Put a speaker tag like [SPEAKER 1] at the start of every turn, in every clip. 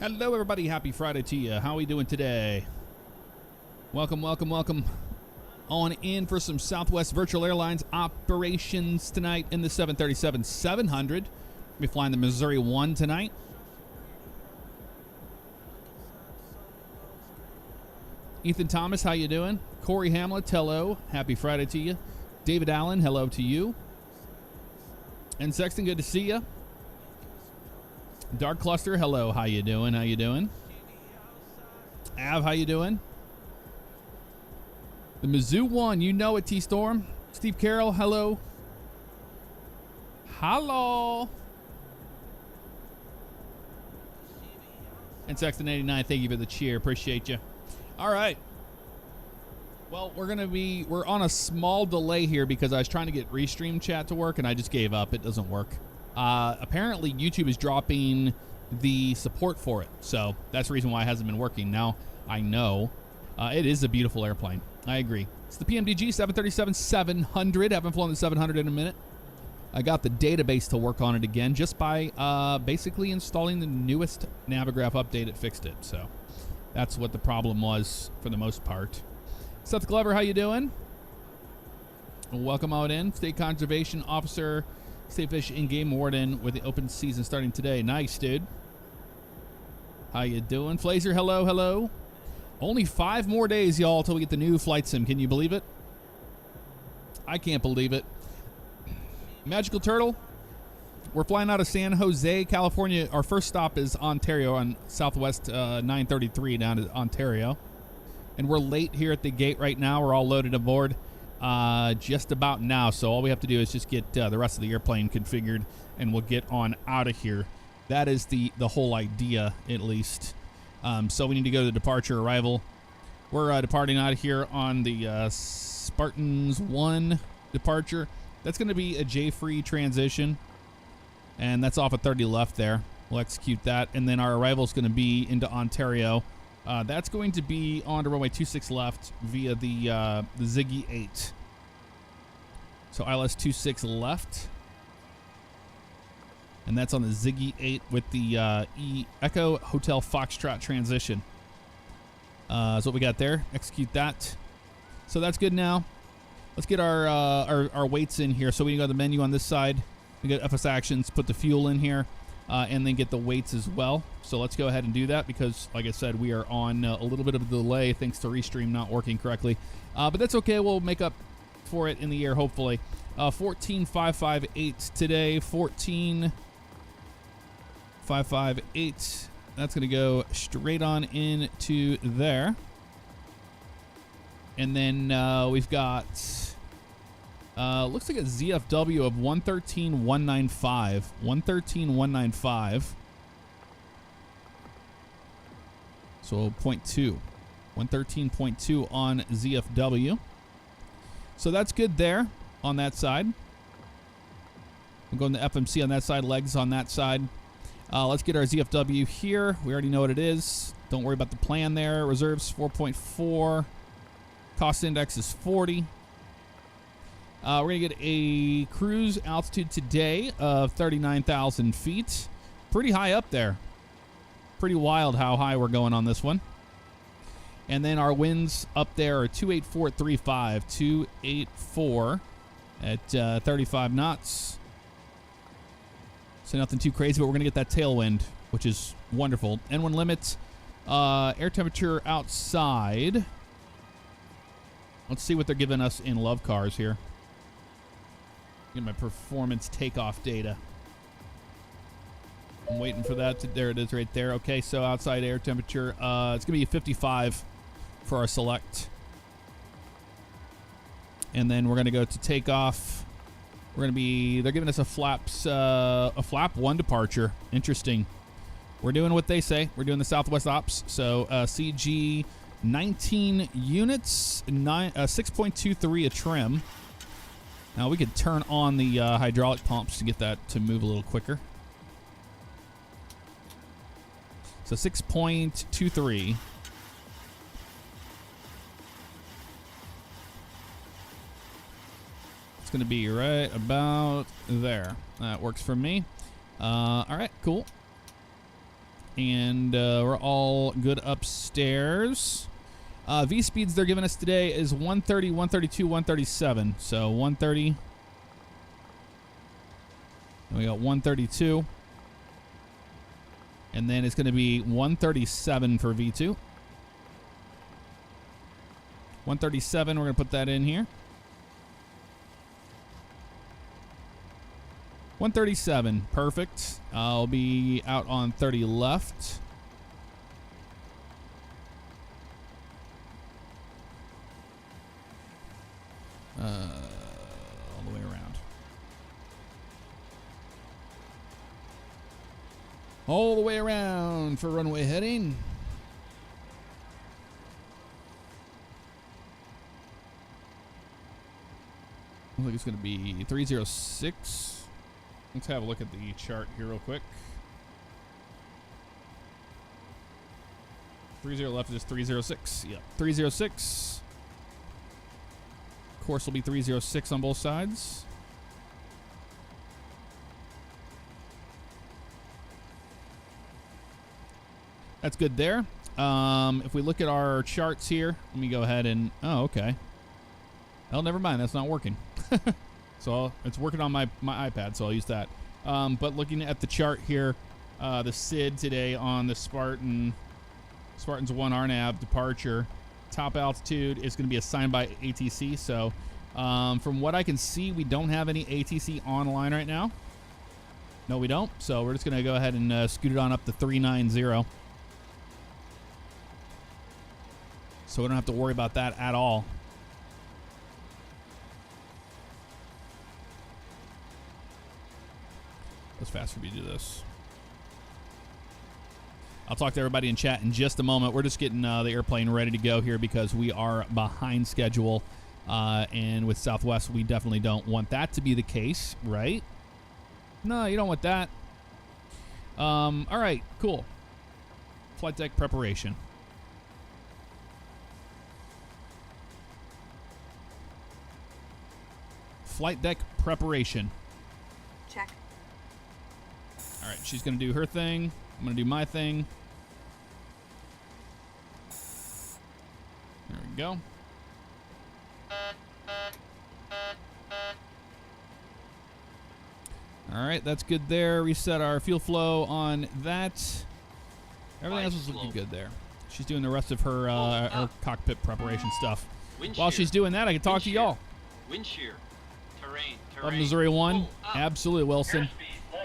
[SPEAKER 1] Hello, everybody. Happy Friday to you. How are we doing today? Welcome, welcome, welcome on in for some Southwest Virtual Airlines operations tonight in the 737-700. We'll be flying the Missouri 1 tonight. Ethan Thomas, how you doing? Corey Hamlet, hello. Happy Friday to you. David Allen, hello to you. And Sexton, good to see you. Dark Cluster, hello. How you doing? How you doing? Av, how you doing? The Mizzou 1, you know it, T-Storm. Steve Carroll, hello. Hello. And Sexton89, thank you for the cheer. Appreciate you. All right. Well, we're on a small delay here because I was trying to get Restream chat to work and I just gave up. It doesn't work. Apparently YouTube is dropping the support for it, so that's the reason why it hasn't been working. Now I know it is a beautiful airplane. I agree. It's the Pmdg 737-700. Haven't flown the 700 in a minute. I got the database to work on it again just by basically installing the newest Navigraph update. It fixed it, so that's what the problem was for the most part. Seth Glover, how you doing? Welcome out in. State Conservation Officer, State Fish and Game Warden with the open season starting today. Nice, dude. How you doing? Flazer, hello, hello. Only 5 more days, y'all, till we get the new flight sim. Can you believe it? I can't believe it. Magical Turtle, we're flying out of San Jose, California. Our first stop is Ontario on Southwest 933 down to Ontario. And we're late here at the gate right now. We're all loaded aboard. Just about now, so all we have to do is just get the rest of the airplane configured and we'll get on out of here. That is the whole idea, at least. So we need to go to the departure arrival. We're departing out of here on the Spartans 1 departure. That's going to be a J-free transition, and that's off of 30 left there. We'll execute that, and then our arrival is going to be into Ontario. That's going to be on to runway 26 left via the Ziggy 8. So ILS 26 left. And that's on the Ziggy 8 with the Echo Hotel Foxtrot transition. That's what we got there. Execute that. So that's good now. Let's get our weights in here. So we go to the menu on this side. We got FS Actions, put the fuel in here. And then get the weights as well. So let's go ahead and do that because, like I said, we are on a little bit of a delay thanks to Restream not working correctly. But that's okay. We'll make up for it in the air, hopefully. 14,558 today. 14,558. That's going to go straight on into there. And then we've got... looks like a ZFW of 113,195. 113,195. So 0.2. 113.2 on ZFW. So that's good there on that side. We'll go into FMC on that side, legs on that side. Let's get our ZFW here. We already know what it is. Don't worry about the plan there. Reserves 4.4. Cost index is 40. We're going to get a cruise altitude today of 39,000 feet. Pretty high up there. Pretty wild how high we're going on this one. And then our winds up there are 284.35. 284 at 35 knots. So nothing too crazy, but we're going to get that tailwind, which is wonderful. N1 limits. Air temperature outside. Let's see what they're giving us in love cars here. Get my performance takeoff data. I'm waiting for that. There it is right there. Okay, so outside air temperature. It's going to be 55 for our select. And then we're going to go to takeoff. They're giving us a flap 1 departure. Interesting. We're doing what they say. We're doing the Southwest Ops. So CG 19 units, 6.23 a trim. Now we could turn on the hydraulic pumps to get that to move a little quicker. So 6.23. It's going to be right about there. That works for me. All right, cool. And we're all good upstairs. V speeds they're giving us today is 130, 132, 137. So 130. And we got 132. And then it's going to be 137 for V2. 137, we're going to put that in here. 137, perfect. I'll be out on 30 left. All the way around. All the way around for runway heading. I think it's going to be 306. Let's have a look at the chart here real quick. 30 left is 306. Yep, 306. Course will be 306 on both sides. That's good there. If we look at our charts here, let me go ahead and... Oh, okay. Oh, never mind. That's not working. So it's working on my iPad, so I'll use that. But looking at the chart here, the SID today on the Spartans 1 RNAV departure, top altitude is going to be assigned by ATC. So from what I can see, we don't have any ATC online right now. No, we don't. So we're just going to go ahead and scoot it on up to 390. So we don't have to worry about that at all. It's fast for me to do this. I'll talk to everybody in chat in just a moment. We're just getting the airplane ready to go here because we are behind schedule. And with Southwest, we definitely don't want that to be the case, right? No, you don't want that. All right, cool. Flight deck preparation. Flight deck preparation.
[SPEAKER 2] Check.
[SPEAKER 1] All right, she's going to do her thing. I'm going to do my thing. There we go. All right, that's good there. Reset our fuel flow on that. Everything else is looking good there. She's doing the rest of her, her cockpit preparation stuff. While she's doing that, I can talk to y'all.
[SPEAKER 3] Wind shear. Terrain.
[SPEAKER 1] Love Missouri 1. Absolutely, Wilson.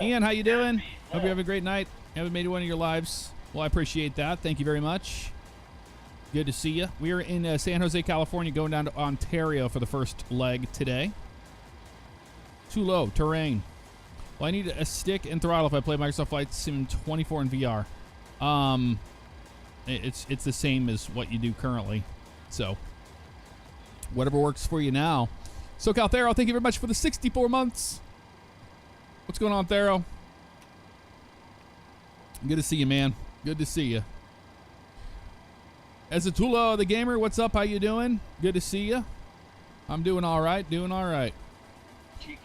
[SPEAKER 1] Ian, how you doing? Hope you have a great night. Haven't made it one of your lives. Well, I appreciate that. Thank you very much. Good to see you. We are in San Jose, California, going down to Ontario for the first leg today. Too low. Terrain. Well, I need a stick and throttle if I play Microsoft Flight Sim 24 in VR. It's the same as what you do currently. So, whatever works for you now. SoCal Thero, thank you very much for the 64 months. What's going on, Thero? Good to see you, man. Good to see you. Ezatulo, the gamer, what's up? How you doing? Good to see you. I'm doing all right. Doing all right.
[SPEAKER 3] TCAS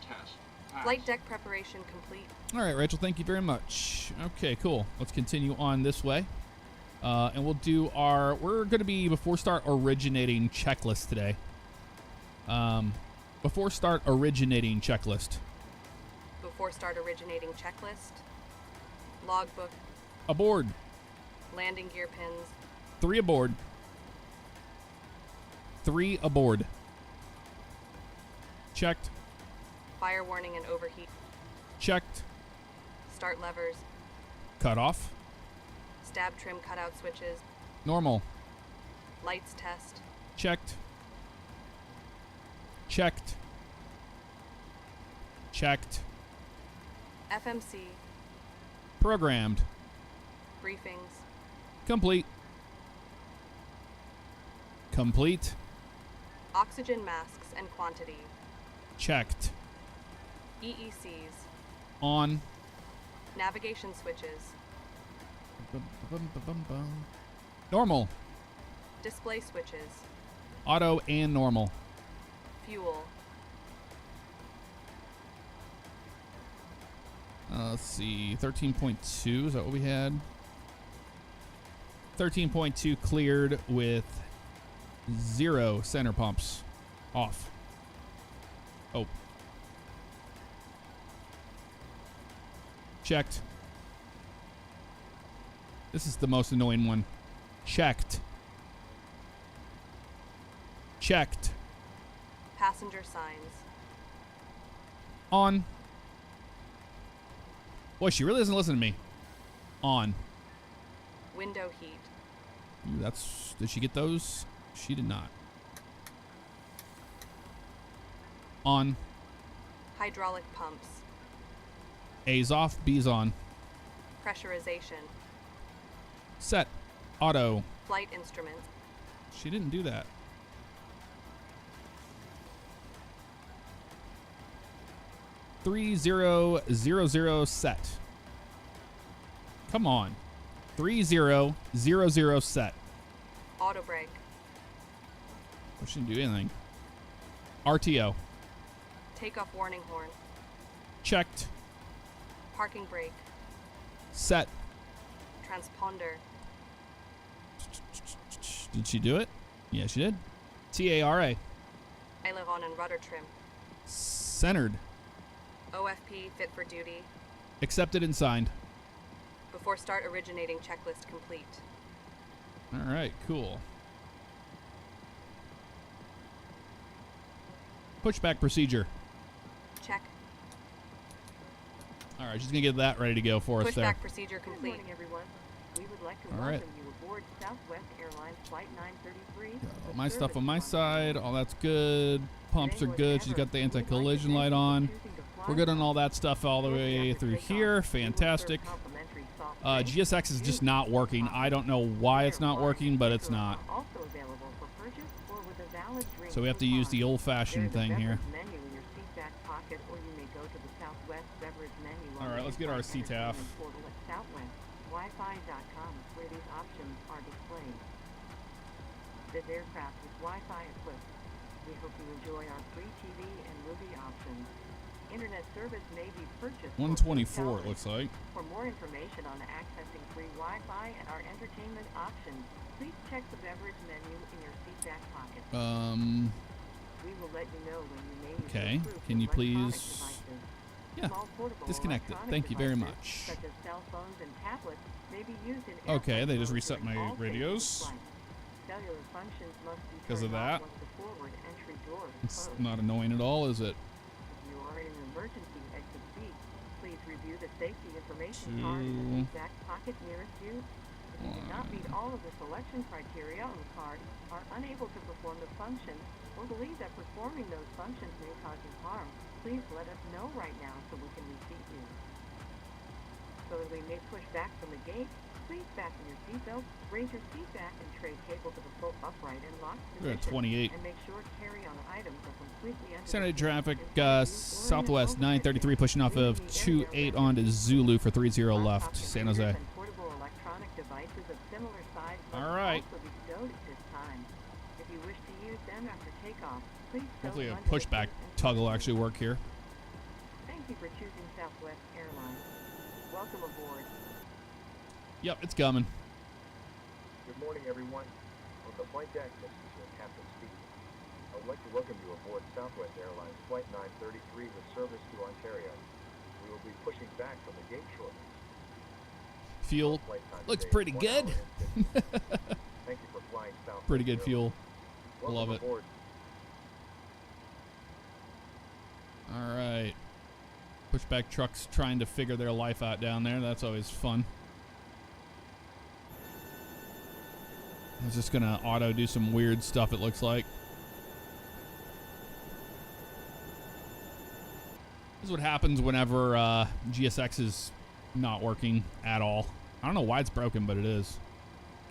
[SPEAKER 3] test. Pass.
[SPEAKER 2] Flight deck preparation complete.
[SPEAKER 1] All right, Rachel, thank you very much. Okay, cool. Let's continue on this way. And we'll do our... We're going to be before start originating checklist today. Before start originating checklist.
[SPEAKER 2] Before start originating checklist. Logbook.
[SPEAKER 1] Aboard.
[SPEAKER 2] Landing gear pins.
[SPEAKER 1] 3 aboard. 3 aboard. Checked.
[SPEAKER 2] Fire warning and overheat.
[SPEAKER 1] Checked.
[SPEAKER 2] Start levers.
[SPEAKER 1] Cut off.
[SPEAKER 2] Stab trim cutout switches.
[SPEAKER 1] Normal.
[SPEAKER 2] Lights test.
[SPEAKER 1] Checked. Checked. Checked.
[SPEAKER 2] FMC.
[SPEAKER 1] Programmed.
[SPEAKER 2] Briefings.
[SPEAKER 1] Complete. Complete.
[SPEAKER 2] Oxygen masks and quantity.
[SPEAKER 1] Checked.
[SPEAKER 2] EECs.
[SPEAKER 1] On.
[SPEAKER 2] Navigation switches.
[SPEAKER 1] Normal.
[SPEAKER 2] Display switches.
[SPEAKER 1] Auto and normal.
[SPEAKER 2] Fuel.
[SPEAKER 1] Let's see, 13.2, is that what we had? 13.2 cleared with 0 center pumps off. Oh. Checked. This is the most annoying one. Checked. Checked.
[SPEAKER 2] Passenger signs.
[SPEAKER 1] On. Boy, she really doesn't listen to me. On.
[SPEAKER 2] Window heat.
[SPEAKER 1] Ooh, did she get those? She did not. On.
[SPEAKER 2] Hydraulic pumps.
[SPEAKER 1] A's off, B's on.
[SPEAKER 2] Pressurization.
[SPEAKER 1] Set. Auto.
[SPEAKER 2] Flight instruments.
[SPEAKER 1] She didn't do that. Three zero zero zero set. Come on. 3000 set.
[SPEAKER 2] Auto brake.
[SPEAKER 1] Oh, she didn't do anything. RTO.
[SPEAKER 2] Takeoff warning horn.
[SPEAKER 1] Checked.
[SPEAKER 2] Parking brake.
[SPEAKER 1] Set.
[SPEAKER 2] Transponder.
[SPEAKER 1] Did she do it? Yeah, she did. TARA.
[SPEAKER 2] Aileron and rudder trim.
[SPEAKER 1] Centered.
[SPEAKER 2] OFP fit for duty.
[SPEAKER 1] Accepted and signed.
[SPEAKER 2] Before start originating checklist complete.
[SPEAKER 1] All right, cool. Pushback procedure.
[SPEAKER 2] Check.
[SPEAKER 1] All right, she's going to get that ready to go for us there.
[SPEAKER 2] Pushback procedure
[SPEAKER 4] Good
[SPEAKER 2] complete.
[SPEAKER 4] morning, everyone. We would like to
[SPEAKER 1] All
[SPEAKER 4] welcome
[SPEAKER 1] right.
[SPEAKER 4] you aboard Southwest Airlines Flight 933. with
[SPEAKER 1] My stuff
[SPEAKER 4] service
[SPEAKER 1] on my
[SPEAKER 4] to
[SPEAKER 1] side.
[SPEAKER 4] Ontario.
[SPEAKER 1] All that's good. Pumps are
[SPEAKER 4] Today,
[SPEAKER 1] good. She's
[SPEAKER 4] whatever,
[SPEAKER 1] got the
[SPEAKER 4] we would like to
[SPEAKER 1] anti-collision
[SPEAKER 4] thank
[SPEAKER 1] light
[SPEAKER 4] you for
[SPEAKER 1] on.
[SPEAKER 4] choosing to fly
[SPEAKER 1] We're good on
[SPEAKER 4] with
[SPEAKER 1] all
[SPEAKER 4] us.
[SPEAKER 1] that stuff all the
[SPEAKER 4] Shortly
[SPEAKER 1] way
[SPEAKER 4] after
[SPEAKER 1] through
[SPEAKER 4] takeoff,
[SPEAKER 1] here.
[SPEAKER 4] we will serve
[SPEAKER 1] Fantastic.
[SPEAKER 4] complimentary soft drinks.
[SPEAKER 1] GSX is just not working. I don't know why it's not working, but it's not.
[SPEAKER 4] Also available for purchase or with a valid drink
[SPEAKER 1] So we have to use the
[SPEAKER 4] coupon.
[SPEAKER 1] old-fashioned
[SPEAKER 4] There's a
[SPEAKER 1] thing here.
[SPEAKER 4] beverage menu in your seat back pocket, or you may go to the Southwest beverage menu on
[SPEAKER 1] All
[SPEAKER 4] the
[SPEAKER 1] right, let's get our
[SPEAKER 4] in-flight
[SPEAKER 1] CTAF.
[SPEAKER 4] entertainment portal at southwestwifi.com, where these options are displayed. This aircraft is Wi-Fi equipped. We hope you enjoy our free TV and movie options. Internet service may be purchased. for
[SPEAKER 1] 124 it
[SPEAKER 4] hotels.
[SPEAKER 1] looks like.
[SPEAKER 4] For more information on accessing free Wi-Fi and our entertainment options, please check the beverage menu in your seat back pocket. We will let you know when you may use
[SPEAKER 1] Okay,
[SPEAKER 4] approved
[SPEAKER 1] can you
[SPEAKER 4] electronic
[SPEAKER 1] please-
[SPEAKER 4] devices.
[SPEAKER 1] Yeah,
[SPEAKER 4] Small portable
[SPEAKER 1] disconnect it.
[SPEAKER 4] electronic
[SPEAKER 1] Thank you very
[SPEAKER 4] devices,
[SPEAKER 1] much.
[SPEAKER 4] Such as cell phones and tablets may be used in
[SPEAKER 1] Okay,
[SPEAKER 4] airplane
[SPEAKER 1] they just
[SPEAKER 4] mode
[SPEAKER 1] reset
[SPEAKER 4] during
[SPEAKER 1] my
[SPEAKER 4] all phases of
[SPEAKER 1] radios.
[SPEAKER 4] flight. Cellular functions must be
[SPEAKER 1] 'Cause of
[SPEAKER 4] turned
[SPEAKER 1] that.
[SPEAKER 4] off once the forward entry door is
[SPEAKER 1] It's
[SPEAKER 4] closed.
[SPEAKER 1] not annoying at all, is it?
[SPEAKER 4] If you are in an emergency exit seat, please review the safety information
[SPEAKER 1] Two.
[SPEAKER 4] card in the seat back pocket nearest you. If you do not meet all of the selection criteria on the card, are unable to perform the function, or believe that performing those functions may cause you harm, please let us know right now so we can reseat you. So that we may push back from the gate, please fasten your seatbelt, raise your seat back, and tray cable to the full upright and locked
[SPEAKER 1] We're
[SPEAKER 4] position.
[SPEAKER 1] at 28.
[SPEAKER 4] And make sure carry-on items are completely under
[SPEAKER 1] Saturday
[SPEAKER 4] the seat
[SPEAKER 1] traffic,
[SPEAKER 4] in front of you or in an
[SPEAKER 1] Southwest
[SPEAKER 4] open
[SPEAKER 1] 933 pushing off
[SPEAKER 4] area.
[SPEAKER 1] of 28 onto Zulu for 30 left,
[SPEAKER 4] Laptop
[SPEAKER 1] San Jose.
[SPEAKER 4] computers and portable electronic devices of similar size must
[SPEAKER 1] All right.
[SPEAKER 4] also be stowed at this time. If you wish to use them after takeoff, please stow
[SPEAKER 1] Hopefully a
[SPEAKER 4] them under the
[SPEAKER 1] pushback
[SPEAKER 4] seat and
[SPEAKER 1] tug will
[SPEAKER 4] seat.
[SPEAKER 1] actually work here.
[SPEAKER 4] Thank you for choosing Southwest Airlines. Welcome aboard.
[SPEAKER 1] Yep, it's coming.
[SPEAKER 5] Good morning, everyone. On the flight deck, this is your captain speaking. I would like to welcome you aboard Southwest Airlines Flight 933 with service to Ontario. We will be pushing back from the gate shortly.
[SPEAKER 1] Fuel
[SPEAKER 5] Flight time
[SPEAKER 1] looks
[SPEAKER 5] today is
[SPEAKER 1] pretty
[SPEAKER 5] 1
[SPEAKER 1] good.
[SPEAKER 5] hour and 50 minutes. Thank you for flying Southwest
[SPEAKER 1] Pretty good
[SPEAKER 5] Airlines.
[SPEAKER 1] fuel.
[SPEAKER 5] Welcome
[SPEAKER 1] Love it.
[SPEAKER 5] aboard.
[SPEAKER 1] All right. Pushback trucks trying to figure their life out down there. That's always fun. It's just going to auto do some weird stuff, it looks like. This is what happens whenever GSX is not working at all. I don't know why it's broken, but it is.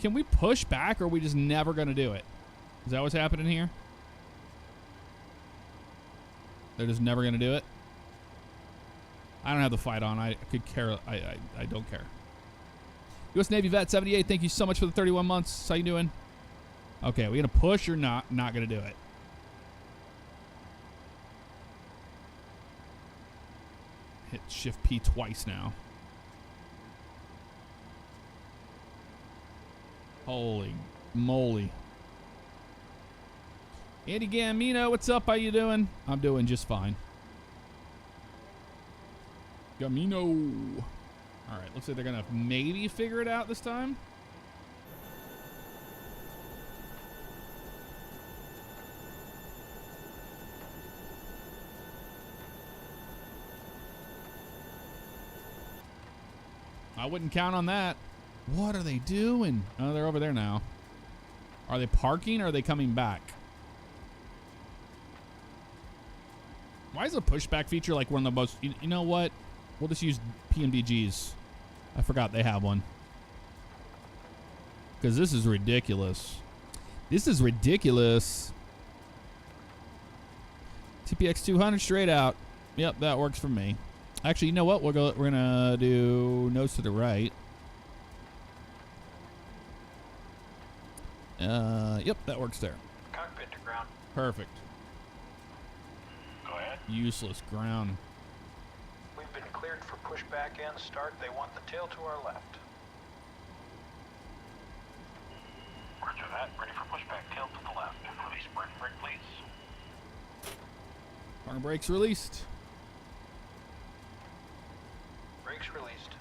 [SPEAKER 1] Can we push back, or are we just never going to do it? Is that what's happening here? They're just never going to do it? I don't have the fight on. I could care. I don't care. U.S. Navy Vet 78, thank you so much for the 31 months. How you doing? Okay, are we going to push or not? Not going to do it. hit Shift P twice now. Holy moly. Andy Gambino, what's up? How you doing? I'm doing just fine. Gambino. All right, looks like they're gonna maybe figure it out this time. I wouldn't count on that. What are they doing? Oh, they're over there now. Are they parking or are they coming back? Why is the pushback feature like one of the most... You know what? We'll just use Pmdgs. I forgot they have one. Because this is ridiculous. This is ridiculous. TPX 200 straight out. Yep, that works for me. Actually, you know what? We're gonna do nose to the right. Yep, that works there.
[SPEAKER 3] Cockpit to ground.
[SPEAKER 1] Perfect.
[SPEAKER 3] Go ahead.
[SPEAKER 1] Useless ground.
[SPEAKER 6] We've been cleared for pushback and start. They want the tail to our left.
[SPEAKER 3] Roger that. Ready for pushback. Tail to the left. Release brake brake, please.
[SPEAKER 1] Parking brakes released.
[SPEAKER 6] Brakes released.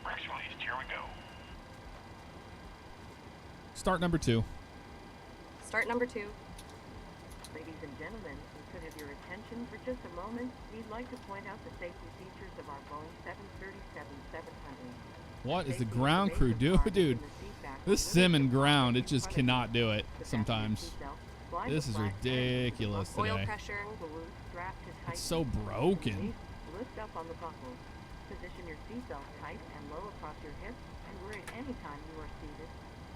[SPEAKER 3] Brakes released. Here we go.
[SPEAKER 1] Start number 2.
[SPEAKER 2] Start number 2.
[SPEAKER 4] Ladies and gentlemen, we could have your attention for just a moment. We'd like to point out the safety features of our Boeing 737-700.
[SPEAKER 1] What is the ground crew doing? Dude, this sim and ground, it just cannot do it sometimes. This is ridiculous
[SPEAKER 2] Oil
[SPEAKER 1] today.
[SPEAKER 2] pressure.
[SPEAKER 1] It's so broken.
[SPEAKER 4] Lift up on the buckles. Position your seatbelt tight and low across your hips and worry anytime you are seated.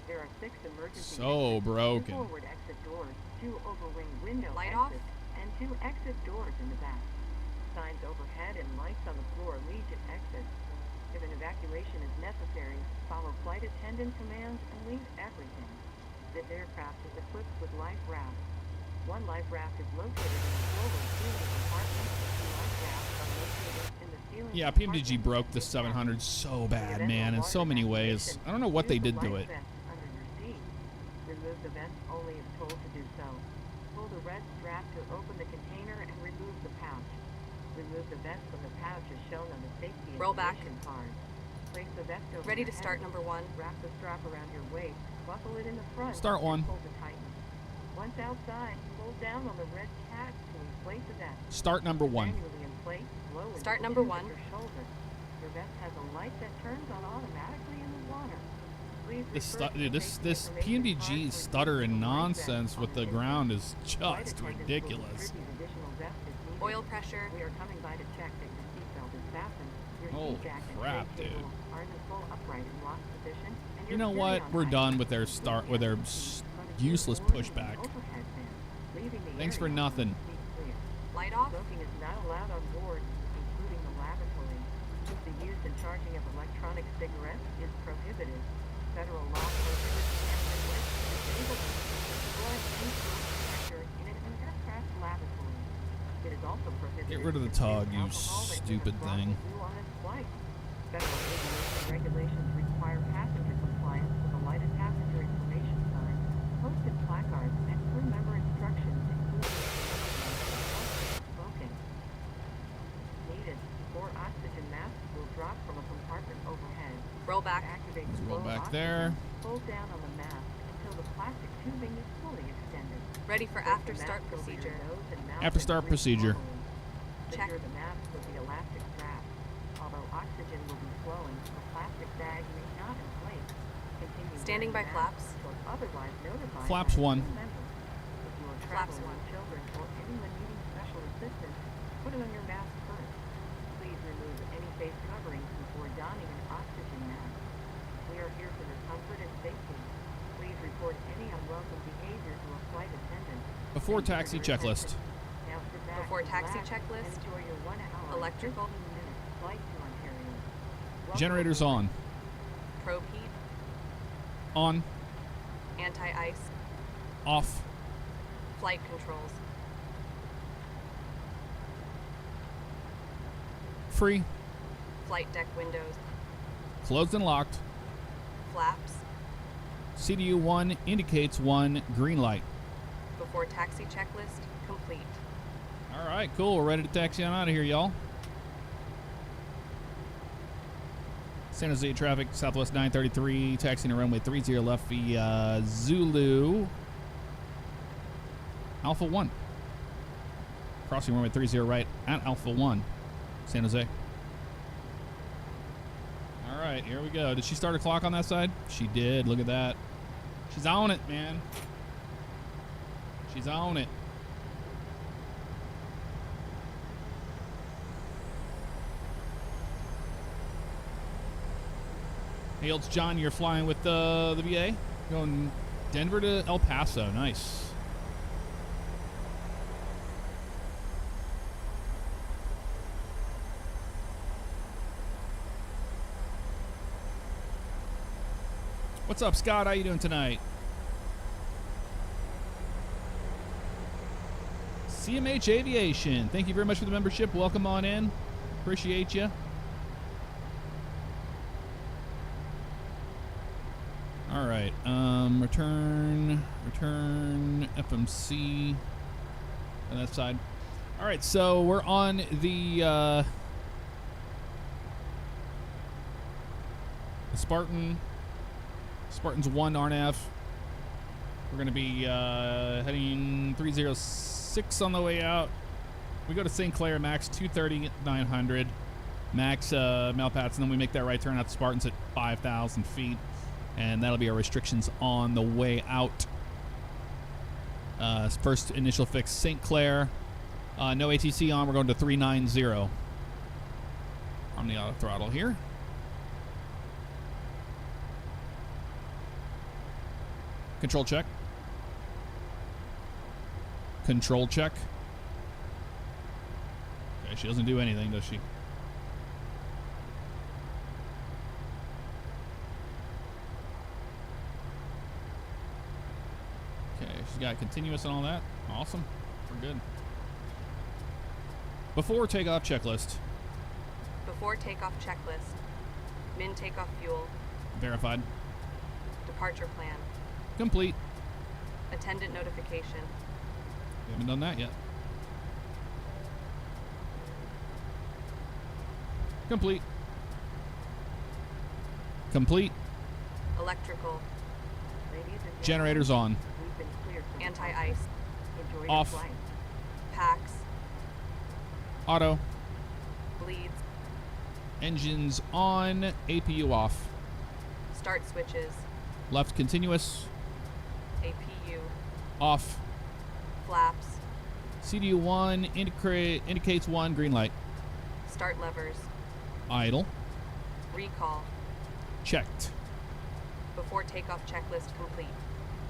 [SPEAKER 4] There are 6 emergency
[SPEAKER 1] So
[SPEAKER 4] exits,
[SPEAKER 1] broken.
[SPEAKER 4] 2 forward exit doors, 2 overwing window
[SPEAKER 2] Light
[SPEAKER 4] exits,
[SPEAKER 2] off.
[SPEAKER 4] and 2 exit doors in the back. Signs overhead and lights on the floor lead to exits. If an evacuation is necessary, follow flight attendant commands and leave everything. This aircraft is equipped with life rafts. One life raft is located in the forward ceiling compartment. The life rafts are located in the ceiling
[SPEAKER 1] Yeah,
[SPEAKER 4] compartment.
[SPEAKER 1] Pmdg broke the 700 so bad, man, in so many ways. I don't know what they did to it.
[SPEAKER 4] Under your seat. Remove the vent only if told to do so. Pull the red strap to open the container and remove the pouch. Remove the vent from the pouch as shown on the safety
[SPEAKER 2] Roll back.
[SPEAKER 4] information card. Place the vest over
[SPEAKER 2] Ready
[SPEAKER 4] your
[SPEAKER 2] to start
[SPEAKER 4] head.
[SPEAKER 2] number 1.
[SPEAKER 4] Wrap the strap around your waist. Buckle it in the front.
[SPEAKER 1] Start one.
[SPEAKER 4] And pull to tighten. Once outside, pull down on the red tab to inflate the vest.
[SPEAKER 1] Start number 1.
[SPEAKER 4] Manually inflate, slowly
[SPEAKER 2] Start
[SPEAKER 4] with
[SPEAKER 2] number
[SPEAKER 4] your
[SPEAKER 2] 1.
[SPEAKER 4] shoulder. Your vest has a light that turns on automatically in the water. Please
[SPEAKER 1] This
[SPEAKER 4] refer to
[SPEAKER 1] dude,
[SPEAKER 4] the
[SPEAKER 1] this
[SPEAKER 4] safety information card
[SPEAKER 1] Pmdg
[SPEAKER 4] for
[SPEAKER 1] stutter and
[SPEAKER 4] additional light vests
[SPEAKER 1] nonsense
[SPEAKER 4] on
[SPEAKER 1] with the
[SPEAKER 4] inside.
[SPEAKER 1] ground is
[SPEAKER 4] Flight
[SPEAKER 1] just
[SPEAKER 4] attendants will
[SPEAKER 1] ridiculous.
[SPEAKER 4] distribute additional vests as needed.
[SPEAKER 2] Oil pressure.
[SPEAKER 4] We are coming by to check that your seatbelt is fastened. Your
[SPEAKER 1] Holy
[SPEAKER 4] seat jack and
[SPEAKER 1] crap,
[SPEAKER 4] tray
[SPEAKER 1] dude.
[SPEAKER 4] table are in the full upright and locked position. And
[SPEAKER 1] You
[SPEAKER 4] your
[SPEAKER 1] know what?
[SPEAKER 4] carry-on
[SPEAKER 1] We're
[SPEAKER 4] bag
[SPEAKER 1] done with their
[SPEAKER 4] is
[SPEAKER 1] start with their useless pushback. Thanks for nothing.
[SPEAKER 2] Light off.
[SPEAKER 4] Smoking is not allowed on board, including the lavatory. The use and charging of electronic cigarettes is prohibited. Federal law prohibits handling with and disabled or any smoke detector in an aircraft lavatory. It is also prohibited.
[SPEAKER 1] Get rid of the
[SPEAKER 4] to
[SPEAKER 1] tug,
[SPEAKER 4] use
[SPEAKER 1] you
[SPEAKER 4] alcohol that
[SPEAKER 1] stupid
[SPEAKER 4] is brought
[SPEAKER 1] thing.
[SPEAKER 4] with you on its flight. Federal aviation regulations require passenger compliance with a lighted passenger information sign, posted placards, and crew member instructions, including smoking. Needed. 4 oxygen masks will drop from a compartment overhead.
[SPEAKER 2] Roll back.
[SPEAKER 4] Activate
[SPEAKER 1] Let's roll
[SPEAKER 4] slow
[SPEAKER 1] back
[SPEAKER 4] oxygen.
[SPEAKER 1] there.
[SPEAKER 4] Hold down on the mask until the plastic tubing is fully extended.
[SPEAKER 2] Ready for
[SPEAKER 4] Place
[SPEAKER 2] after
[SPEAKER 4] the
[SPEAKER 2] start
[SPEAKER 4] mask over your
[SPEAKER 2] procedure.
[SPEAKER 4] nose and mouth
[SPEAKER 1] After
[SPEAKER 4] and
[SPEAKER 1] start
[SPEAKER 4] breathe
[SPEAKER 1] procedure.
[SPEAKER 4] normally.
[SPEAKER 2] Check.
[SPEAKER 4] Secure the mask with the elastic strap. Although oxygen will be flowing, the plastic bag may not inflate. Continue
[SPEAKER 2] Standing by
[SPEAKER 4] wearing the mask
[SPEAKER 2] flaps.
[SPEAKER 4] until otherwise notified
[SPEAKER 1] Flaps
[SPEAKER 4] by a
[SPEAKER 1] 1.
[SPEAKER 4] crew member. If you are
[SPEAKER 2] Flaps
[SPEAKER 4] traveling
[SPEAKER 2] 1.
[SPEAKER 4] with children or anyone needing special assistance, put on your mask first. Please remove any face coverings before donning an oxygen mask. We are here for your comfort and safety. Please report any unwelcome behavior to a flight attendant.
[SPEAKER 1] Before
[SPEAKER 4] Thank you for
[SPEAKER 1] taxi
[SPEAKER 4] your
[SPEAKER 1] checklist.
[SPEAKER 4] attention. Now sit back,
[SPEAKER 2] Before taxi
[SPEAKER 4] relax,
[SPEAKER 2] checklist.
[SPEAKER 4] and enjoy your 1 hour and
[SPEAKER 2] Electrical.
[SPEAKER 4] 15-minute flight to Ontario. Welcome
[SPEAKER 1] Generators
[SPEAKER 4] aboard.
[SPEAKER 1] on.
[SPEAKER 2] probe heat,
[SPEAKER 1] On.
[SPEAKER 2] anti-ice,
[SPEAKER 1] Off.
[SPEAKER 2] flight controls,
[SPEAKER 1] Free.
[SPEAKER 2] flight deck windows,
[SPEAKER 1] Closed and locked.
[SPEAKER 2] flaps,
[SPEAKER 1] CDU 1 indicates 1 green light.
[SPEAKER 2] before taxi checklist complete.
[SPEAKER 1] All right, cool. We're ready to taxi on out of here, y'all. San Jose traffic, Southwest 933, taxiing to runway 30 left via Zulu Alpha 1. Crossing runway 30 right at Alpha 1, San Jose. All right, here we go. Did she start a clock on that side? She did. Look at that. She's on it, man. She's on it. Hey, it's John. You're flying with the VA? Going Denver to El Paso. Nice. What's up, Scott? How you doing tonight? CMH Aviation. Thank you very much for the membership. Welcome on in. Appreciate you. All right. Return FMC on that side. All right. So we're on the Spartan. Spartans 1 RNAV. We're going to be heading 306 on the way out. We go to St. Clair, max 230, 900. Max Malpats, and then we make that right turn out to Spartans at 5,000 feet. And that'll be our restrictions on the way out. First initial fix, St. Clair. No ATC on. We're going to 390. On the auto throttle here. Control check. Control check. Okay, she doesn't do anything, does she? Okay, she's got continuous and all that. Awesome. We're good. Before takeoff checklist.
[SPEAKER 2] Before takeoff checklist, min takeoff fuel,
[SPEAKER 1] Verified.
[SPEAKER 2] departure plan,
[SPEAKER 1] Complete.
[SPEAKER 2] attendant notification,
[SPEAKER 1] We haven't done that yet. Complete. Complete.
[SPEAKER 2] electrical,
[SPEAKER 4] Ladies and gentlemen,
[SPEAKER 1] Generators on.
[SPEAKER 4] we've been cleared from
[SPEAKER 2] anti-ice,
[SPEAKER 4] Enjoy
[SPEAKER 1] Off.
[SPEAKER 4] your flight.
[SPEAKER 2] packs,
[SPEAKER 1] Auto.
[SPEAKER 2] bleeds,
[SPEAKER 1] Engines on. APU off.
[SPEAKER 2] start switches,
[SPEAKER 1] Left continuous.
[SPEAKER 2] APU,
[SPEAKER 1] Off.
[SPEAKER 2] flaps,
[SPEAKER 1] CDU 1 indicates 1 green light.
[SPEAKER 2] start levers,
[SPEAKER 1] Idle.
[SPEAKER 2] recall,
[SPEAKER 1] Checked.
[SPEAKER 2] before takeoff checklist complete.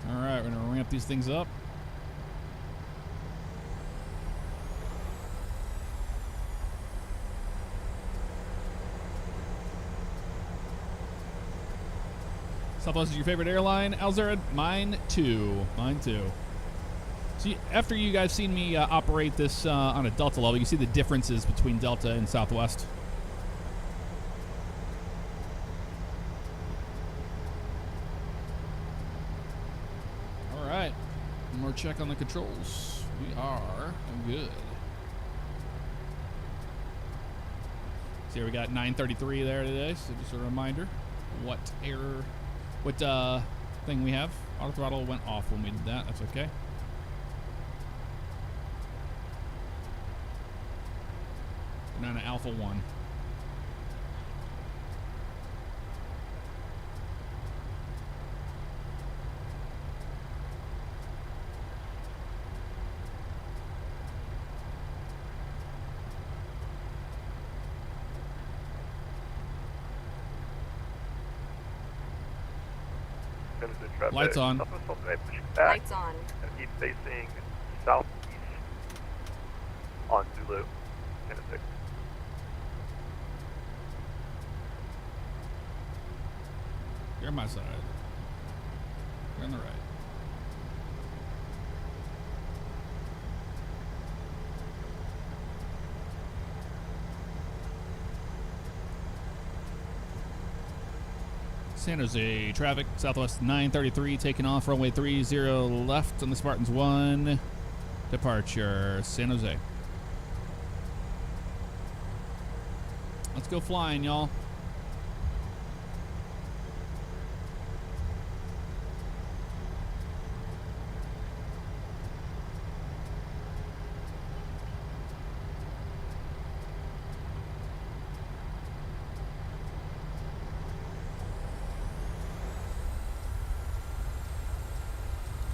[SPEAKER 1] All right, we're gonna ramp these things up. Southwest is your favorite airline, Alzara? Mine too. Mine too. See, after you guys seen me operate this on a Delta level, you see the differences between Delta and Southwest. All right, one more check on the controls. We are good. See, we got 933 there today, so just a reminder what error, what thing we have. Auto throttle went off when we did that. That's okay. We're down to Alpha 1. Lights on.
[SPEAKER 2] Lights on,
[SPEAKER 5] And keep facing southeast on Zulu, Tennessee.
[SPEAKER 1] You're on my side. You're on the right. San Jose traffic, Southwest 933, taking off, runway 30 left on the Spartans 1. Departure, San Jose. Let's go flying, y'all.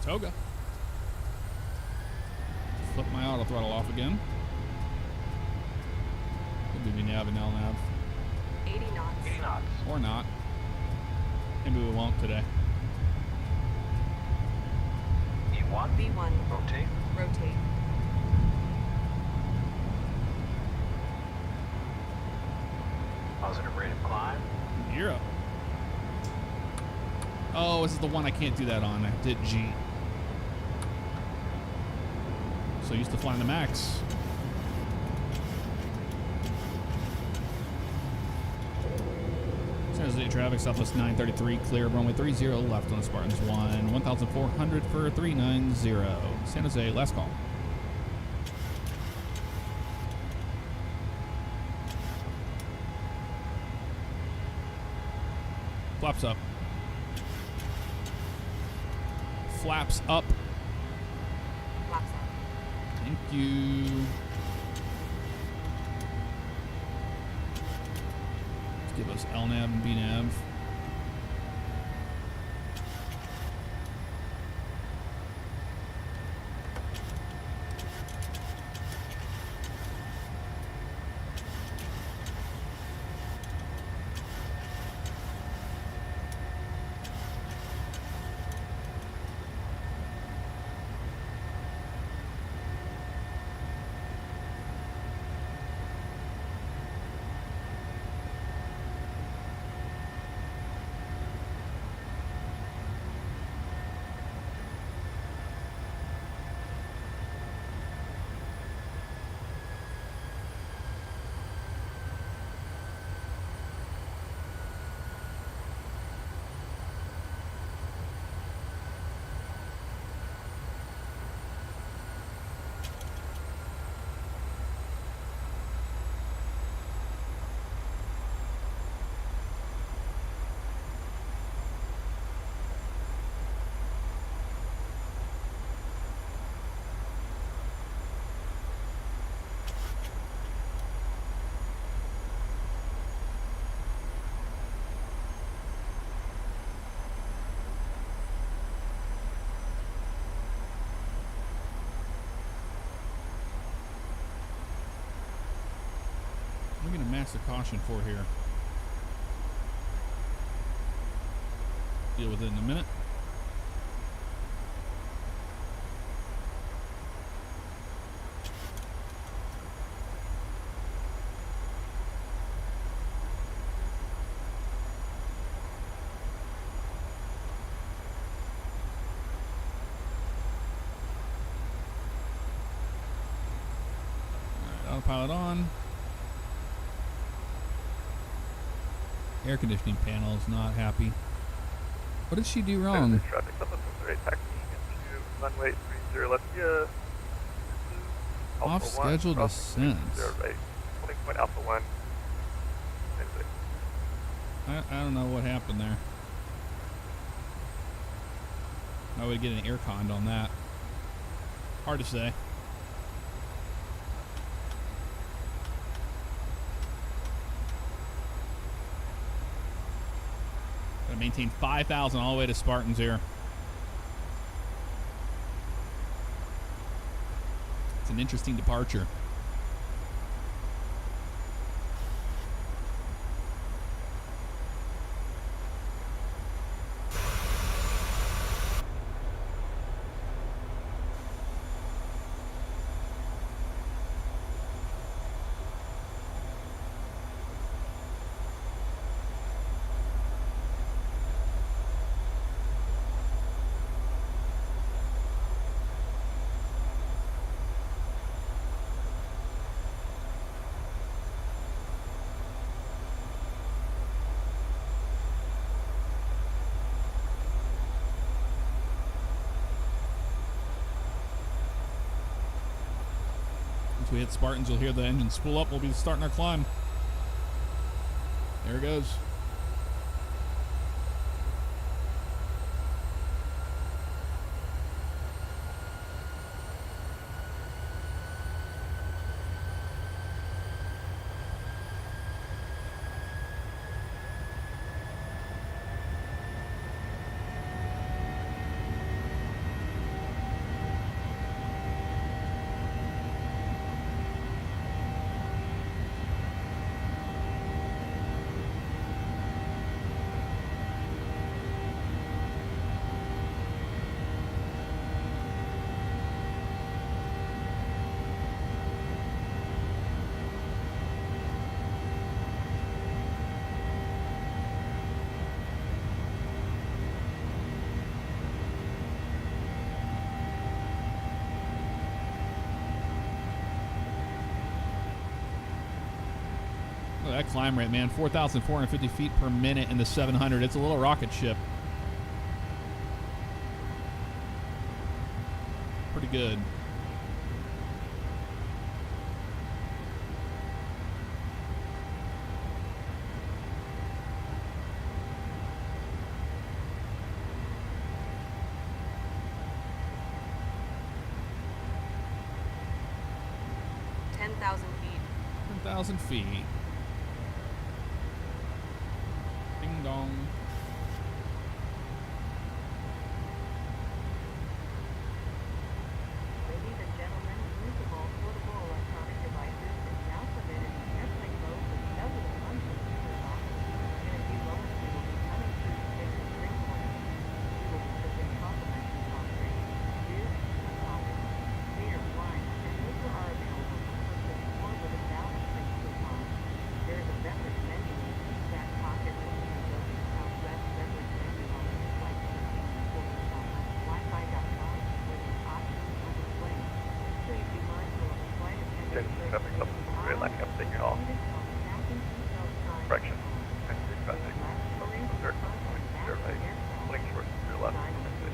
[SPEAKER 1] Toga. Flip my auto throttle off again. Could be nav and LNAV.
[SPEAKER 2] 80 knots.
[SPEAKER 6] 80 knots.
[SPEAKER 1] Or not. Maybe we won't today.
[SPEAKER 6] E1.
[SPEAKER 2] B1.
[SPEAKER 6] Rotate.
[SPEAKER 2] Rotate.
[SPEAKER 6] Positive rate of climb.
[SPEAKER 1] 0. Oh, this is the one I can't do that on. I did G. So used to flying the max. San Jose traffic, Southwest 933, clear, runway 30 left on the Spartans 1, 1,400 for 390. San Jose, last call. Flaps up. Flaps up.
[SPEAKER 2] Flaps up.
[SPEAKER 1] Thank you. Let's give us LNAV and BNAV. We're going to max the caution for here. Deal with it in a minute. All right, autopilot on. Air conditioning panel is not happy. What did she do wrong?
[SPEAKER 7] Traffic, taxi into runway 30 left via
[SPEAKER 1] Off schedule descent.
[SPEAKER 7] Right. Holding point Alpha 1.
[SPEAKER 1] I don't know what happened there. I would get an air con on that. Hard to say. Gotta maintain 5,000 all the way to Spartans here. It's an interesting departure. Once we hit Spartans, you'll hear the engine spool up. We'll be starting our climb. There it goes. Look at that climb rate, man. 4,450 feet per minute in the 700. It's a little rocket ship. Pretty good.
[SPEAKER 2] $10,000 feet.
[SPEAKER 1] 10,000 feet. Ding dong.
[SPEAKER 4] Ladies and gentlemen, use of all portable electronic devices is now permitted in airplane mode with several functions turned off. In a few moments, we will be coming through Station 3 point. We will be shipping complimentary soft drinks, beer, coffee, beer, wine, and liquor are available for purchase or with a valid drink coupon. There is a beverage menu in each back pocket listed as the Southwest beverage menu on the flight 13.wi-fi.com where the options will display. Please be mindful of the flight attendant
[SPEAKER 7] James coming up, we're lining up, taking off. Correction. Entry traffic. Third point, your right. Link short to your left. Exit.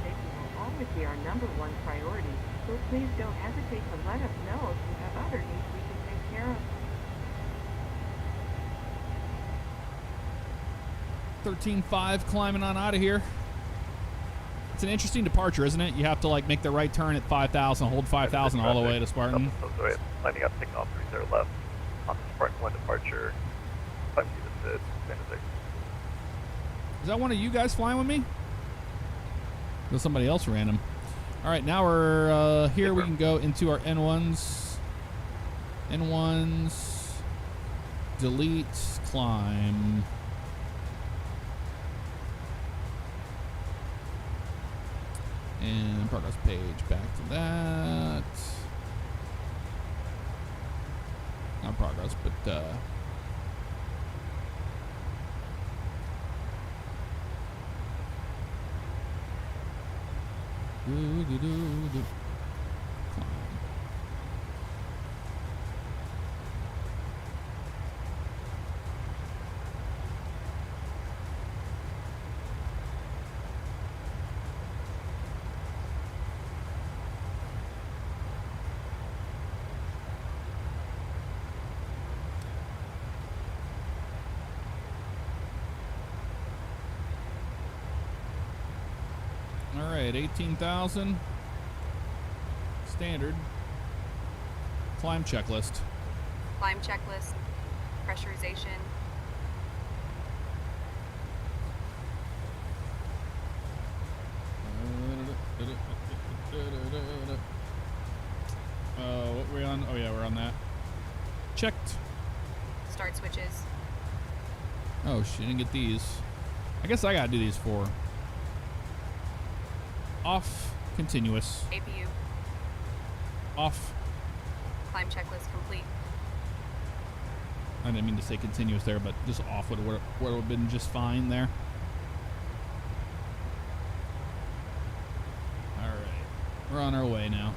[SPEAKER 4] Safety will always be our number one priority, so please don't hesitate to let us know if you have other needs we can take care of.
[SPEAKER 1] 13.5 climbing on out of here. It's an interesting departure, isn't it? You have to like make the right turn at 5,000, hold 5,000 all the way to Spartan.
[SPEAKER 7] Lining up, taking off 30 left. On the Spartan 1 departure. 5 to sit.
[SPEAKER 1] Is that one of you guys flying with me? Or somebody else random. All right, now we're here. We can go into our N1s. N1s. Delete. Climb. And progress page. Back to that. Not progress, but climb. All right, 18,000. Standard. Climb checklist.
[SPEAKER 2] Climb checklist. Pressurization. What were we on? Oh yeah, we're on that. Checked. Start switches.
[SPEAKER 1] Oh shit, didn't get these. I guess I gotta do these four. Off. Continuous.
[SPEAKER 2] APU.
[SPEAKER 1] Off.
[SPEAKER 2] Climb checklist complete.
[SPEAKER 1] I didn't mean to say continuous there, but just off would have been just fine there. All right, we're on our way now.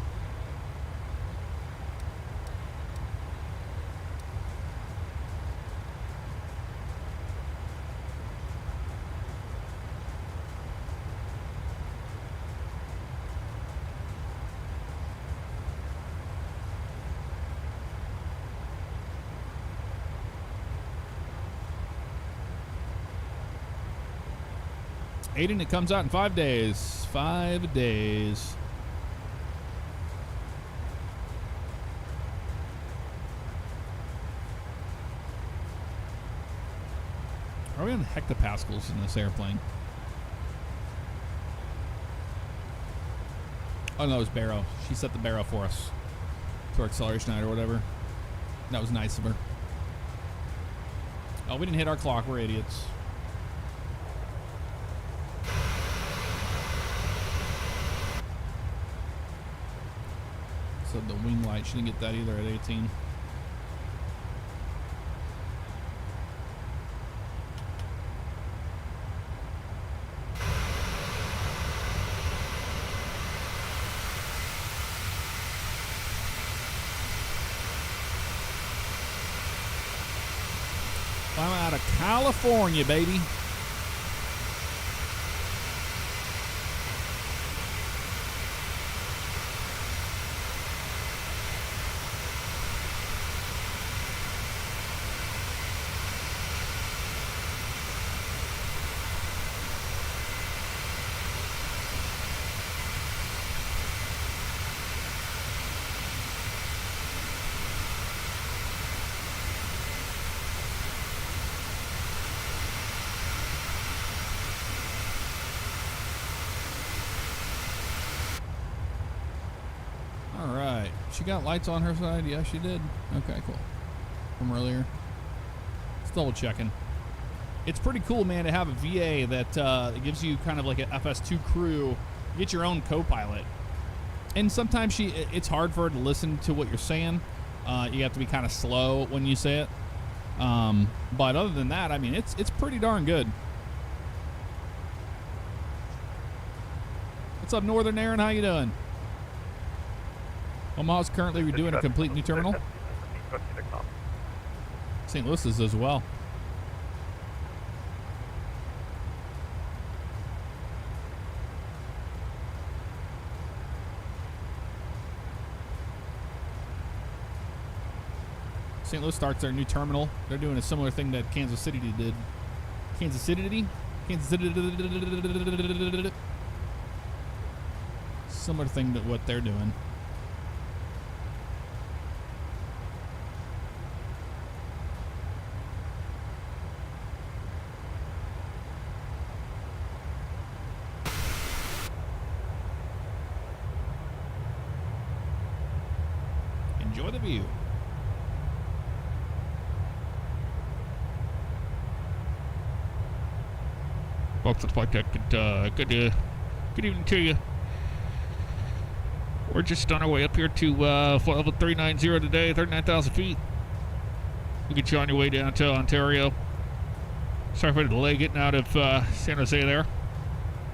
[SPEAKER 1] Aiden, it comes out in 5 days. 5 days. Are we on hectopascals in this airplane? Oh, no, it was Barrow. She set the Barrow for us. To our acceleration height or whatever. That was nice of her. Oh, we didn't hit our clock. We're idiots. So the wing light, she didn't get that either at 18. I'm out of California, baby. She got lights on her side? Yeah, she did. Okay, cool. From earlier. Just double checking. It's pretty cool, man, to have a VA that gives you kind of like an FS2 crew. You get your own co-pilot. And sometimes it's hard for her to listen to what you're saying. You have to be kind of slow when you say it. But other than that, I mean, it's pretty darn good. What's up, Northern Aaron? How you doing? Omaha's currently redoing a complete new terminal. St. Louis is as well. St. Louis starts their new terminal. They're doing a similar thing that Kansas City did. Kansas City? Kansas City. Similar thing to what they're doing. Enjoy the view. Folks, it's Flight Deck. Good evening to you. We're just on our way up here to flight level 390 today, 39,000 feet. We'll get you on your way down to Ontario. Sorry for the delay getting out of San Jose there.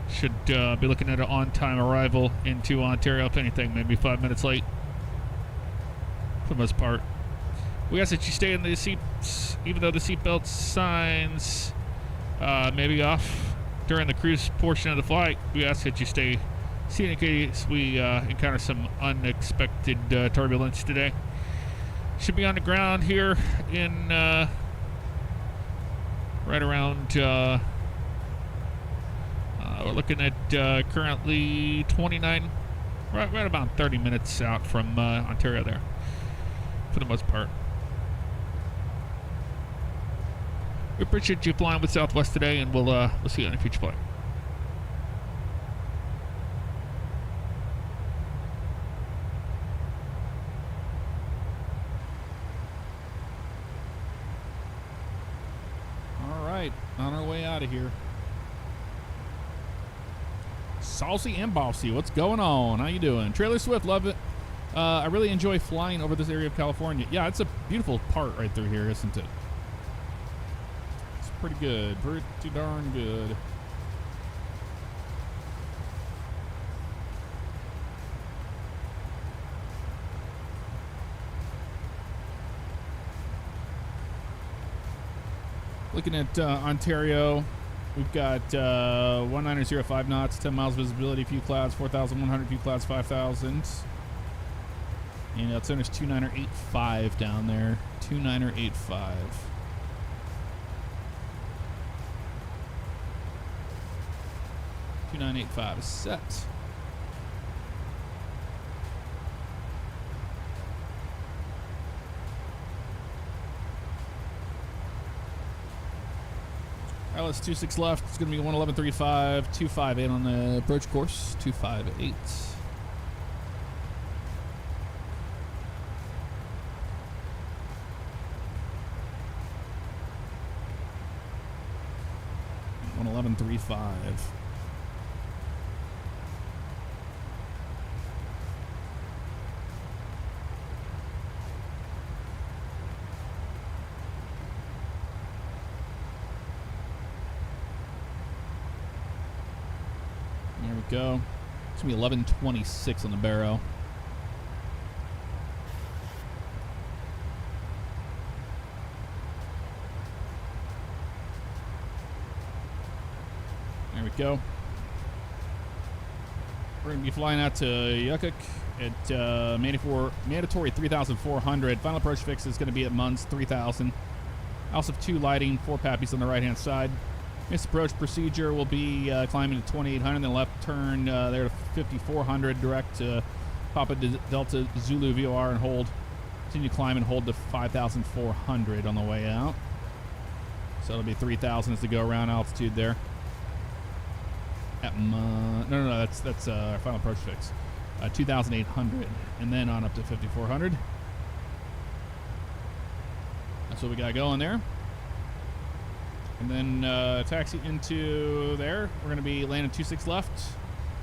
[SPEAKER 1] Should be looking at an on-time arrival into Ontario, if anything, maybe 5 minutes late. For the most part. We ask that you stay in the seats, even though the seatbelt signs may be off during the cruise portion of the flight. We ask that you stay seated in case we encounter some unexpected turbulence today. Should be on the ground here in right around we're looking at currently 29, right about 30 minutes out from Ontario there. For the most part. We appreciate you flying with Southwest today, and we'll see you on a future flight. All right, on our way out of here. Saucy and Bossy, what's going on? How you doing? Trailer Swift, love it. I really enjoy flying over this area of California. Yeah, it's a beautiful part right through here, isn't it? It's pretty good. Pretty darn good. Looking at Ontario, we've got 1905 knots, 10 miles visibility, few clouds, 4,100, few clouds, 5,000. And it's there's 2985 down there. 2985. 2985 is set. LS 26 left. It's going to be 111.35, 258 on the approach course. 258. $111.35. There we go. It's going to be 11.26 on the barrow. There we go. We're going to be flying out to Yukuk at mandatory 3,400. Final approach fix is going to be at Munns 3,000. House of 2 lighting, 4 pappies on the right-hand side. Missed approach procedure will be climbing to 2,800, then left turn there to 5,400, direct to Papa Delta Zulu VOR and hold. Continue climb and hold to 5,400 on the way out. So it'll be 3,000 as the go around altitude there. At no, that's our final approach fix. 2,800, and then on up to 5,400. That's what we got going there. And then taxi into there. We're going to be landing 26 left.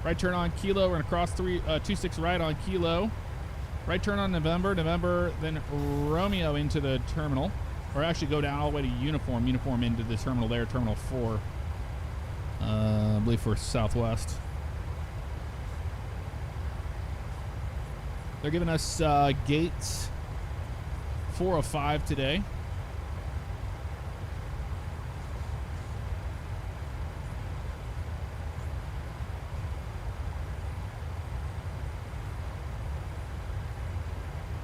[SPEAKER 1] Right turn on Kilo. We're going to cross 26 right on Kilo. Right turn on November. November, then Romeo into the terminal. Or actually go down all the way to Uniform. Uniform into the terminal there, Terminal 4. I believe for Southwest. They're giving us gates 4 of 5 today.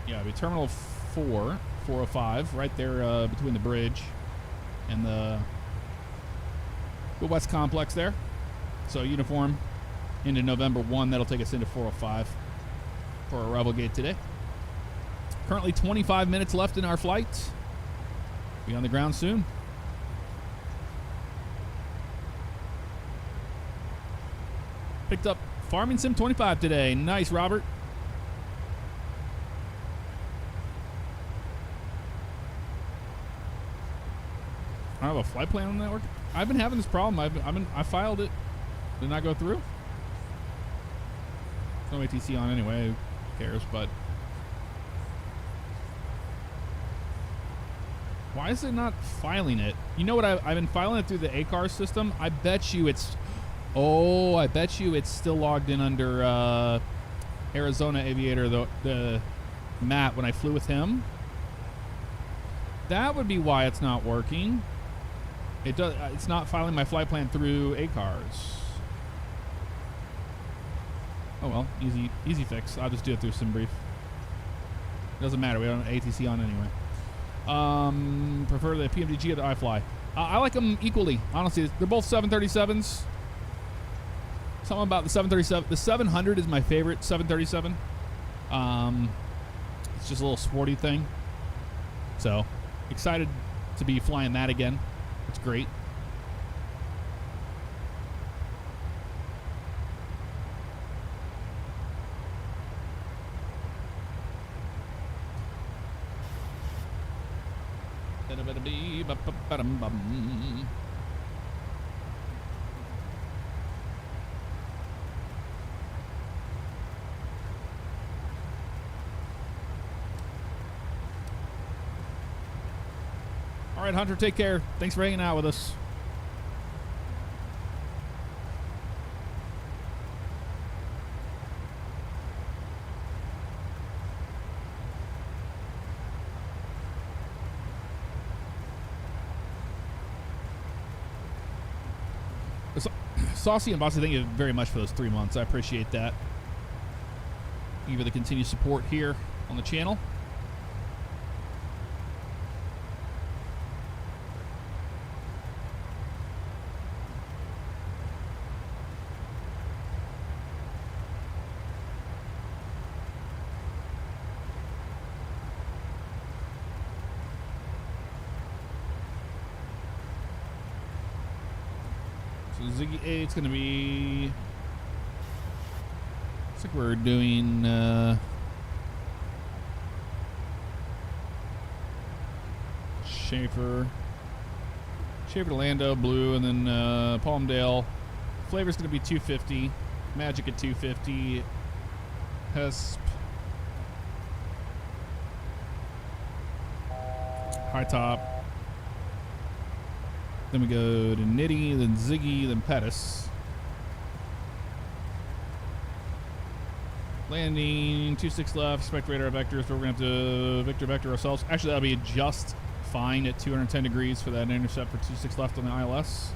[SPEAKER 1] Yeah, it'll be Terminal 4, 405, right there between the bridge and the West Complex there. So Uniform into November 1. That'll take us into 405 for our arrival gate today. Currently 25 minutes left in our flight. Be on the ground soon. Picked up Farming Sim 25 today. Nice, Robert. I don't have a flight plan on the network. I've been having this problem. I filed it. Did not go through. No ATC on anyway. Who cares? But why is it not filing it? You know what? I've been filing it through the ACAR system. I bet you it's. Oh, I bet you it's still logged in under Arizona Aviator, the Matt, when I flew with him. That would be why it's not working. It does. It's not filing my flight plan through ACARS. Oh well, easy fix. I'll just do it through SimBrief. Doesn't matter. We don't have ATC on anyway. Prefer the Pmdg or the iFly. I like them equally. Honestly, they're both 737s. Something about the 737. The 700 is my favorite 737. It's just a little sporty thing. So excited to be flying that again. It's great. All right, Hunter, take care. Thanks for hanging out with us. Saucy and Bossy, thank you very much for those 3 months. I appreciate that. Thank you for the continued support here on the channel. So Ziggy 8's going to be... Looks like we're doing... Schaefer to Lando, blue, and then Palmdale. Flavor's going to be 250. Magic at 250. Hesp. High top. Then we go to Nitty, then Ziggy, then Pettis. Landing, 26 left, expect radar vectors, but we're going to have to vector ourselves. Actually, that'll be just fine at 210 degrees for that intercept for 26 left on the ILS.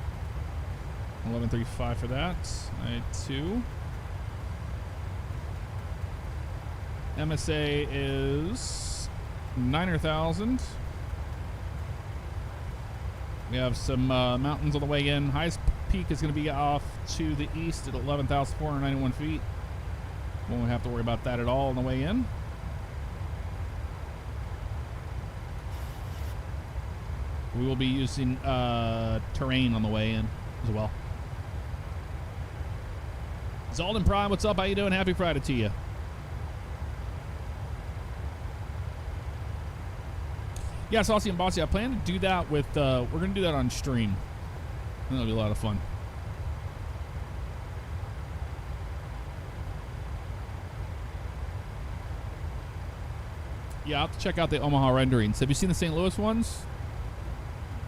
[SPEAKER 1] 1135 for that. I2. MSA is 900,000. We have some mountains on the way in. Highest peak is going to be off to the east at 11,491 feet. Won't have to worry about that at all on the way in. We will be using terrain on the way in as well. Zalden Prime, what's up? How you doing? Happy Friday to you. Yeah, Saucy and Bossy, I plan to do that with, we're going to do that on stream. That'll be a lot of fun. Yeah, I'll have to check out the Omaha renderings. Have you seen the St. Louis ones?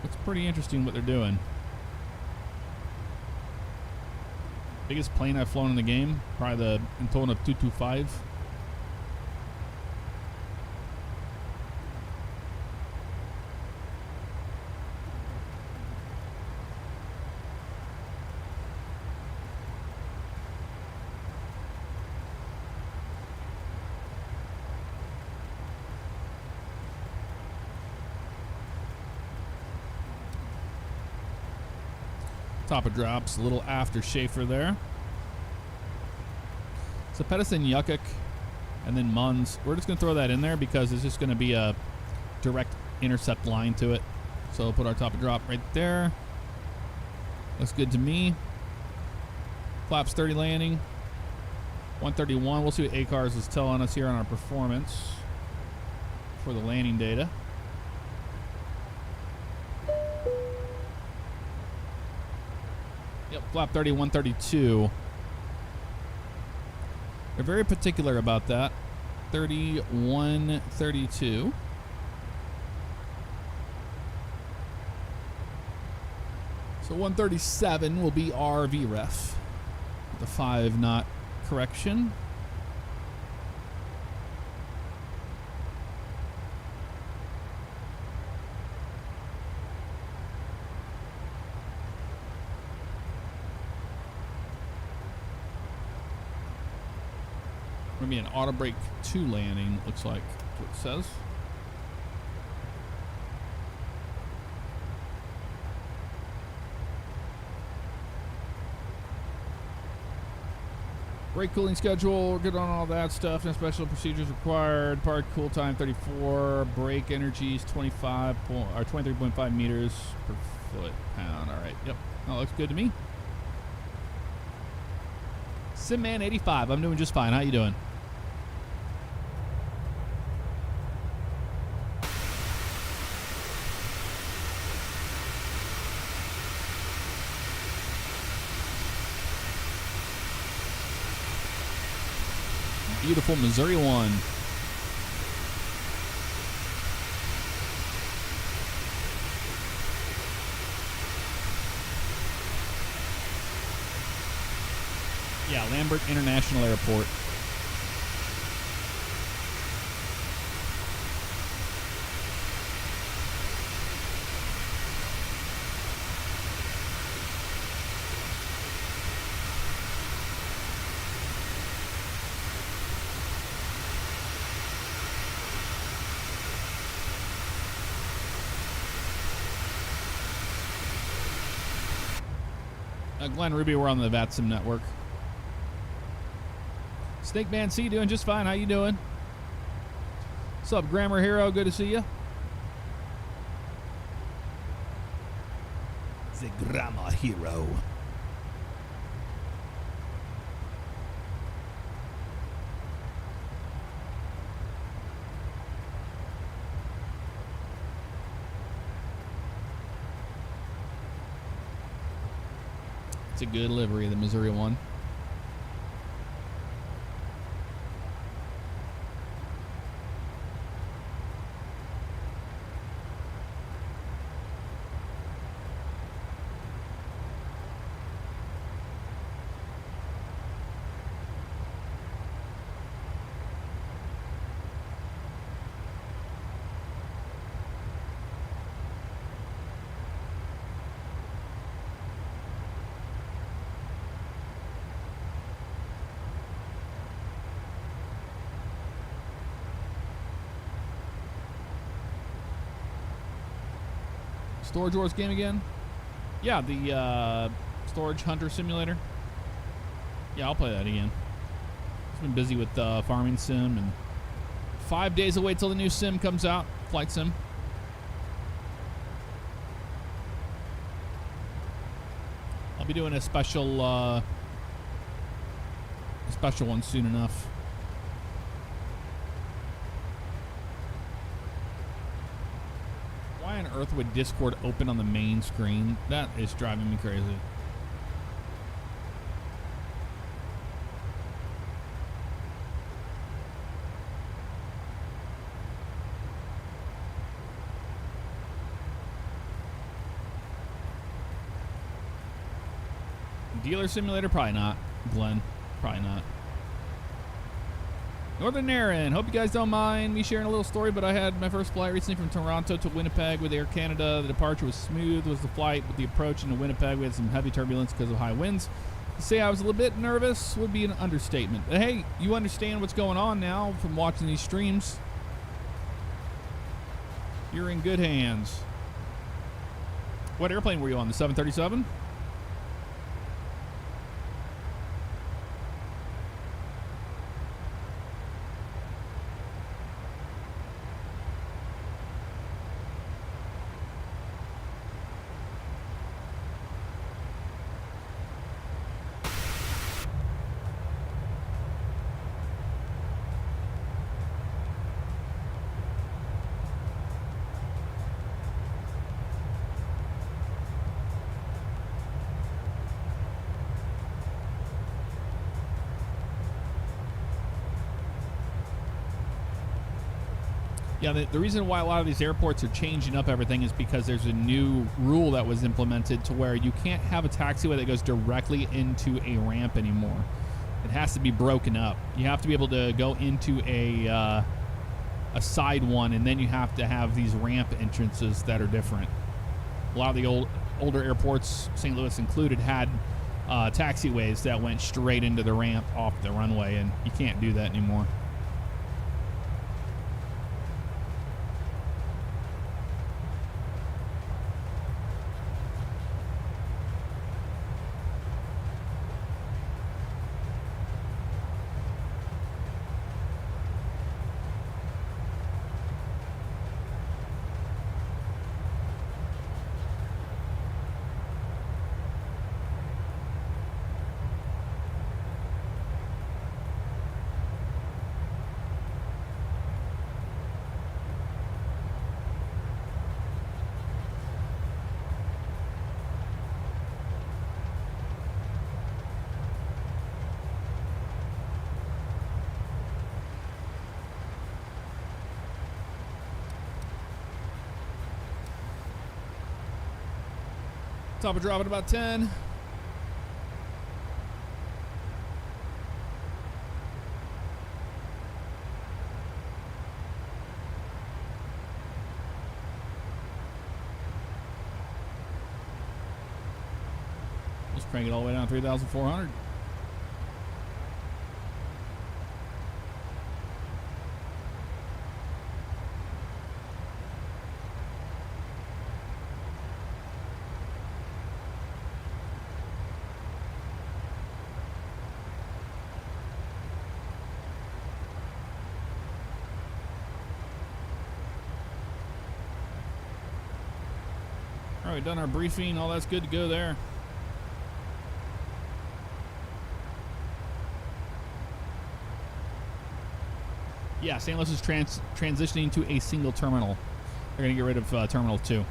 [SPEAKER 1] It's pretty interesting what they're doing. Biggest plane I've flown in the game, probably the Antonov 225. Top of drops, a little after Schaefer there. So Pettis and Yukik, and then Munns. We're just going to throw that in there because it's just going to be a direct intercept line to it. So we'll put our top of drop right there. Looks good to me. Flaps 30 landing. 131. We'll see what ACARS is telling us here on our performance for the landing data. Yep, flap 30, 132. They're very particular about that. 31, 32. So 137 will be our VREF. The 5 knot correction. Going to be an auto brake 2 landing, looks like that's what it says. Brake cooling schedule, good on all that stuff. No special procedures required. Part cool time 34. Brake energies 23.5 meters per foot pound. All right, yep, that looks good to me. Simman 85, I'm doing just fine. How you doing? Beautiful Missouri 1. Yeah, Lambert International Airport. Glenn Ruby, we're on the VATSIM network. Snake Man C doing just fine. How you doing? What's up, Grammar Hero? Good to see you. The Grammar Hero. It's a good livery, the Missouri one. Storage Wars game again? Yeah, the Storage Hunter Simulator. Yeah, I'll play that again. I've been busy with Farming Sim, and 5 days away till the new sim comes out, Flight Sim. I'll be doing a special one soon enough. Why on earth would Discord open on the main screen? That is driving me crazy. Dealer Simulator? Probably not. Glenn? Probably not. Northern Aaron, hope you guys don't mind me sharing a little story, but I had my first flight recently from Toronto to Winnipeg with Air Canada. The departure was smooth, was the flight, but the approach into Winnipeg, we had some heavy turbulence because of high winds. To say I was a little bit nervous would be an understatement. But hey, you understand what's going on now from watching these streams. You're in good hands. What airplane were you on, the 737? Yeah, the reason why a lot of these airports are changing up everything is because there's a new rule that was implemented to where you can't have a taxiway that goes directly into a ramp anymore. It has to be broken up. You have to be able to go into a side one, and then you have to have these ramp entrances that are different. A lot of the older airports, St. Louis included, had taxiways that went straight into the ramp off the runway, and you can't do that anymore. Top of drop at about 10. Let's crank it all the way down 3,400. We've done our briefing. All that's good to go there. Yeah, St. Louis is transitioning to a single terminal. They're going to get rid of Terminal 2.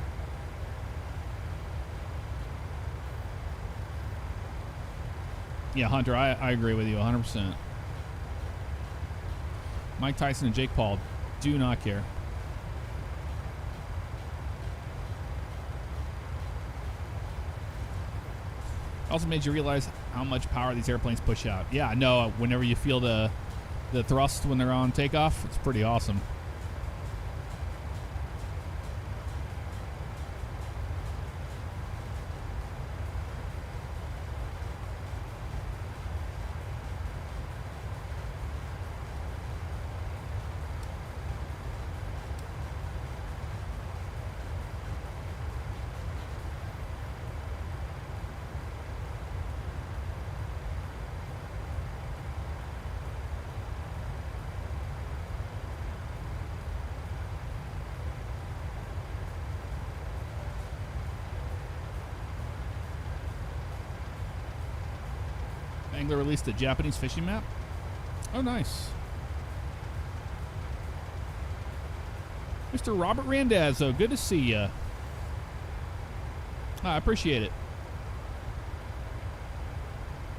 [SPEAKER 1] Yeah, Hunter, I agree with you 100%. Mike Tyson and Jake Paul do not care. Also made you realize how much power these airplanes push out. Yeah, I know. Whenever you feel the thrust when they're on takeoff, it's pretty awesome. Angler released a Japanese fishing map. Oh, nice. Mr. Robert Randazzo, good to see you. I appreciate it.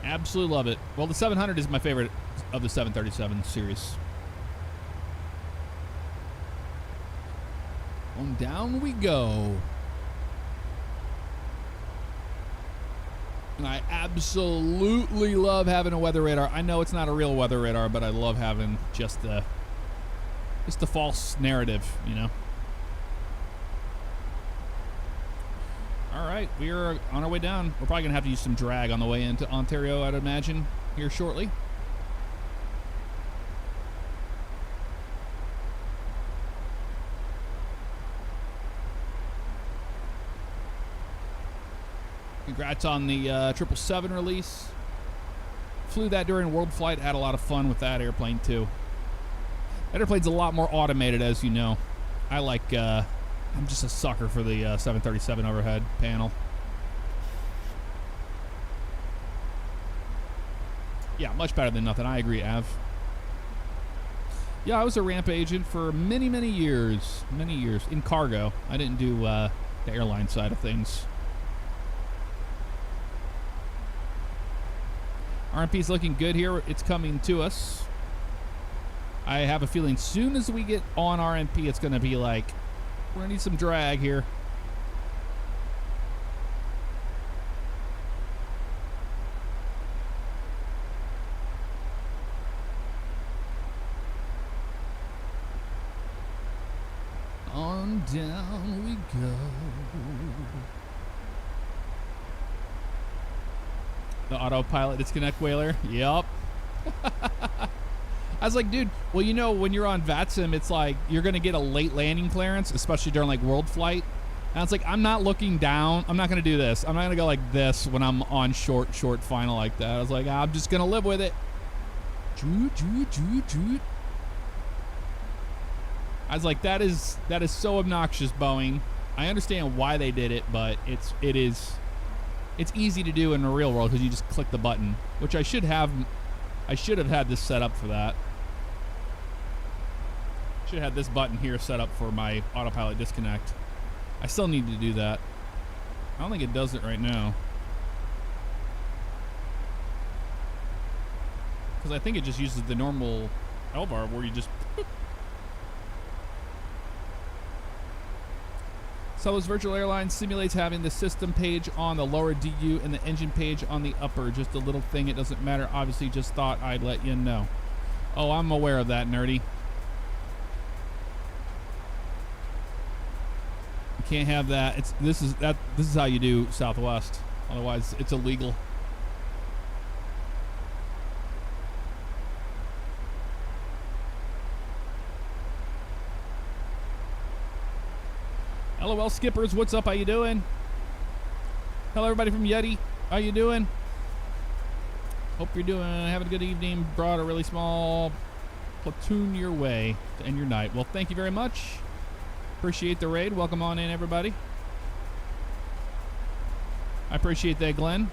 [SPEAKER 1] Absolutely love it. Well, the 700 is my favorite of the 737 series. On down we go. And I absolutely love having a weather radar. I know it's not a real weather radar, but I love having just the false narrative, you know. All right, we are on our way down. We're probably gonna have to use some drag on the way into Ontario, I'd imagine, here shortly. Congrats on the 777 release. Flew that during World Flight. Had a lot of fun with that airplane too. That airplane's a lot more automated, as you know. I like. I'm just a sucker for the 737 overhead panel. Yeah, much better than nothing. I agree, Av. Yeah, I was a ramp agent for many, many years. Many years in cargo. I didn't do the airline side of things. RMP's looking good here. It's coming to us. I have a feeling soon as we get on RMP, it's going to be like, we're going to need some drag here. On down we go. The autopilot disconnect whaler. Yup. I was like, dude, well, you know, when you're on VATSIM, it's like you're going to get a late landing clearance, especially during like world flight. And it's like, I'm not looking down. I'm not going to do this. I'm not going to go like this when I'm on short final like that. I was like, I'm just going to live with it. I was like, that is so obnoxious, Boeing. I understand why they did it, but it's easy to do in the real world because you just click the button, which I should have had this set up for that. Should have had this button here set up for my autopilot disconnect. I still need to do that. I don't think it does it right now. Because I think it just uses the normal LVAR where you just... Southwest Virtual Airlines simulates having the system page on the lower DU and the engine page on the upper. Just a little thing. It doesn't matter. Obviously, just thought I'd let you know. Oh, I'm aware of that, nerdy. You can't have that. This is how you do Southwest. Otherwise, it's illegal. LOL Skippers, what's up? How you doing? Hello, everybody from Yeti. How you doing? Hope you're having a good evening. Brought a really small platoon your way to end your night. Well, thank you very much. Appreciate the raid. Welcome on in, everybody. I appreciate that, Glenn.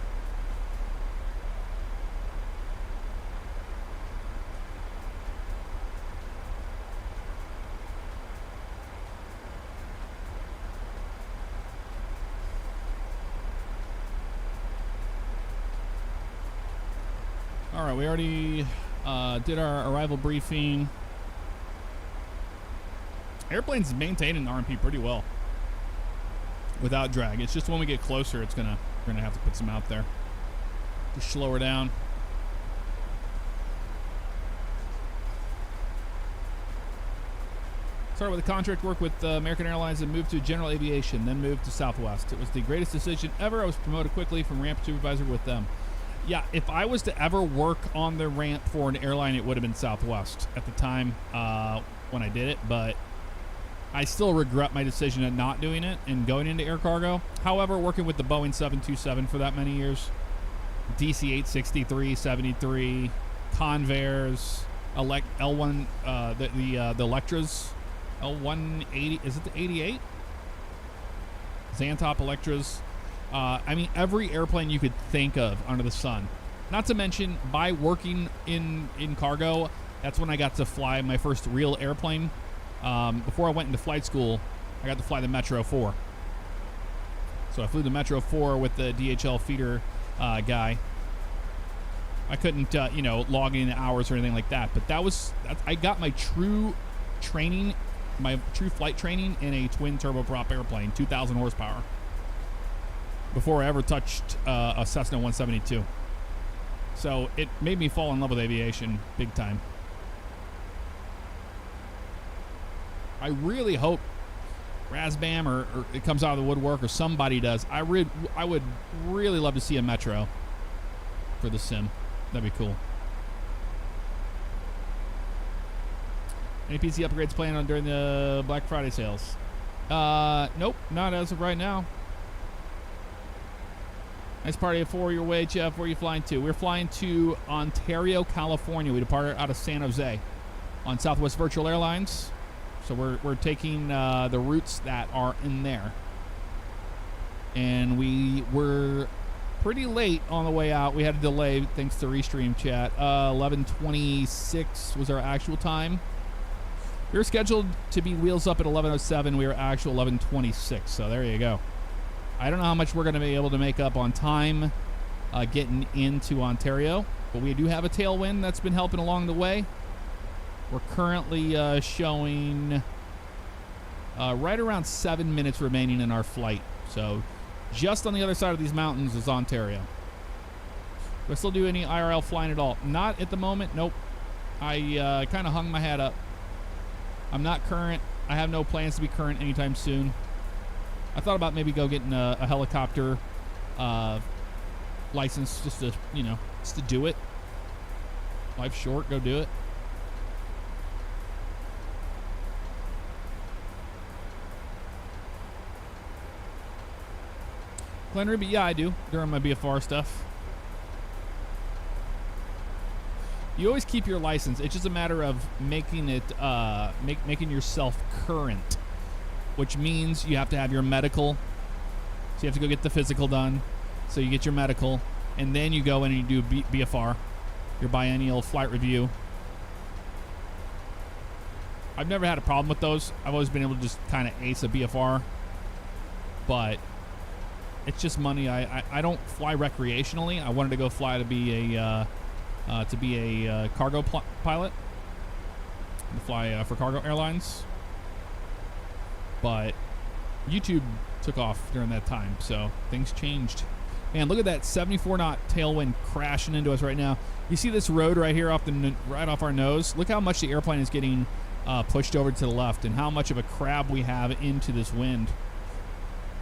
[SPEAKER 1] All right, we already did our arrival briefing. Airplane's maintaining RMP pretty well without drag. It's just when we get closer, we're gonna have to put some out there to slow her down. Started with a contract work with American Airlines and moved to General Aviation, then moved to Southwest. It was the greatest decision ever. I was promoted quickly from ramp supervisor with them. Yeah, if I was to ever work on the ramp for an airline, it would have been Southwest at the time when I did it, but I still regret my decision of not doing it and going into air cargo. However, working with the Boeing 727 for that many years, DC-863, 73, Convairs, L1, the Electras, L180, is it the 88? Xantop Electras. I mean, every airplane you could think of under the sun. Not to mention, by working in cargo, that's when I got to fly my first real airplane. Before I went into flight school, I got to fly the Metro 4. So I flew the Metro 4 with the DHL feeder guy. I couldn't, log in hours or anything like that. But I got my true training, my true flight training in a twin turboprop airplane, 2,000 horsepower. Before I ever touched a Cessna 172. So it made me fall in love with aviation big time. I really hope Razbam or it comes out of the woodwork or somebody does. I would really love to see a Metro for the sim. That'd be cool. Any PC upgrades planned on during the Black Friday sales? Nope, not as of right now. Nice party of 4 your way, Jeff. Where are you flying to? We're flying to Ontario, California. We departed out of San Jose on Southwest Virtual Airlines. So we're taking the routes that are in there. And we were pretty late on the way out. We had a delay thanks to Restream chat. 11:26 was our actual time. We were scheduled to be wheels up at 11:07. We were actual 11:26. So there you go. I don't know how much we're going to be able to make up on time getting into Ontario, but we do have a tailwind that's been helping along the way. We're currently showing right around 7 minutes remaining in our flight. So just on the other side of these mountains is Ontario. Do I still do any IRL flying at all? Not at the moment. Nope. I kind of hung my hat up. I'm not current. I have no plans to be current anytime soon. I thought about maybe getting a helicopter license just to do it. Life's short, go do it. Glenn Ruby, yeah, I do during my BFR stuff. You always keep your license. It's just a matter of making it making yourself current. Which means you have to have your medical. So you have to go get the physical done. So you get your medical. And then you go in and you do BFR. Your biennial flight review. I've never had a problem with those. I've always been able to just kind of ace a BFR. But it's just money. I don't fly recreationally. I wanted to go fly to be a cargo pilot. To fly for cargo airlines. But YouTube took off during that time, so things changed. Man, look at that 74 knot tailwind crashing into us right now. You see this road right here right off our nose? Look how much the airplane is getting pushed over to the left and how much of a crab we have into this wind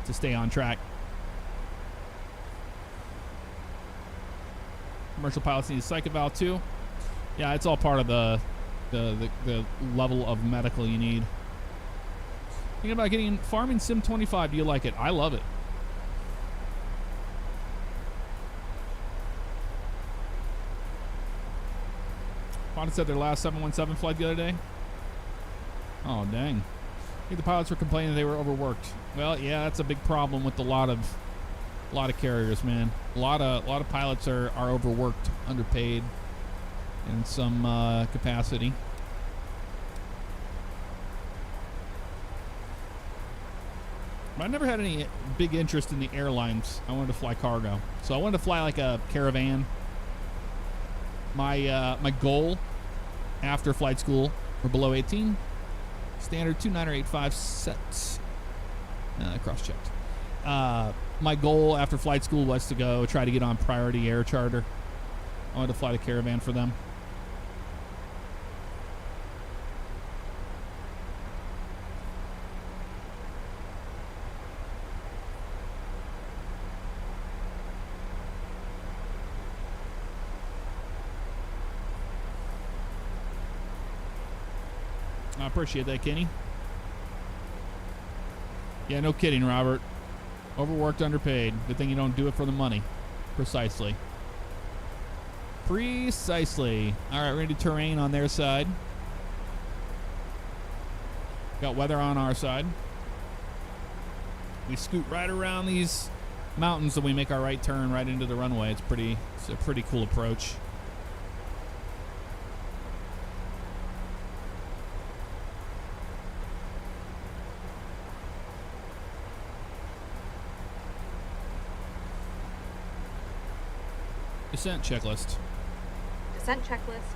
[SPEAKER 1] to stay on track. Commercial pilots need a psych eval too. Yeah, it's all part of the level of medical you need. Thinking about getting Farming Sim 25. Do you like it? I love it. Pilots said their last 717 flight the other day. Oh, dang. I think the pilots were complaining they were overworked. Well, yeah, that's a big problem with a lot of carriers, man. A lot of pilots are overworked, underpaid, in some capacity. I never had any big interest in the airlines. I wanted to fly cargo. So I wanted to fly like a Caravan. My goal after flight school or below 18, standard 2985 set. Cross-checked. My goal after flight school was to go try to get on priority air charter. I wanted to fly the Caravan for them. I appreciate that, Kenny. Yeah, no kidding, Robert. Overworked, underpaid. Good thing you don't do it for the money. Precisely. Precisely. All right, ready terrain on their side. Got weather on our side. We scoot right around these mountains and we make our right turn right into the runway. It's a pretty cool approach. Descent checklist.
[SPEAKER 8] Descent checklist.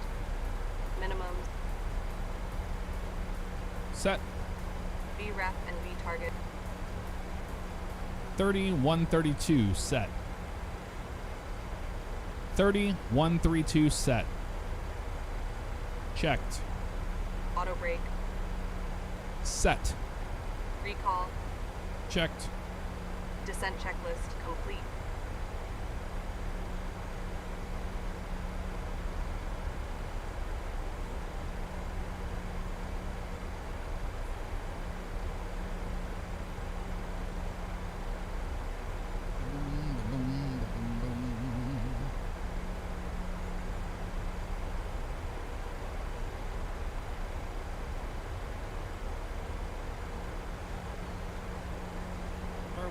[SPEAKER 8] Minimums.
[SPEAKER 1] Set.
[SPEAKER 8] VREF and VTarget.
[SPEAKER 1] 30-132 set. 30-132 set. Checked.
[SPEAKER 8] Auto brake.
[SPEAKER 1] Set.
[SPEAKER 8] Recall.
[SPEAKER 1] Checked.
[SPEAKER 8] Descent checklist complete.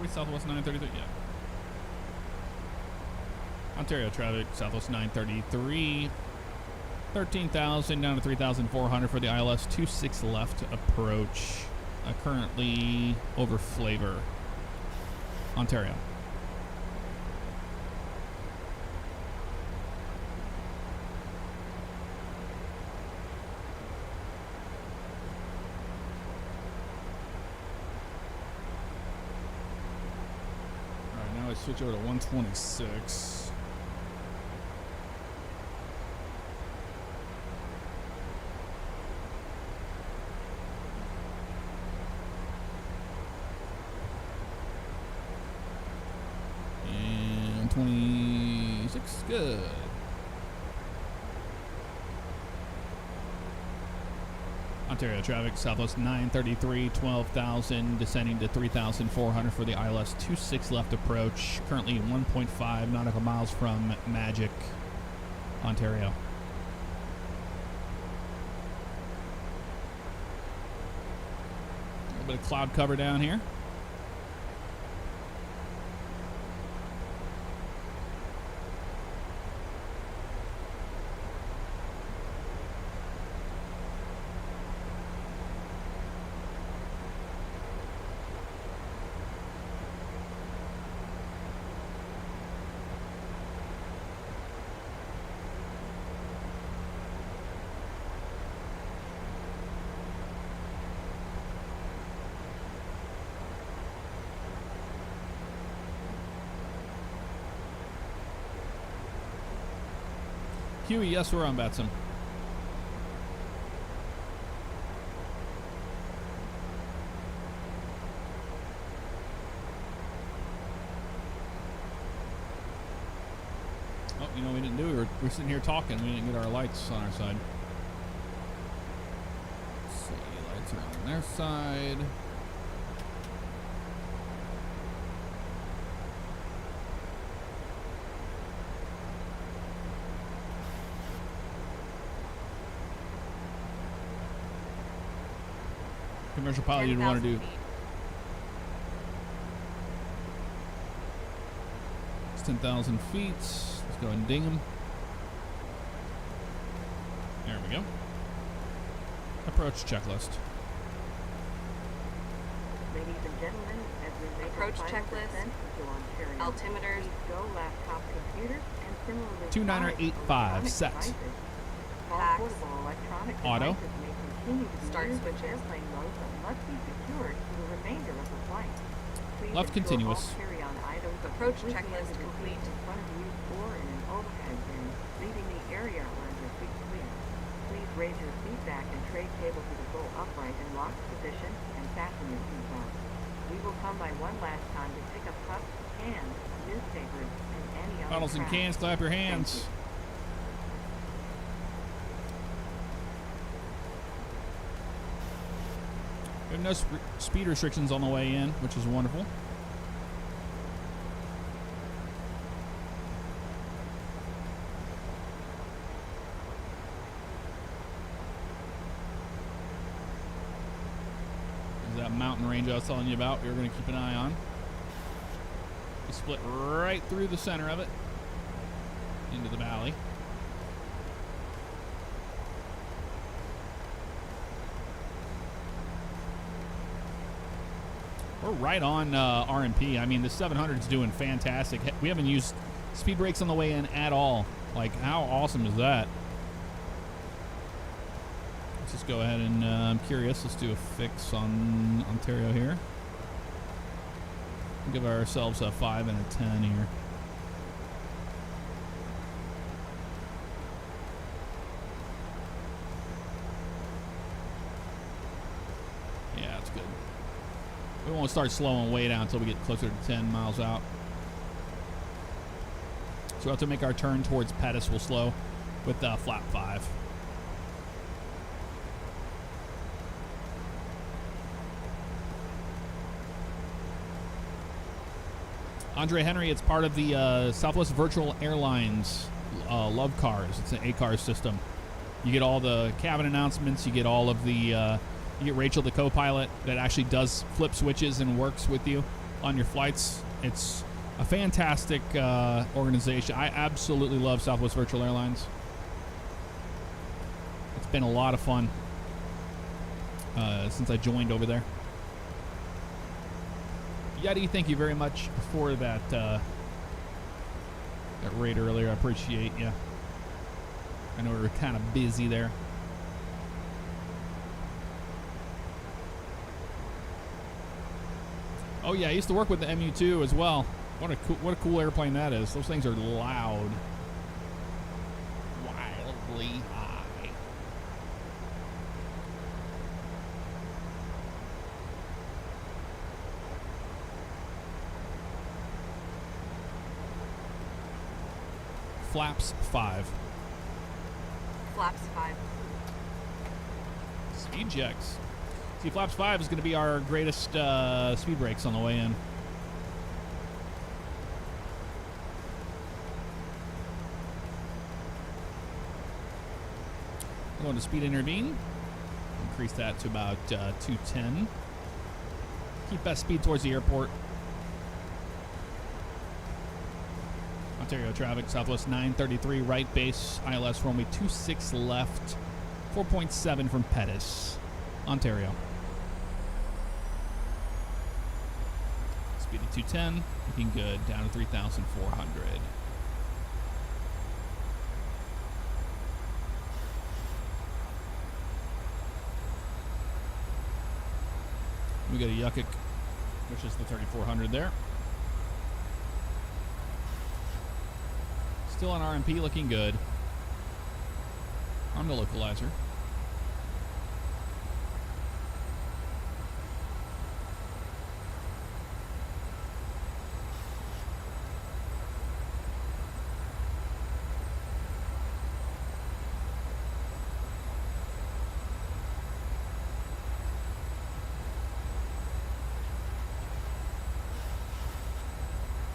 [SPEAKER 1] Southwest 933, yeah. Ontario traffic, Southwest 933. 13,000 down to 3,400 for the ILS 26 left approach. Currently over Flavor, Ontario. Switch over to 126. And 26, good. Ontario traffic, Southwest 933, 12,000, descending to 3,400 for the ILS 26 left approach. Currently 1.5 nautical miles from Magic, Ontario. A little bit of cloud cover down here. Huey, yes, we're on Batson. Oh, you know, we didn't do it. We're sitting here talking. We didn't get our lights on our side. Let's see, lights are on their side. Commercial pilot, you'd want to do. It's 10,000 feet. Let's go ahead and ding them. There we go. Approach checklist.
[SPEAKER 4] Ladies and gentlemen, as we make
[SPEAKER 8] Approach
[SPEAKER 4] our final
[SPEAKER 8] checklist.
[SPEAKER 4] descent to Ontario,
[SPEAKER 8] Altimeters.
[SPEAKER 4] please go laptop computers and and similarly
[SPEAKER 1] 298.5
[SPEAKER 4] sized
[SPEAKER 1] set.
[SPEAKER 4] devices. All
[SPEAKER 8] Packs.
[SPEAKER 4] portable electronic
[SPEAKER 1] Auto.
[SPEAKER 4] devices may continue to be
[SPEAKER 8] Start
[SPEAKER 4] used in
[SPEAKER 8] switches.
[SPEAKER 4] airplane mode but must be secured for the remainder of the flight. Please
[SPEAKER 1] Left
[SPEAKER 4] ensure
[SPEAKER 1] continuous.
[SPEAKER 4] all carry-on items are
[SPEAKER 8] Approach
[SPEAKER 4] completely
[SPEAKER 8] checklist
[SPEAKER 4] under your
[SPEAKER 8] complete.
[SPEAKER 4] seat in front of you or in an overhead bin, leaving the area around your feet clear. Please raise your seat back and tray cable to the full upright and locked position and fasten your seatbelt. We will come by one last time to pick up cups, cans, newspapers, and any other
[SPEAKER 1] Bottles and
[SPEAKER 4] trash.
[SPEAKER 1] cans, clap your
[SPEAKER 4] Thank
[SPEAKER 1] hands.
[SPEAKER 4] you.
[SPEAKER 1] We have no speed restrictions on the way in, which is wonderful. There's that mountain range I was telling you about. We're going to keep an eye on. We split right through the center of it into the valley. We're right on R&P. I mean, the 700 is doing fantastic. We haven't used speed brakes on the way in at all. Like, how awesome is that? Let's just go ahead and, I'm curious, let's do a fix on Ontario here. Give ourselves a 5 and a 10 here. Yeah, that's good. We won't start slowing way down until we get closer to 10 miles out. So we'll have to make our turn towards Pettis. We'll slow with flap 5. Andre Henry, it's part of the Southwest Virtual Airlines Love Cars. It's an A-car system. You get all the cabin announcements. You get all of the... you get Rachel, the co-pilot, that actually does flip switches and works with you on your flights. It's a fantastic organization. I absolutely love Southwest Virtual Airlines. It's been a lot of fun since I joined over there. Yeti, thank you very much for that that raid earlier. I appreciate you. I know we were kind of busy there. Oh yeah, I used to work with the MU2 as well. What a cool airplane that is. Those things are loud. Wildly high. Flaps 5.
[SPEAKER 8] Flaps 5.
[SPEAKER 1] Speed checks. See, flaps 5 is going to be our greatest speed brakes on the way in. Going to speed intervene. Increase that to about 210. Keep best speed towards the airport. Ontario traffic, Southwest 933, right base, ILS runway 26 left, 4.7 from Pettis, Ontario. Speed of 210, looking good, down to 3,400. We got a Yukik, which is the 3,400 there. Still on RMP, looking good. On the localizer.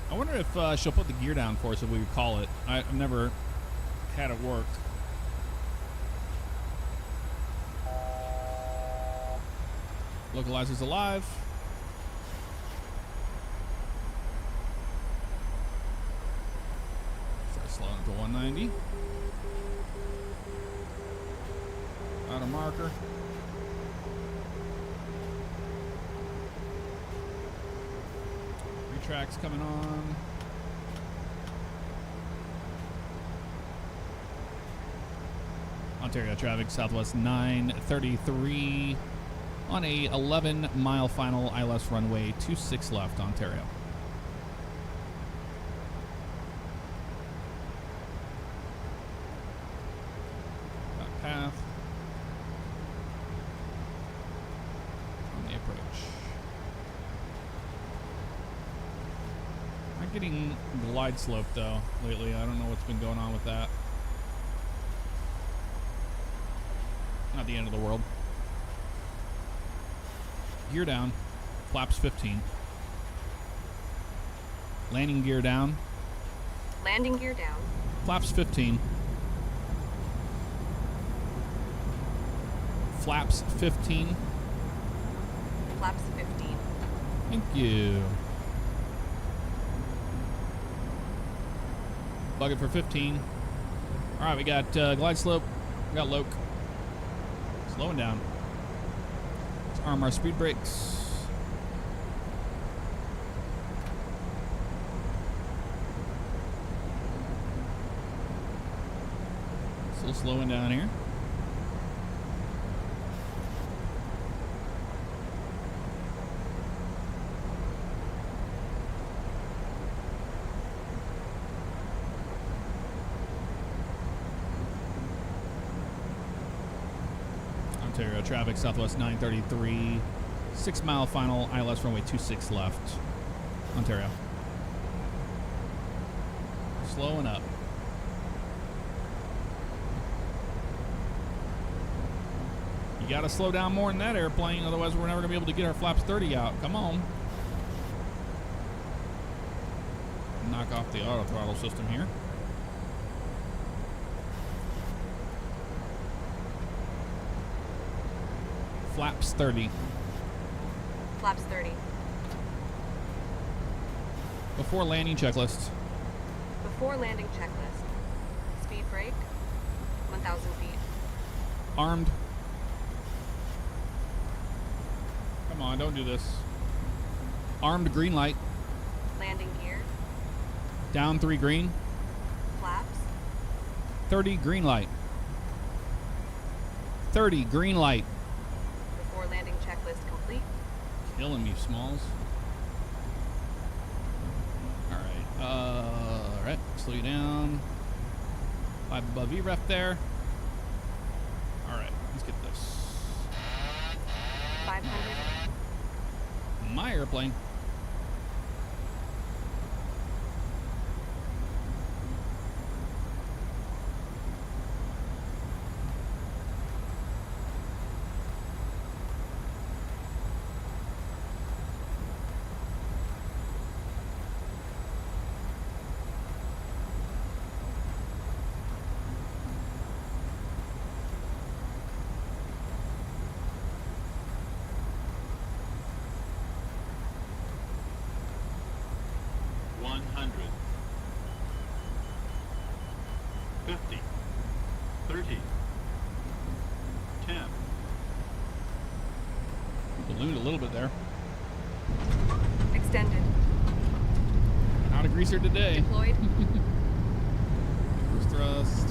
[SPEAKER 1] I wonder if she'll put the gear down for us if we would call it. I've never had it work. Localizer's alive. Start slowing to 190. Auto marker. Tracks coming on. Ontario traffic, Southwest 933 on a 11-mile final ILS runway 26 left, Ontario. Got path. On the approach. I'm getting glide slope though lately. I don't know what's been going on with that. Not the end of the world. Gear down. Flaps 15. Landing gear down.
[SPEAKER 8] Landing gear down.
[SPEAKER 1] Flaps 15. Flaps 15.
[SPEAKER 8] Flaps 15.
[SPEAKER 1] Thank you. Bucket for 15. All right, we got glide slope. We got Loke. Slowing down. Let's arm our speed brakes. Still slowing down here. Ontario traffic, Southwest 933, 6-mile final, ILS runway 26 left, Ontario. Slowing up. You gotta slow down more than that airplane, otherwise we're never gonna be able to get our flaps 30 out. Come on. Knock off the auto throttle system here. Flaps 30.
[SPEAKER 8] Flaps 30.
[SPEAKER 1] Before landing checklist.
[SPEAKER 8] Before landing checklist. Speed brake. 1,000 feet.
[SPEAKER 1] Armed. Come on, don't do this. Armed green light.
[SPEAKER 8] Landing gear.
[SPEAKER 1] Down 3 green.
[SPEAKER 8] Flaps.
[SPEAKER 1] 30 green light. 30 green light.
[SPEAKER 8] Before landing checklist complete.
[SPEAKER 1] Killing me, Smalls. Alright, slow you down. 5 above VREF there. Alright, let's get this.
[SPEAKER 8] 500.
[SPEAKER 1] My airplane. Ballooned a little bit there.
[SPEAKER 8] Extended.
[SPEAKER 1] Not a greaser today.
[SPEAKER 8] Deployed.
[SPEAKER 1] Cruise thrust.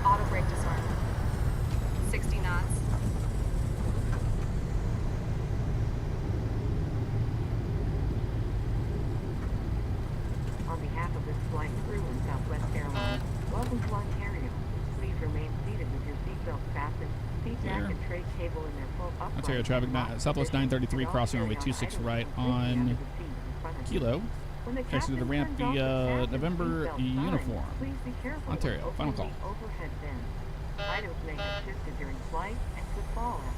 [SPEAKER 8] Auto brake disarm. 60 knots.
[SPEAKER 4] On behalf of this flight crew and Southwest Airlines, welcome to Ontario. Please remain seated with your seatbelt fastened, seat back and tray cable in their full upright.
[SPEAKER 1] Ontario traffic, Southwest 933, crossing runway 26 right on Kilo. Exited to ramp via November uniform.
[SPEAKER 4] Please be careful.
[SPEAKER 1] Ontario, final call.
[SPEAKER 4] Overhead bin. Items may have shifted during flight and could fall out.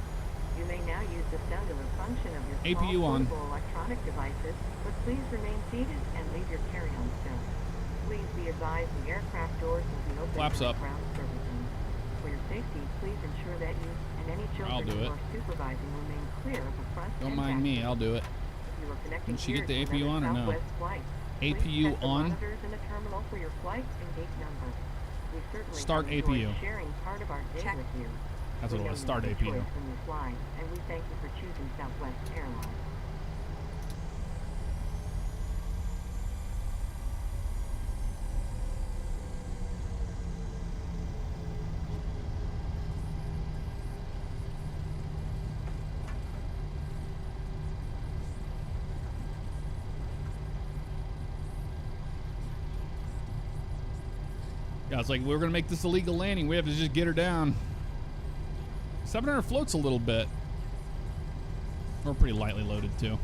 [SPEAKER 4] You may now use the cellular function of your
[SPEAKER 1] APU
[SPEAKER 4] small
[SPEAKER 1] on.
[SPEAKER 4] portable electronic devices, but please remain seated and leave your carry-on still. Please be advised the aircraft doors will be open
[SPEAKER 1] Flaps
[SPEAKER 4] for
[SPEAKER 1] up.
[SPEAKER 4] ground servicing. For your safety, please ensure that you and any
[SPEAKER 1] I'll
[SPEAKER 4] children
[SPEAKER 1] do
[SPEAKER 4] who
[SPEAKER 1] it.
[SPEAKER 4] are supervising remain clear of the front
[SPEAKER 1] Don't
[SPEAKER 4] and
[SPEAKER 1] mind
[SPEAKER 4] back
[SPEAKER 1] me, I'll do it.
[SPEAKER 4] if you are connecting
[SPEAKER 1] Did she get
[SPEAKER 4] here
[SPEAKER 1] the
[SPEAKER 4] to
[SPEAKER 1] APU
[SPEAKER 4] another
[SPEAKER 1] on or no?
[SPEAKER 4] Southwest flight, please
[SPEAKER 1] APU
[SPEAKER 4] check the
[SPEAKER 1] on.
[SPEAKER 4] monitors in the terminal for your flight and gate number. We certainly
[SPEAKER 1] Start
[SPEAKER 4] have enjoyed
[SPEAKER 1] APU.
[SPEAKER 4] sharing part of our day
[SPEAKER 8] Check.
[SPEAKER 4] with you.
[SPEAKER 1] That's what
[SPEAKER 4] We
[SPEAKER 1] it
[SPEAKER 4] know
[SPEAKER 1] was.
[SPEAKER 4] you
[SPEAKER 1] Start
[SPEAKER 4] have a
[SPEAKER 1] APU.
[SPEAKER 4] choice when you fly, and we thank you for choosing Southwest Airlines.
[SPEAKER 1] Yeah, it's like we're gonna make this a legal landing. We have to just get her down. 700 floats a little bit. We're pretty lightly loaded too.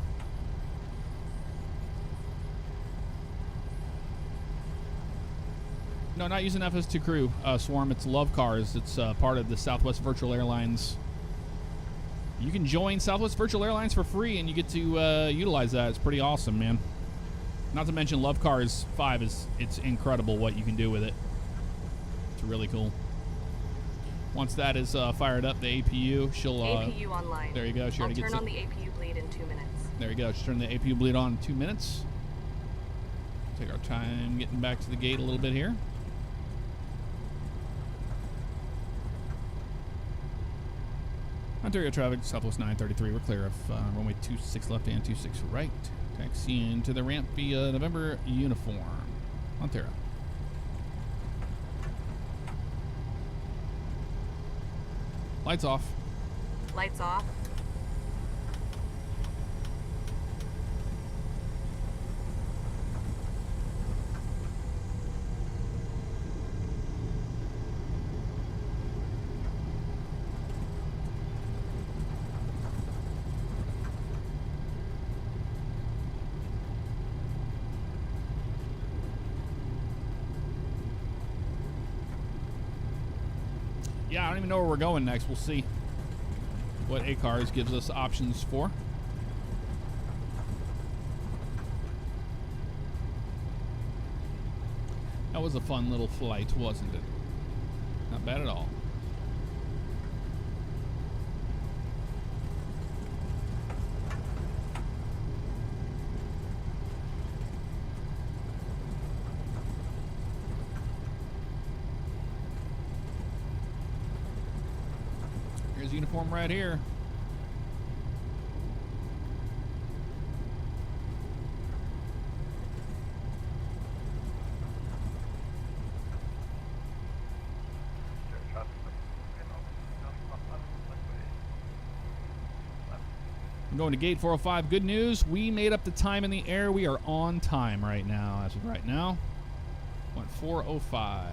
[SPEAKER 1] No, not using FS2 crew, Swarm. It's Love Cars. It's part of the Southwest Virtual Airlines. You can join Southwest Virtual Airlines for free, and you get to utilize that. It's pretty awesome, man. Not to mention Love Cars 5 it's incredible what you can do with it. It's really cool. Once that is fired up, the APU, she'll...
[SPEAKER 8] APU online.
[SPEAKER 1] There you go. She
[SPEAKER 8] I'll
[SPEAKER 1] already
[SPEAKER 8] turn
[SPEAKER 1] gets
[SPEAKER 8] on
[SPEAKER 1] it.
[SPEAKER 8] the APU bleed in 2 minutes.
[SPEAKER 1] There you go. Just turn the APU bleed on in 2 minutes. Take our time getting back to the gate a little bit here. Ontario traffic, Southwest 933. We're clear of runway 26 left and 26 right. Taxiing to the ramp via November uniform. Ontario. Lights off.
[SPEAKER 8] Lights off.
[SPEAKER 1] Yeah, I don't even know where we're going next. We'll see what ACARS gives us options for. That was a fun little flight, wasn't it? Not bad at all. Here's uniform right here. I'm going to gate 405. Good news. We made up the time in the air. We are on time right now. As of right now, 4:05.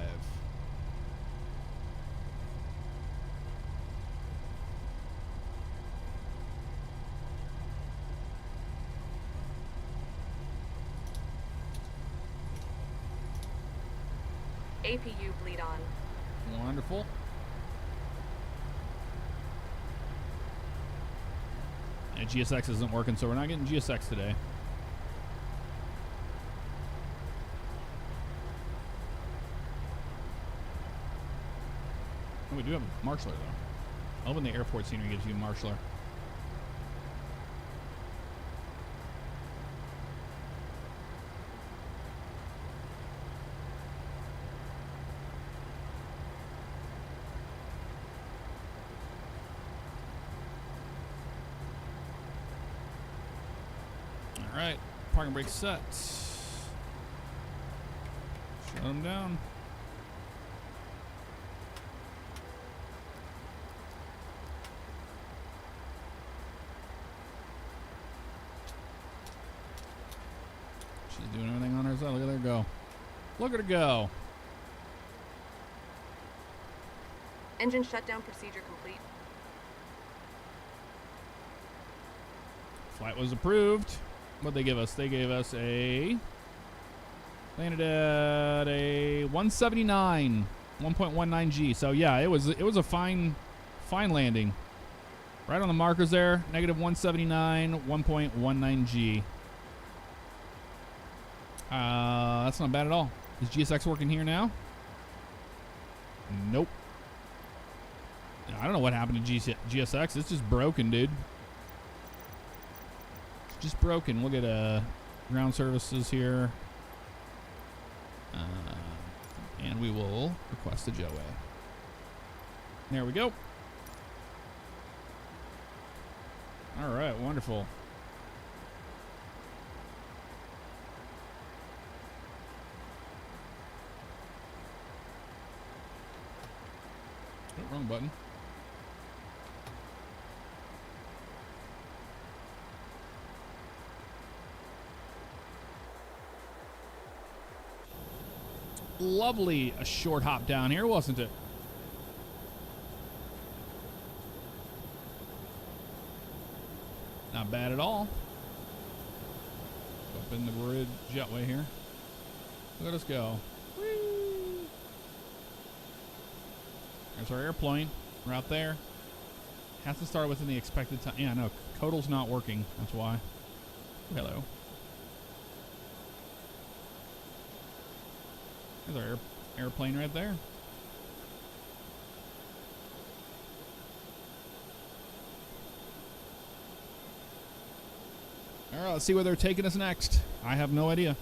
[SPEAKER 8] APU bleed on.
[SPEAKER 1] Wonderful. And GSX isn't working, so we're not getting GSX today. Oh, we do have a marshaller, though. I love when the airport scenery gives you a marshaller. Alright, parking brake set. Shut them down. She's doing everything on her side. Look at her go. Look at her go.
[SPEAKER 8] Engine shutdown procedure complete.
[SPEAKER 1] Flight was approved. What'd they give us? They gave us a... Landed at a 179, 1.19 G. So yeah, it was a fine landing. Right on the markers there. Negative 179, 1.19 G. That's not bad at all. Is GSX working here now? Nope. I don't know what happened to GSX. It's just broken, dude. Just broken. We'll get ground services here. And we will request a Joe A. There we go.
[SPEAKER 2] All right, wonderful. Oh, wrong button. Lovely, a short hop down here, wasn't it? Not bad at all. Up in the bridge jetway here. Let us go. Whee! There's our airplane. We're out there. Has to start within the expected time. Yeah, no, Codal's not working. That's why. Hello. There's our airplane right there. All right, let's see where they're taking us next. I have no idea.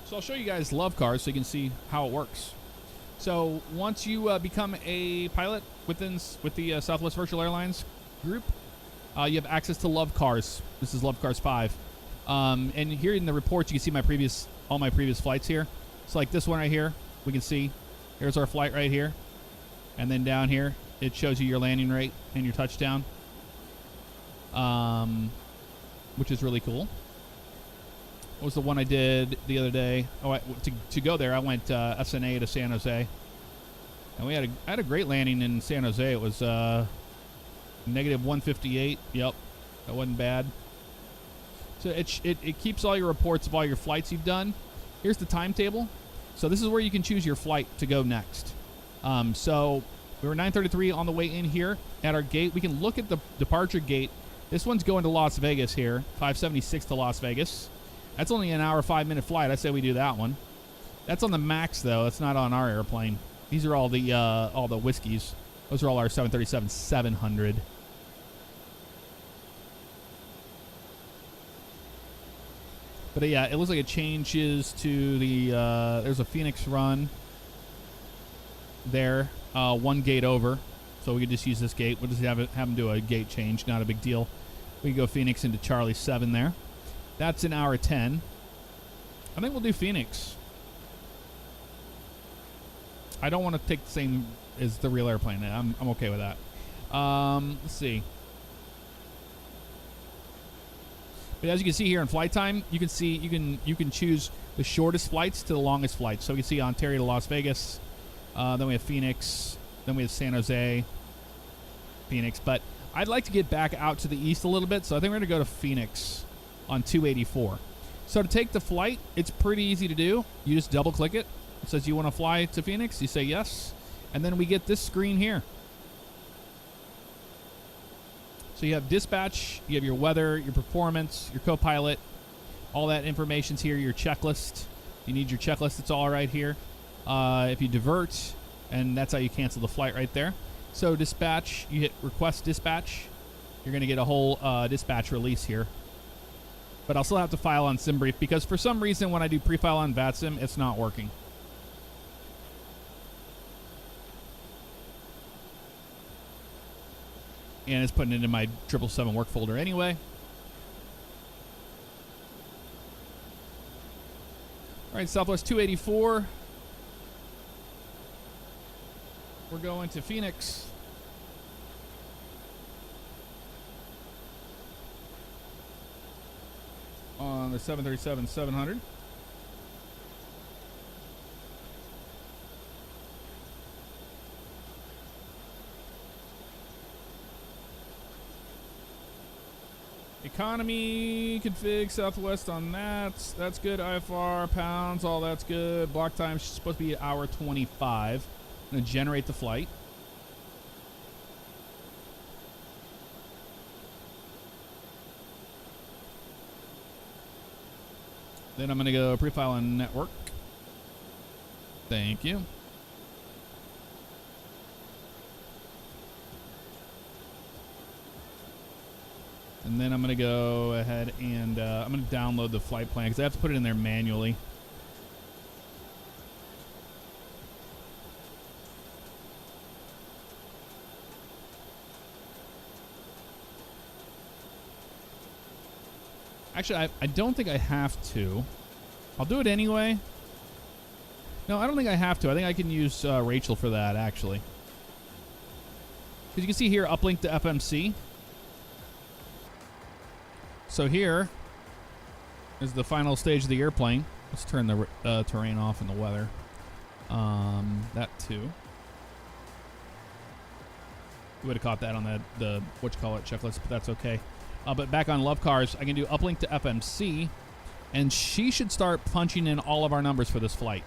[SPEAKER 2] So I'll show you guys love cars so you can see how it works. So once you become a pilot with the Southwest Virtual Airlines group, you have access to Love Cars. This is Love Cars 5. And here in the reports, you can see all my previous flights here. So like this one right here, we can see here's our flight right here. And then down here, it shows you your landing rate and your touchdown, which is really cool. What was the one I did the other day? Oh, to go there, I went SNA to San Jose. And I had a great landing in San Jose. It was negative 158. Yep, that wasn't bad. So it keeps all your reports of all your flights you've done. Here's the timetable. So this is where you can choose your flight to go next. So we were 9:33 on the way in here at our gate. We can look at the departure gate. This one's going to Las Vegas here, 576 to Las Vegas. That's only an hour, 5-minute flight. I say we do that one. That's on the MAX, though. That's not on our airplane. These are all the whiskeys. Those are all our 737-700. But yeah, it looks like it changes to the. There's a Phoenix run there, one gate over, so we could just use this gate. We'll just have them do a gate change. Not a big deal. We can go Phoenix into Charlie 7 there. That's an hour 10. I think we'll do Phoenix. I don't want to take the same as the real airplane. I'm okay with that. Let's see. But as you can see here in flight time, you can see you can choose the shortest flights to the longest flights. So we can see Ontario to Las Vegas. Then we have Phoenix. Then we have San Jose. Phoenix. But I'd like to get back out to the east a little bit, so I think we're going to go to Phoenix on 284. So to take the flight, it's pretty easy to do. You just double click it. It says you want to fly to Phoenix. You say yes. And then we get this screen here. So you have dispatch, you have your weather, your performance, your co-pilot. All that information's here, your checklist. You need your checklist, it's all right here. If you divert, and that's how you cancel the flight right there. So dispatch, you hit request dispatch. You're going to get a whole dispatch release here. But I'll still have to file on SimBrief because for some reason when I do pre-file on VATSIM, it's not working. And it's putting it in my 777 work folder anyway. All right, Southwest 284. We're going to Phoenix. On the 737-700. Economy config Southwest on that. That's good. IFR pounds, all that's good. Block time is supposed to be 1 hour 25. I'm going to generate the flight. Then I'm going to go pre-file on network. Thank you. And then I'm going to go ahead and I'm going to download the flight plan because I have to put it in there manually. Actually, I don't think I have to. I'll do it anyway. No, I don't think I have to. I think I can use Rachel for that, actually. Because you can see here, uplink to FMC. So here is the final stage of the airplane. Let's turn the terrain off and the weather. That too. We would have caught that on the whatchamacallit checklist, but that's okay. But back on Love Cars, I can do uplink to FMC, and she should start punching in all of our numbers for this flight.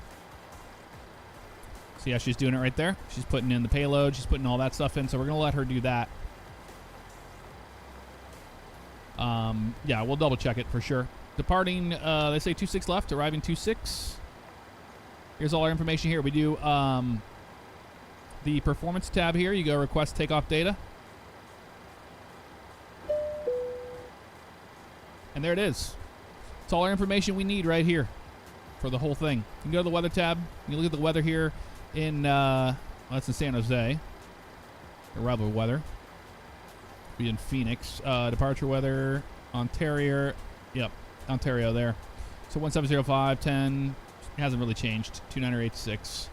[SPEAKER 2] See how she's doing it right there? She's putting in the payload. She's putting all that stuff in, so we're going to let her do that. Yeah, we'll double check it for sure. Departing, they say 26 left, arriving 26. Here's all our information here. We do the performance tab here. You go request takeoff data. And there it is. It's all our information we need right here for the whole thing. You can go to the weather tab. You look at the weather here in, well, that's in San Jose. Or rather, weather. Be in Phoenix. Departure weather, Ontario. Yep, Ontario there. So 1705, 10. Hasn't really changed. 29886.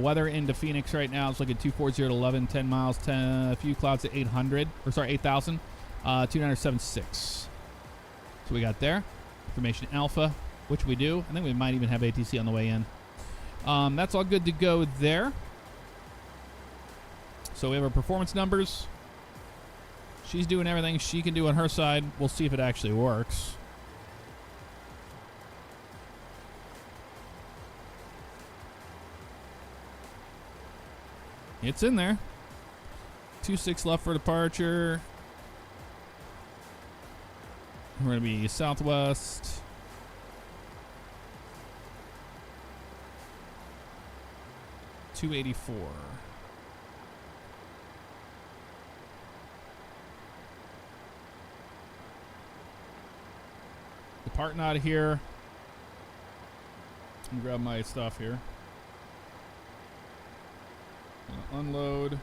[SPEAKER 2] Weather into Phoenix right now. It's looking 240 to 11, 10 miles, 10, a few clouds at 800. Or sorry, 8,000. 2976. So we got there. Information alpha, which we do. I think we might even have ATC on the way in. That's all good to go there. So we have our performance numbers. She's doing everything she can do on her side. We'll see if it actually works. It's in there. 26 left for departure. We're going to be southwest. $284. Departing out of here. Let me grab my stuff here. Unload.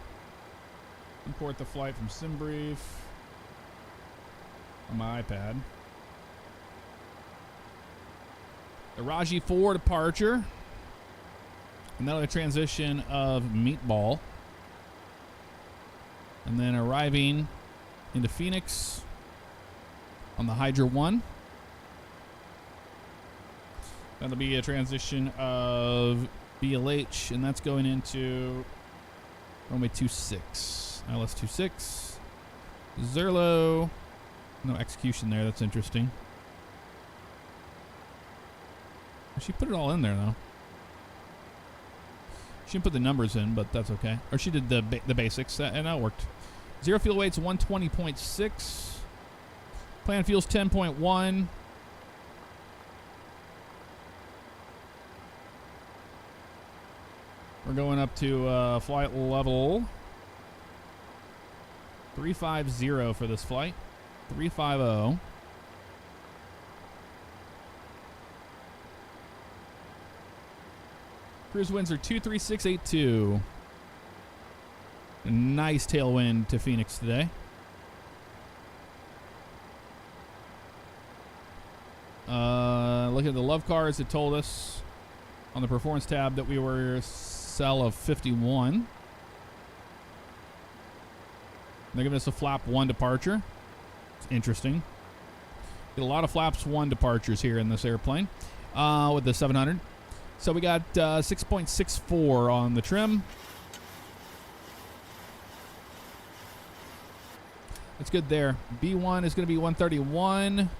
[SPEAKER 2] Import the flight from SimBrief on my iPad. The Raji 4 departure. Another transition of Meatball. And then arriving into Phoenix on the Hydra 1. That'll be a transition of BLH, and that's going into runway 26. ILS 26. Zerlo. No execution there. That's interesting. She put it all in there, though. She didn't put the numbers in, but that's okay. Or she did the basics, and that worked. Zero fuel weight's 120.6. Plan fuel's 10.1. We're going up to flight level 350 for this flight. 350. Cruise winds are 23682. A nice tailwind to Phoenix today. Look at the love cars. It told us on the performance tab that we were cell of 51. They're giving us a flap 1 departure. It's interesting. Get a lot of flaps 1 departures here in this airplane with the 700. So we got 6.64 on the trim. That's good there. B1 is going to be 131.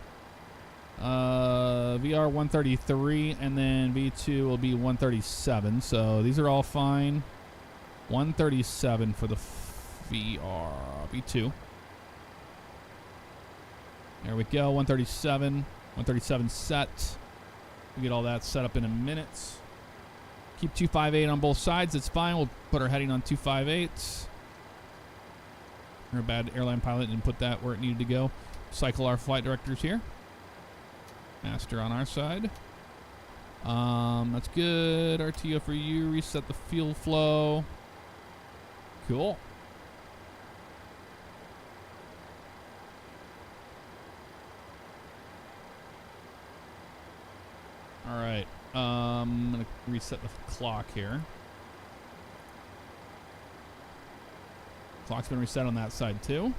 [SPEAKER 2] VR 133, and then V2 will be 137. So these are all fine. 137 for the VR V2. There we go. 137. 137 set. We'll get all that set up in a minute. Keep 258 on both sides. It's fine. We'll put our heading on 258. We're a bad airline pilot and put that where it needed to go. Cycle our flight directors here. Master on our side. That's good. RTO for you. Reset the fuel flow. Cool. All right. I'm going to reset the clock here. Clock's been reset on that side too.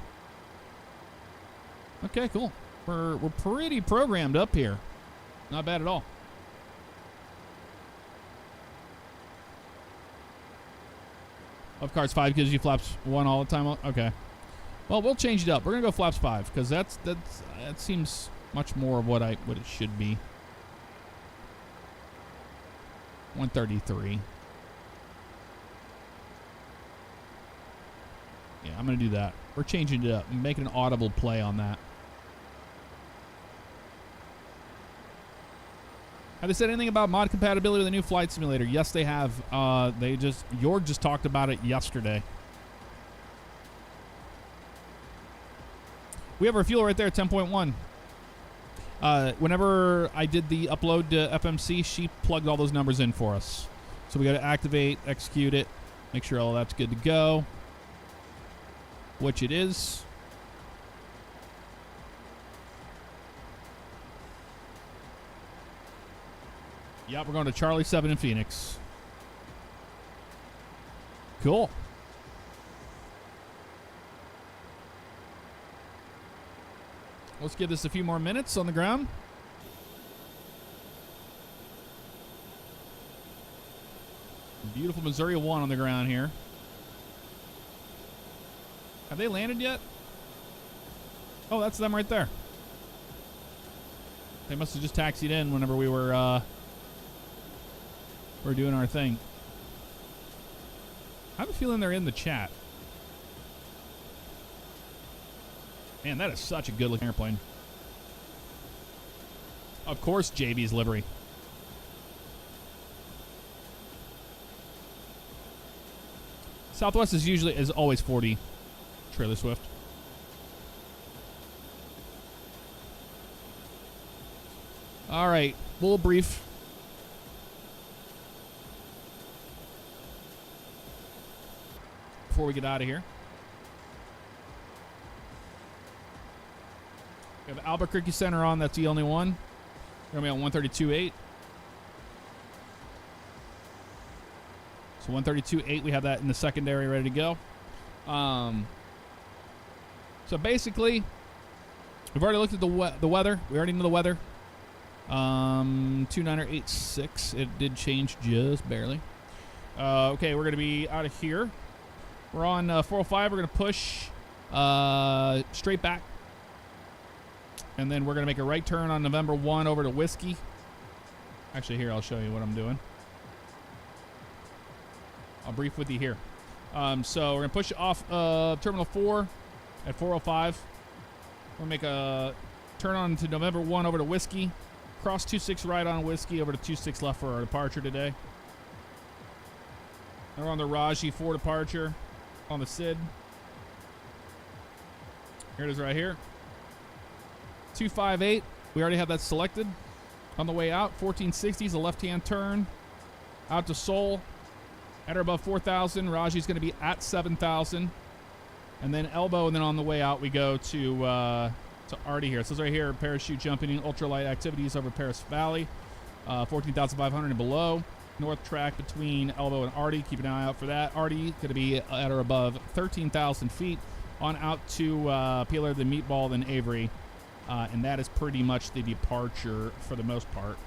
[SPEAKER 2] Okay, cool. We're pretty programmed up here. Not bad at all. Of course, 5 gives you flaps 1 all the time. Okay. Well, we'll change it up. We're gonna go flaps 5 because that seems much more of what it should be. 133. Yeah, I'm gonna do that. We're changing it up. I'm making an audible play on that. Have they said anything about mod compatibility with the new flight simulator? Yes, they have. Jorg just talked about it yesterday. We have our fuel right there, 10.1. Whenever I did the upload to FMC, she plugged all those numbers in for us. So we got to activate, execute it, make sure all that's good to go, which it is. Yep, we're going to Charlie 7 in Phoenix. Cool. Let's give this a few more minutes on the ground. Beautiful Missouri 1 on the ground here. Have they landed yet? Oh, that's them right there. They must have just taxied in whenever we were doing our thing. I have a feeling they're in the chat. Man, that is such a good looking airplane. Of course, JB's livery. Southwest is always 40 Trailer Swift. All right, little brief. Before we get out of here. We have Albuquerque Center on. That's the only one. We're going to be on 132.8. So 132.8, we have that in the secondary ready to go. So basically, we've already looked at the weather. We already know the weather. 2986. It did change just barely. Okay, we're going to be out of here. We're on 405. We're going to push straight back. And then we're going to make a right turn on November 1 over to Whiskey. Actually, here, I'll show you what I'm doing. I'll brief with you here. So we're going to push off Terminal 4 at 405. We're going to make a turn on to November 1 over to Whiskey. Cross 26 right on Whiskey over to 26 left for our departure today. And we're on the Raji 4 departure on the SID. Here it is right here. 258. We already have that selected. On the way out, 1460 is a left-hand turn. Out to Seoul. At or above 4,000. Raji's going to be at 7,000. And then elbow, and then on the way out, we go to Artie here. It says right here, parachute jumping in ultralight activities over Paris Valley. 14,500 and below. North track between elbow and Artie. Keep an eye out for that. Artie going to be at or above 13,000 feet. On out to Peeler, the Meatball, then Avery. And that is pretty much the departure for the most part.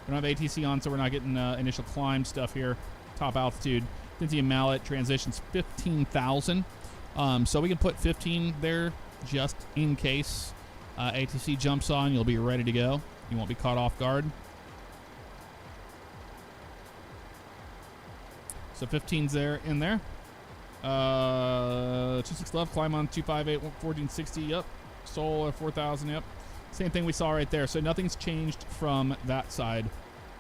[SPEAKER 2] We don't have ATC on, so we're not getting initial climb stuff here. Top altitude. Cincy and Mallet transitions 15,000. So we can put 15 there just in case ATC jumps on. You'll be ready to go. You won't be caught off guard. So 15's there in there. 26 left, climb on 258, 1460. Yep. Seoul at 4,000. Yep. Same thing we saw right there. So nothing's changed from that side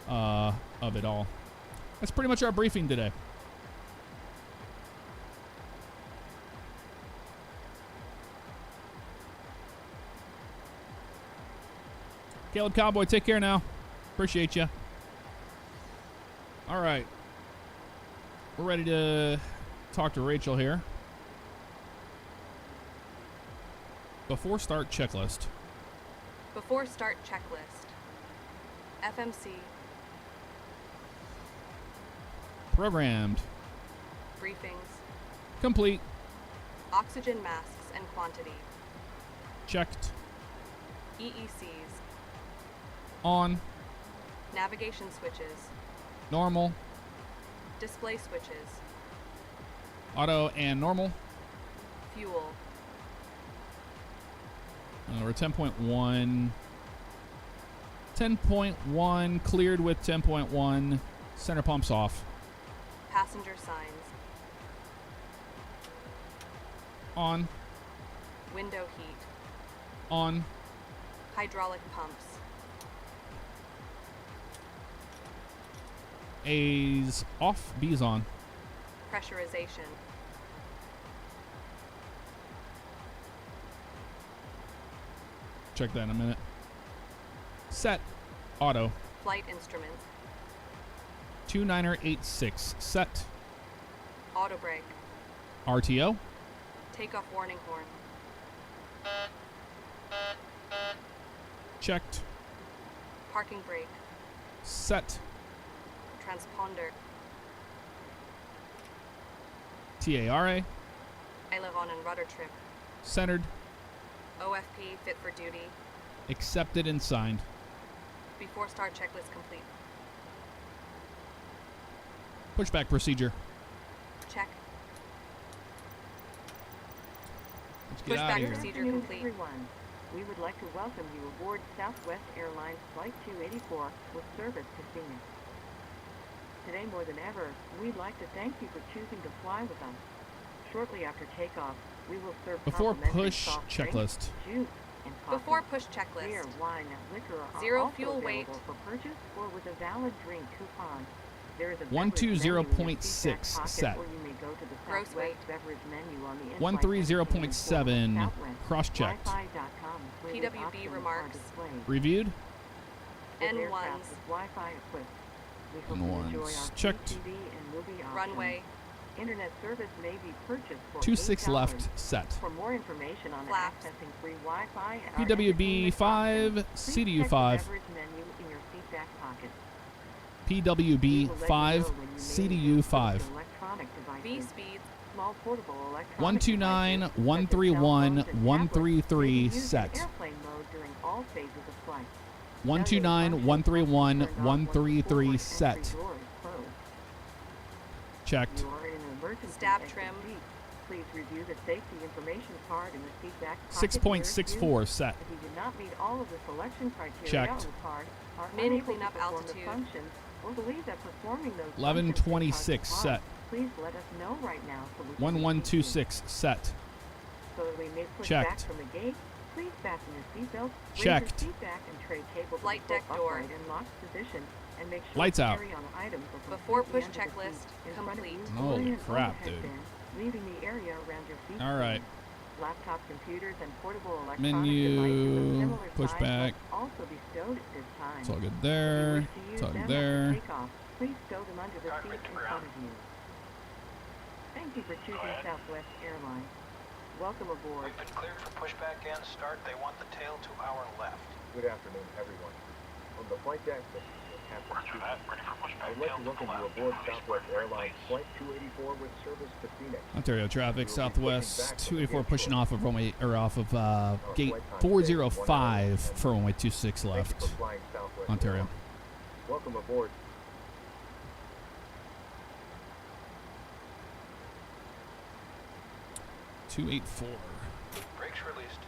[SPEAKER 2] of it all. That's pretty much our briefing today. Caleb Cowboy, take care now. Appreciate you. All right. We're ready to talk to Rachel here. Before start checklist.
[SPEAKER 8] Before start checklist. FMC.
[SPEAKER 2] Programmed.
[SPEAKER 8] Briefings.
[SPEAKER 2] Complete.
[SPEAKER 8] Oxygen masks and quantity.
[SPEAKER 2] Checked.
[SPEAKER 8] EECs.
[SPEAKER 2] On.
[SPEAKER 8] Navigation switches.
[SPEAKER 2] Normal.
[SPEAKER 8] Display switches.
[SPEAKER 2] Auto and normal.
[SPEAKER 8] Fuel.
[SPEAKER 2] We're 10.1. 10.1 cleared with 10.1. Center pumps off.
[SPEAKER 8] Passenger signs.
[SPEAKER 2] On.
[SPEAKER 8] Window heat.
[SPEAKER 2] On.
[SPEAKER 8] Hydraulic pumps.
[SPEAKER 2] A's off. B's on.
[SPEAKER 8] Pressurization.
[SPEAKER 2] Check that in a minute. Set. Auto.
[SPEAKER 8] Flight instruments.
[SPEAKER 2] 2986. Set.
[SPEAKER 8] Auto brake.
[SPEAKER 2] RTO.
[SPEAKER 8] Takeoff warning horn.
[SPEAKER 2] Checked.
[SPEAKER 8] Parking brake.
[SPEAKER 2] Set.
[SPEAKER 8] Transponder.
[SPEAKER 2] TARA.
[SPEAKER 8] Aileron and rudder trim.
[SPEAKER 2] Centered.
[SPEAKER 8] OFP fit for duty.
[SPEAKER 2] Accepted and signed.
[SPEAKER 8] Before start checklist complete.
[SPEAKER 2] Pushback procedure.
[SPEAKER 8] Check.
[SPEAKER 2] Let's get out
[SPEAKER 8] Pushback
[SPEAKER 2] of here.
[SPEAKER 8] procedure
[SPEAKER 4] Good afternoon,
[SPEAKER 8] complete.
[SPEAKER 4] everyone. We would like to welcome you aboard Southwest Airlines Flight 284 with service to Phoenix. Today more than ever, we'd like to thank you for choosing to fly with us. Shortly after takeoff, we will serve
[SPEAKER 2] Before
[SPEAKER 4] complimentary
[SPEAKER 2] push
[SPEAKER 4] soft
[SPEAKER 2] checklist.
[SPEAKER 4] drinks, juice, and coffee.
[SPEAKER 8] Before push checklist.
[SPEAKER 4] Beer, wine, and liquor are
[SPEAKER 8] Zero
[SPEAKER 4] also
[SPEAKER 8] fuel
[SPEAKER 4] available
[SPEAKER 8] weight.
[SPEAKER 4] for purchase or with a valid drink coupon. There is a
[SPEAKER 2] 120.6 set.
[SPEAKER 4] Or you may go to the
[SPEAKER 8] Gross
[SPEAKER 4] Southwest
[SPEAKER 8] weight.
[SPEAKER 4] beverage menu on the in-flight
[SPEAKER 2] 130.7
[SPEAKER 4] menu forward
[SPEAKER 2] cross-checked.
[SPEAKER 4] Wi-Fi.com, where the
[SPEAKER 8] PWB
[SPEAKER 4] options are
[SPEAKER 8] remarks.
[SPEAKER 4] displayed.
[SPEAKER 2] Reviewed.
[SPEAKER 4] This
[SPEAKER 8] N1s.
[SPEAKER 4] aircraft is Wi-Fi equipped. We hope you
[SPEAKER 2] N1s.
[SPEAKER 4] enjoy our
[SPEAKER 2] Checked.
[SPEAKER 4] TV and movie options.
[SPEAKER 8] Runway.
[SPEAKER 4] Internet service may be purchased for
[SPEAKER 2] 26
[SPEAKER 4] $8.
[SPEAKER 2] left. Set.
[SPEAKER 4] For more information on
[SPEAKER 8] Flaps.
[SPEAKER 4] accessing free Wi-Fi and our
[SPEAKER 2] PWB
[SPEAKER 4] entertainment
[SPEAKER 2] 5,
[SPEAKER 4] options, please
[SPEAKER 2] CDU
[SPEAKER 4] check the
[SPEAKER 2] 5.
[SPEAKER 4] beverage menu in your seat back pocket.
[SPEAKER 2] PWB
[SPEAKER 4] We will let you
[SPEAKER 2] 5,
[SPEAKER 4] know when you may
[SPEAKER 2] CDU
[SPEAKER 4] need
[SPEAKER 2] 5.
[SPEAKER 4] electronic
[SPEAKER 8] V
[SPEAKER 4] devices.
[SPEAKER 8] speeds.
[SPEAKER 4] Small portable electronic
[SPEAKER 2] 129,
[SPEAKER 4] devices, such as
[SPEAKER 2] 131,
[SPEAKER 4] cell phones and
[SPEAKER 2] 133
[SPEAKER 4] tablets, may be used in
[SPEAKER 2] set.
[SPEAKER 4] airplane mode during all phases of flight.
[SPEAKER 2] 129, 131, 133 set. Checked.
[SPEAKER 4] You are in an emergency
[SPEAKER 8] Stab
[SPEAKER 4] exit
[SPEAKER 8] trim.
[SPEAKER 4] seat. Please review the safety information card in the seat back pocket
[SPEAKER 2] 6.64 set.
[SPEAKER 4] If you did not meet all of the selection criteria
[SPEAKER 2] Checked.
[SPEAKER 4] on the card, are
[SPEAKER 8] Min
[SPEAKER 4] unable
[SPEAKER 8] cleanup
[SPEAKER 4] to perform
[SPEAKER 8] altitude.
[SPEAKER 4] the functions, or believe that performing those
[SPEAKER 2] 1126
[SPEAKER 4] functions may cause
[SPEAKER 2] set.
[SPEAKER 4] harm, please let us know right now so we can
[SPEAKER 2] 1126 set.
[SPEAKER 4] So that we may push
[SPEAKER 2] Checked.
[SPEAKER 4] back from the gate, please fasten your seatbelt,
[SPEAKER 2] Checked.
[SPEAKER 4] raise your seat back and tray cable to
[SPEAKER 8] Flight
[SPEAKER 4] the
[SPEAKER 8] deck door.
[SPEAKER 4] upright and locked position, and make sure
[SPEAKER 2] Lights out.
[SPEAKER 4] carry-on items are
[SPEAKER 8] Before
[SPEAKER 4] completely
[SPEAKER 8] push
[SPEAKER 4] under the
[SPEAKER 8] checklist
[SPEAKER 4] seat, in front of
[SPEAKER 8] complete.
[SPEAKER 4] you,
[SPEAKER 2] Holy
[SPEAKER 4] or in an
[SPEAKER 2] crap,
[SPEAKER 4] overhead
[SPEAKER 2] dude.
[SPEAKER 4] bin, leaving the area around your feet.
[SPEAKER 2] All right.
[SPEAKER 4] Laptop computers and portable electronic
[SPEAKER 2] Menu,
[SPEAKER 4] devices of similar
[SPEAKER 2] push
[SPEAKER 4] size
[SPEAKER 2] back.
[SPEAKER 4] must also be stowed at this time.
[SPEAKER 2] It's all good
[SPEAKER 4] If you
[SPEAKER 2] there.
[SPEAKER 4] wish to use
[SPEAKER 2] It's all
[SPEAKER 4] them
[SPEAKER 2] good there.
[SPEAKER 4] after takeoff, please stow them under the
[SPEAKER 6] Cockpit
[SPEAKER 4] seat
[SPEAKER 6] to
[SPEAKER 4] in
[SPEAKER 6] ground.
[SPEAKER 4] front of you. Thank you for choosing
[SPEAKER 3] ahead.
[SPEAKER 4] Southwest Airlines. Welcome aboard.
[SPEAKER 6] We've been cleared for pushback and start. They want the tail to our left.
[SPEAKER 5] Good afternoon, everyone. On the flight deck, this is Captain
[SPEAKER 3] Roger
[SPEAKER 5] speaking.
[SPEAKER 3] that. Ready for pushback.
[SPEAKER 5] I would like
[SPEAKER 3] Tail
[SPEAKER 5] to
[SPEAKER 3] to
[SPEAKER 5] welcome
[SPEAKER 3] the
[SPEAKER 5] you
[SPEAKER 3] left.
[SPEAKER 5] aboard
[SPEAKER 3] Release
[SPEAKER 5] Southwest
[SPEAKER 3] brake,
[SPEAKER 5] Airlines
[SPEAKER 3] please.
[SPEAKER 5] Flight 284 with service to Phoenix.
[SPEAKER 2] Ontario traffic,
[SPEAKER 5] We will be pushing back
[SPEAKER 2] Southwest
[SPEAKER 5] from the
[SPEAKER 2] 284
[SPEAKER 5] gate
[SPEAKER 2] pushing off of runway or off of gate
[SPEAKER 5] flight time
[SPEAKER 2] 405
[SPEAKER 5] today is
[SPEAKER 2] for runway 26
[SPEAKER 5] Thank you
[SPEAKER 2] left.
[SPEAKER 5] for flying Southwest
[SPEAKER 2] Ontario.
[SPEAKER 5] Airlines. Welcome aboard.
[SPEAKER 2] 284.
[SPEAKER 6] Brakes released.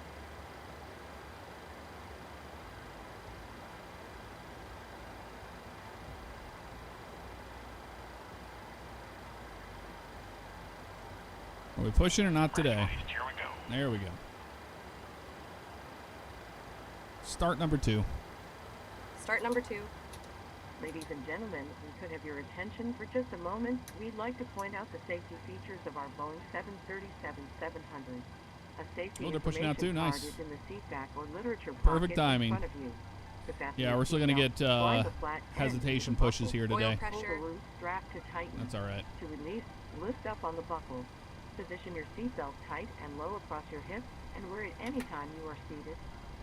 [SPEAKER 2] Are we pushing or not today?
[SPEAKER 3] Released. Here we go.
[SPEAKER 2] There we go. Start number 2.
[SPEAKER 8] Start number 2.
[SPEAKER 4] Ladies and gentlemen, we could have your attention for just a moment. We'd like to point out the safety features of our Boeing 737-700. A safety
[SPEAKER 2] Oh, they're pushing out too.
[SPEAKER 4] information card
[SPEAKER 2] Nice.
[SPEAKER 4] is in the seat back or literature
[SPEAKER 2] Perfect
[SPEAKER 4] pocket
[SPEAKER 2] timing.
[SPEAKER 4] in front of you. To fasten
[SPEAKER 1] Yeah,
[SPEAKER 4] your
[SPEAKER 1] we're still gonna
[SPEAKER 4] seatbelt,
[SPEAKER 1] get
[SPEAKER 4] slide the flat end
[SPEAKER 1] hesitation
[SPEAKER 4] into the
[SPEAKER 1] pushes
[SPEAKER 4] buckle.
[SPEAKER 1] here
[SPEAKER 8] Oil
[SPEAKER 1] today.
[SPEAKER 4] Pull the
[SPEAKER 8] pressure.
[SPEAKER 4] loose strap to tighten.
[SPEAKER 1] That's all right.
[SPEAKER 4] To release, lift up on the buckle. Position your seatbelt tight and low across your hips and wear it any time you are seated.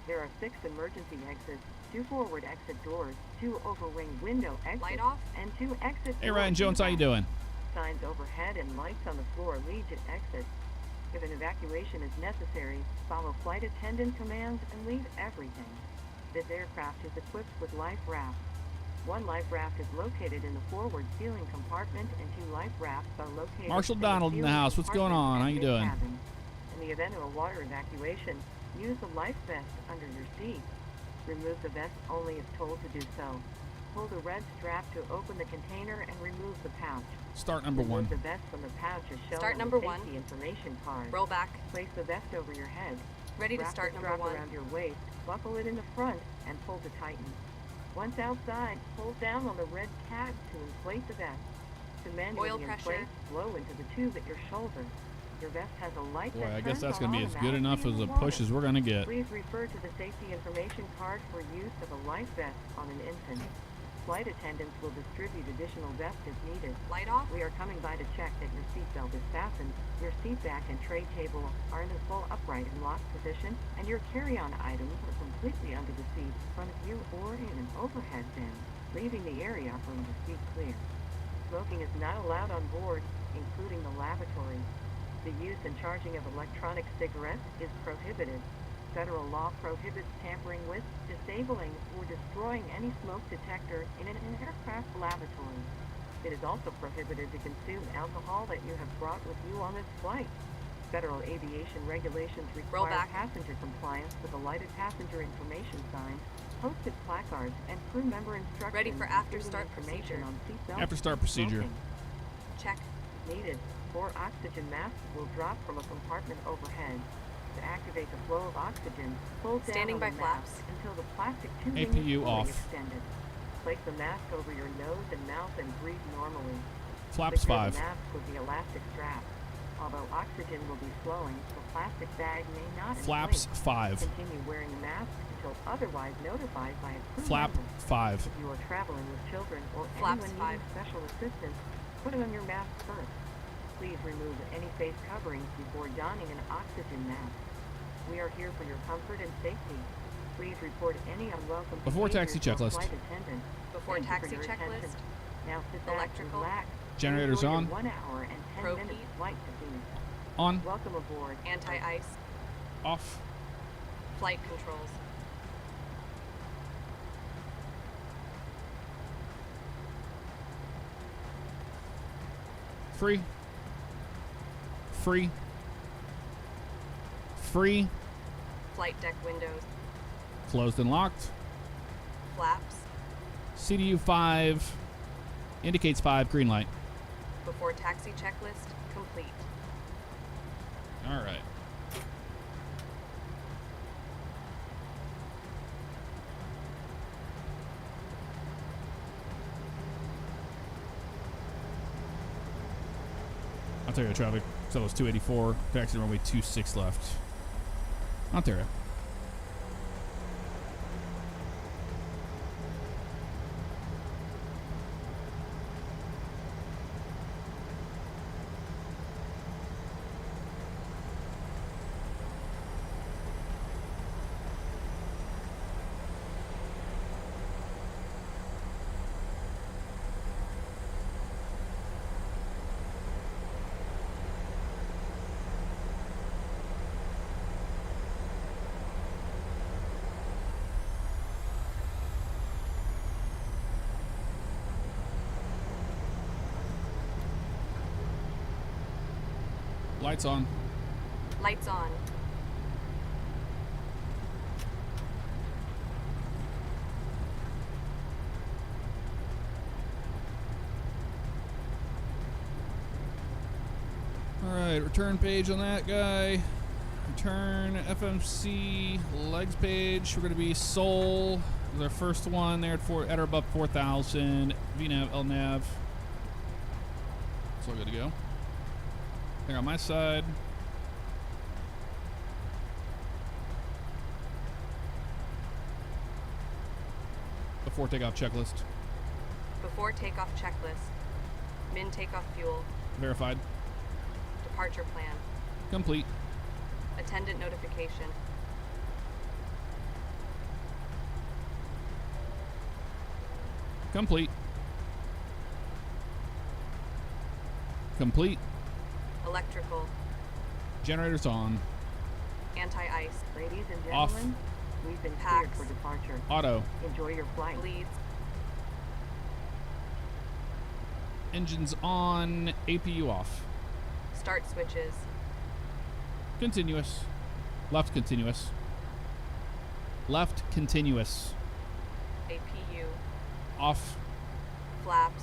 [SPEAKER 4] There are 6 emergency exits, 2 forward exit doors, 2 overwing window exits,
[SPEAKER 8] Light off.
[SPEAKER 4] and 2 exit
[SPEAKER 1] Hey,
[SPEAKER 4] doors
[SPEAKER 1] Ryan
[SPEAKER 4] in
[SPEAKER 1] Jones,
[SPEAKER 4] the
[SPEAKER 1] how you
[SPEAKER 4] back.
[SPEAKER 1] doing?
[SPEAKER 4] Signs overhead and lights on the floor lead to exits. If an evacuation is necessary, follow flight attendant commands and leave everything. This aircraft is equipped with life rafts. 1 life raft is located in the forward ceiling compartment and 2 life rafts are located
[SPEAKER 1] Marshall
[SPEAKER 4] in
[SPEAKER 1] Donald in the
[SPEAKER 4] ceiling
[SPEAKER 1] house. What's going on? How you
[SPEAKER 4] compartment
[SPEAKER 1] doing?
[SPEAKER 4] and mid-cabin. In the event of a water evacuation, use the life vest under your seat. Remove the vest only if told to do so. Pull the red strap to open the container and remove the pouch.
[SPEAKER 1] Start number
[SPEAKER 4] Remove
[SPEAKER 1] 1.
[SPEAKER 4] the vest from the pouch as shown
[SPEAKER 8] Start
[SPEAKER 4] on
[SPEAKER 8] number
[SPEAKER 4] the
[SPEAKER 8] one.
[SPEAKER 4] safety information card.
[SPEAKER 8] Roll back.
[SPEAKER 4] Place the vest over your head.
[SPEAKER 8] Ready to
[SPEAKER 4] Wrap
[SPEAKER 8] start
[SPEAKER 4] the
[SPEAKER 8] number
[SPEAKER 4] strap
[SPEAKER 8] 1.
[SPEAKER 4] around your waist, buckle it in the front, and pull to tighten. Once outside, pull down on the red tab to inflate the vest. To manually
[SPEAKER 8] Oil pressure.
[SPEAKER 4] inflate, blow into the tube at your shoulder. Your vest has a light
[SPEAKER 1] Boy,
[SPEAKER 4] that
[SPEAKER 1] I guess
[SPEAKER 4] turns
[SPEAKER 1] that's
[SPEAKER 4] on
[SPEAKER 1] gonna be as good
[SPEAKER 4] automatically
[SPEAKER 1] enough
[SPEAKER 4] in
[SPEAKER 1] as
[SPEAKER 4] the
[SPEAKER 1] a
[SPEAKER 4] water.
[SPEAKER 1] push as we're gonna get.
[SPEAKER 4] Please refer to the safety information card for use of a life vest on an infant. Flight attendants will distribute additional vests if needed.
[SPEAKER 8] Light off.
[SPEAKER 4] We are coming by to check that your seatbelt is fastened, your seat back and tray table are in a full upright and locked position, and your carry-on items are completely under the seat in front of you or in an overhead bin, leaving the area from the seat clear. Smoking is not allowed on board, including the lavatory. The use and charging of electronic cigarettes is prohibited. Federal law prohibits tampering with, disabling, or destroying any smoke detector in an aircraft lavatory. It is also prohibited to consume alcohol that you have brought with you on this flight. Federal aviation regulations
[SPEAKER 8] Roll
[SPEAKER 4] require
[SPEAKER 8] back.
[SPEAKER 4] passenger compliance with a lighted passenger information sign, posted placards, and crew member instructions.
[SPEAKER 8] Ready for after
[SPEAKER 4] including
[SPEAKER 8] start
[SPEAKER 4] information
[SPEAKER 8] procedure.
[SPEAKER 4] on seatbelts
[SPEAKER 1] After start
[SPEAKER 4] and
[SPEAKER 1] procedure.
[SPEAKER 4] smoking.
[SPEAKER 8] Check.
[SPEAKER 4] Needed. 4 oxygen masks will drop from a compartment overhead. To activate the flow of oxygen, pull down
[SPEAKER 8] Standing
[SPEAKER 4] on
[SPEAKER 8] by
[SPEAKER 4] the
[SPEAKER 8] flaps.
[SPEAKER 4] mask until the plastic tubing
[SPEAKER 1] APU
[SPEAKER 4] is fully
[SPEAKER 1] off.
[SPEAKER 4] extended. Place the mask over your nose and mouth and breathe normally.
[SPEAKER 1] Flaps
[SPEAKER 4] Secure
[SPEAKER 1] 5.
[SPEAKER 4] the mask with the elastic strap. Although oxygen will be flowing, the plastic bag may not
[SPEAKER 1] Flaps
[SPEAKER 4] inflate.
[SPEAKER 1] 5.
[SPEAKER 4] Continue wearing the mask until otherwise notified by a crew
[SPEAKER 1] Flap
[SPEAKER 4] member.
[SPEAKER 1] 5.
[SPEAKER 4] If you are traveling with children or
[SPEAKER 8] Flaps
[SPEAKER 4] anyone
[SPEAKER 8] 5.
[SPEAKER 4] needing special assistance, put on your mask first. Please remove any face coverings before donning an oxygen mask. We are here for your comfort and safety. Please report any unwelcome
[SPEAKER 1] Before taxi
[SPEAKER 4] behavior to a
[SPEAKER 1] checklist.
[SPEAKER 4] flight attendant.
[SPEAKER 8] Before
[SPEAKER 4] Thank you for
[SPEAKER 8] taxi
[SPEAKER 4] your attention.
[SPEAKER 8] checklist.
[SPEAKER 4] Now sit back,
[SPEAKER 8] Electrical.
[SPEAKER 4] relax,
[SPEAKER 1] Generators
[SPEAKER 4] enjoy your
[SPEAKER 1] on.
[SPEAKER 4] 1 hour and 10
[SPEAKER 8] Pro
[SPEAKER 4] minutes
[SPEAKER 8] heat.
[SPEAKER 4] flight to Phoenix.
[SPEAKER 1] On.
[SPEAKER 4] Welcome aboard.
[SPEAKER 8] Anti-ice.
[SPEAKER 1] Off.
[SPEAKER 8] Flight controls.
[SPEAKER 1] Free. Free. Free.
[SPEAKER 8] Flight deck windows.
[SPEAKER 1] Closed and locked.
[SPEAKER 8] Flaps.
[SPEAKER 1] CDU 5. Indicates 5. Green light.
[SPEAKER 8] Before taxi checklist complete.
[SPEAKER 1] All right. I'll tell you the traffic. So it's 284. Taxi runway 26 left. Ontario. Lights on.
[SPEAKER 8] Lights on.
[SPEAKER 1] All right, return page on that guy. Return FMC legs page. We're going to be Seoul. Is our first one there at or above 4,000. VNav, LNav. It's all good to go. There on my side. before takeoff checklist.
[SPEAKER 8] Before takeoff checklist. Min takeoff fuel.
[SPEAKER 1] Verified.
[SPEAKER 8] Departure plan.
[SPEAKER 1] Complete.
[SPEAKER 8] Attendant notification.
[SPEAKER 1] Complete. Complete.
[SPEAKER 8] Electrical.
[SPEAKER 1] Generators on.
[SPEAKER 8] Anti-ice.
[SPEAKER 4] Ladies and
[SPEAKER 1] Off.
[SPEAKER 4] gentlemen, we've been cleared
[SPEAKER 8] Packs.
[SPEAKER 4] for departure.
[SPEAKER 1] Auto.
[SPEAKER 4] Enjoy your flight.
[SPEAKER 8] Leads.
[SPEAKER 1] Engines on. APU off.
[SPEAKER 8] Start switches.
[SPEAKER 1] Continuous. Left continuous. Left continuous.
[SPEAKER 8] APU.
[SPEAKER 1] Off.
[SPEAKER 8] Flaps.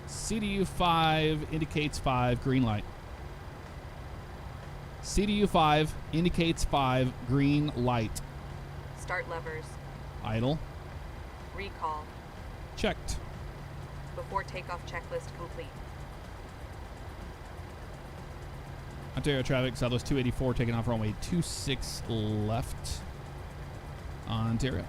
[SPEAKER 1] CDU 5 indicates 5, green light. CDU 5 indicates 5, green light.
[SPEAKER 8] Start levers.
[SPEAKER 1] Idle.
[SPEAKER 8] Recall.
[SPEAKER 1] Checked.
[SPEAKER 8] Before takeoff checklist complete.
[SPEAKER 1] Ontario traffic, Southwest 284, taking off runway 26 left. Ontario.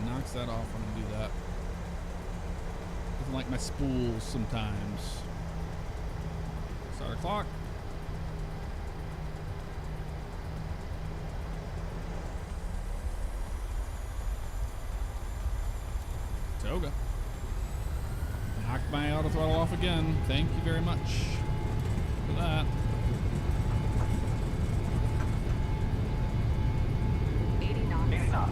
[SPEAKER 1] Knocks that off when I do that. Doesn't like my spools sometimes. Start a clock. Toga. Knocked my auto throttle off again. Thank you very much for that.
[SPEAKER 8] 80 knots.
[SPEAKER 3] 80 knots.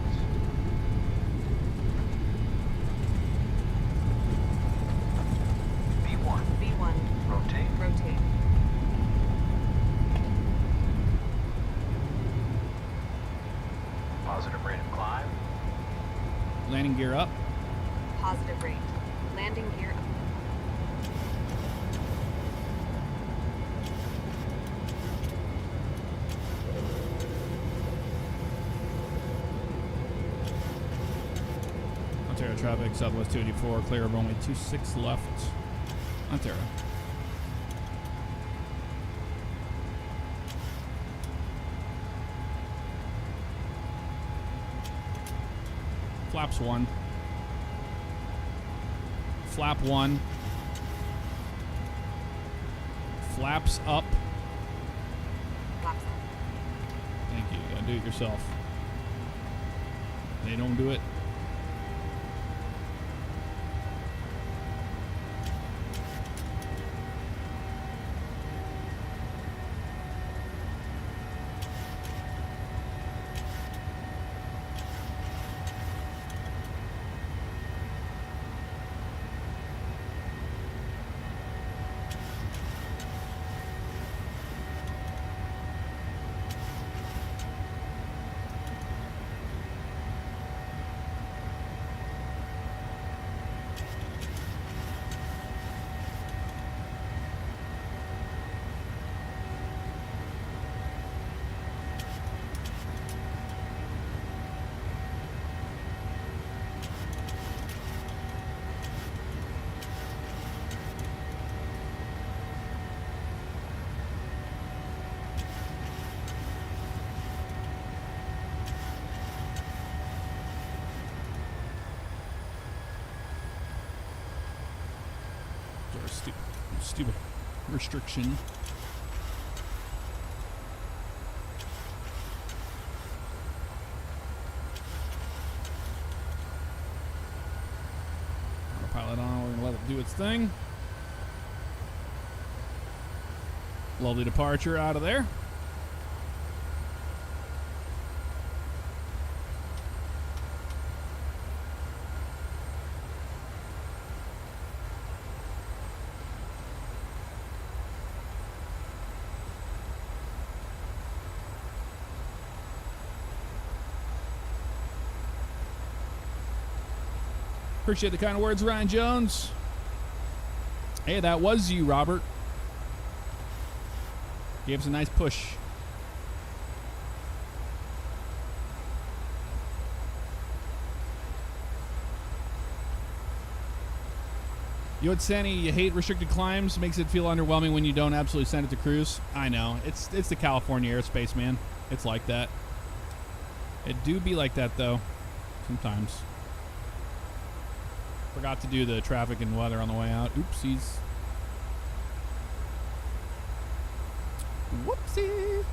[SPEAKER 8] V1.
[SPEAKER 3] Rotate.
[SPEAKER 8] Rotate.
[SPEAKER 3] Positive rate of climb.
[SPEAKER 1] Landing gear up.
[SPEAKER 8] Positive rate. Landing gear up.
[SPEAKER 1] Ontario traffic, Southwest 284, clear of runway 26 left. Ontario. Flaps 1. Flap 1. Flaps up.
[SPEAKER 8] Flaps up.
[SPEAKER 1] Thank you. You gotta do it yourself. They don't do it. Stupid restriction. Autopilot on, we're gonna let it do its thing. Lovely departure out of there. Appreciate the kind words, Ryan Jones. Hey, that was you, Robert. Gave us a nice push. You would Sandy, you hate restricted climbs, makes it feel underwhelming when you don't absolutely send it to cruise. I know. It's the California airspace, man. It's like that. It do be like that though. Sometimes. Forgot to do the traffic and weather on the way out. Oopsies. Whoopsie.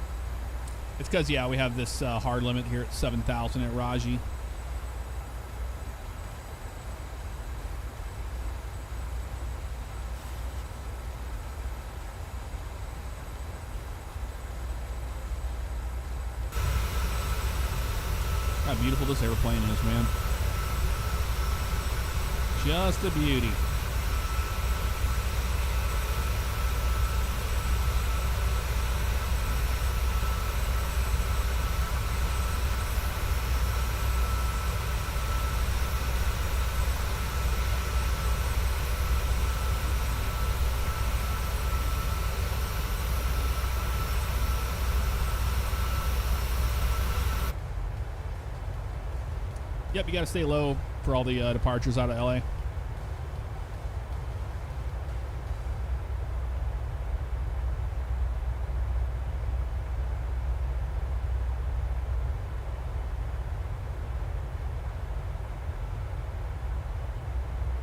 [SPEAKER 1] It's because, yeah, we have this hard limit here at 7,000 at Raji. How beautiful this airplane is, man. Just a beauty. Yep, you got to stay low for all the departures out of LA.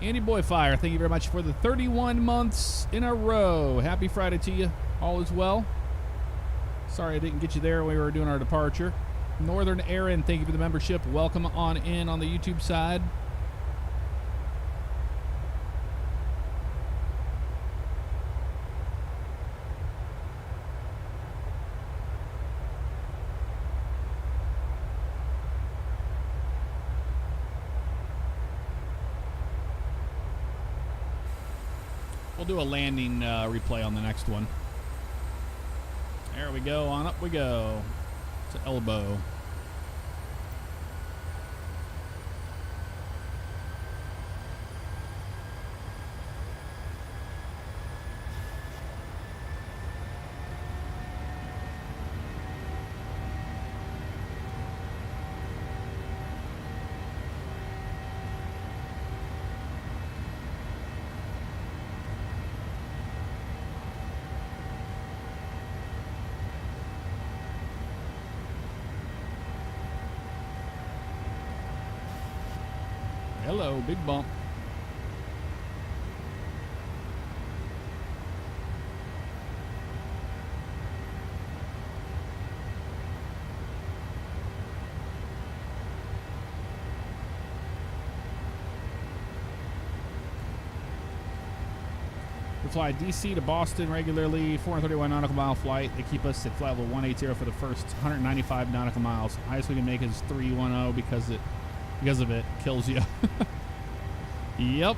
[SPEAKER 1] Andy Boy Fire, thank you very much for the 31 months in a row. Happy Friday to you. All is well. Sorry I didn't get you there when we were doing our departure. Northern Aaron, thank you for the membership. Welcome on in on the YouTube side. We'll do a landing replay on the next one. There we go. On up we go. To elbow. Hello, big bump. We fly DC to Boston regularly, 431 nautical mile flight. They keep us at flight level 180 for the first 195 nautical miles. Highest we can make is 310 because of it kills you. Yep.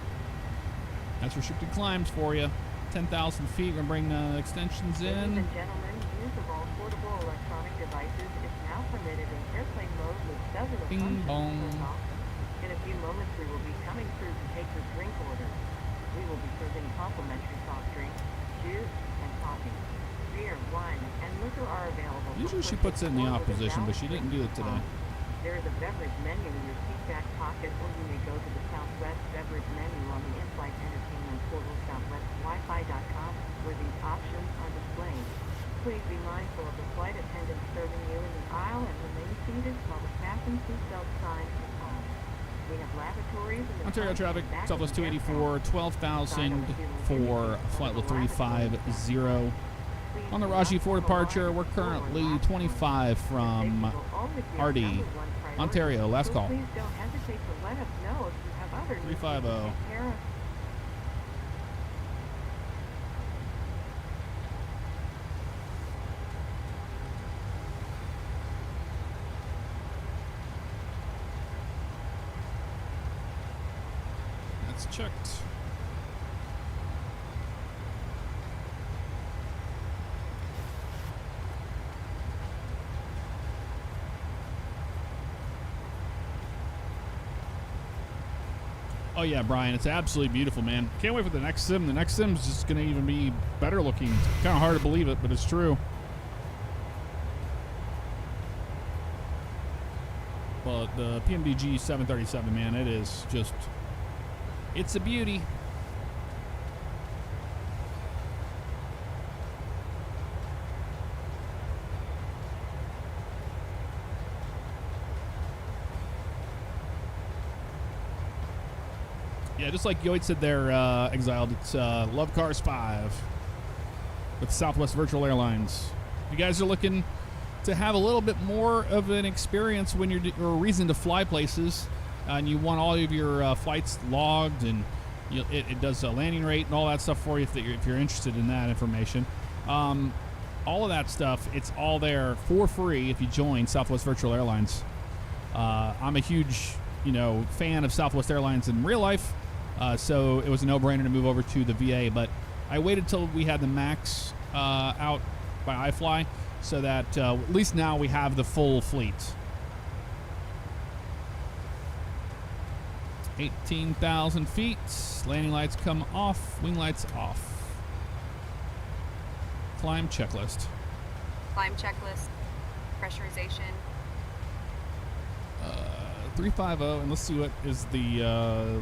[SPEAKER 1] That's restricted climbs for you. 10,000 feet. We're going to bring extensions in.
[SPEAKER 4] Ladies and gentlemen, use of all portable electronic devices is now permitted in airplane mode with several
[SPEAKER 1] Bing
[SPEAKER 4] functions
[SPEAKER 1] bong.
[SPEAKER 4] turned off. In a few moments, we will be coming through to take your drink orders. We will be serving complimentary soft drinks, juice, and coffee. Beer, wine, and liquor are available.
[SPEAKER 1] Usually she puts it in the opposition, but she didn't do it today.
[SPEAKER 4] There is a beverage menu in your seat back pocket, or you may go to the Southwest beverage menu on the in-flight entertainment portal southwestwifi.com, where these options are displayed. Please be mindful of the flight attendant serving you in the aisle and remain seated while the fasten seatbelt sign is on. We have lavatories in the
[SPEAKER 1] Ontario
[SPEAKER 4] front
[SPEAKER 1] traffic,
[SPEAKER 4] and back of
[SPEAKER 1] Southwest
[SPEAKER 4] the
[SPEAKER 1] 284, 12,000 for flight level 350.
[SPEAKER 4] Please
[SPEAKER 1] On the
[SPEAKER 4] do
[SPEAKER 1] Raji
[SPEAKER 4] not
[SPEAKER 1] 4
[SPEAKER 4] follow our
[SPEAKER 1] departure, we're
[SPEAKER 4] control or
[SPEAKER 1] currently
[SPEAKER 4] latch
[SPEAKER 1] 25 from
[SPEAKER 4] Safety will always be our
[SPEAKER 1] Hardy,
[SPEAKER 4] number one priority,
[SPEAKER 1] Ontario. Last
[SPEAKER 4] so
[SPEAKER 1] call.
[SPEAKER 4] Please don't hesitate to let us know if you have other needs
[SPEAKER 1] 350.
[SPEAKER 4] to take care of.
[SPEAKER 1] That's checked. Oh yeah, Brian, it's absolutely beautiful, man. Can't wait for the next sim. The next sim's just gonna even be better looking. It's kind of hard to believe it, but it's true. But the Pmdg 737, man, it is just, it's a beauty. Yeah, just like Yoit said there, Exiled, it's Love Cars 5 with Southwest Virtual Airlines. If you guys are looking to have a little bit more of an experience when you're, or a reason to fly places, and you want all of your flights logged, and it does a landing rate and all that stuff for you if you're interested in that information. All of that stuff, it's all there for free if you join Southwest Virtual Airlines. I'm a huge, fan of Southwest Airlines in real life, so it was a no-brainer to move over to the VA. But I waited till we had the MAX out by iFly, so that at least now we have the full fleet. 18,000 feet. Landing lights come off. Wing lights off. Climb checklist.
[SPEAKER 8] Climb checklist. Pressurization.
[SPEAKER 1] 350, and let's see what is the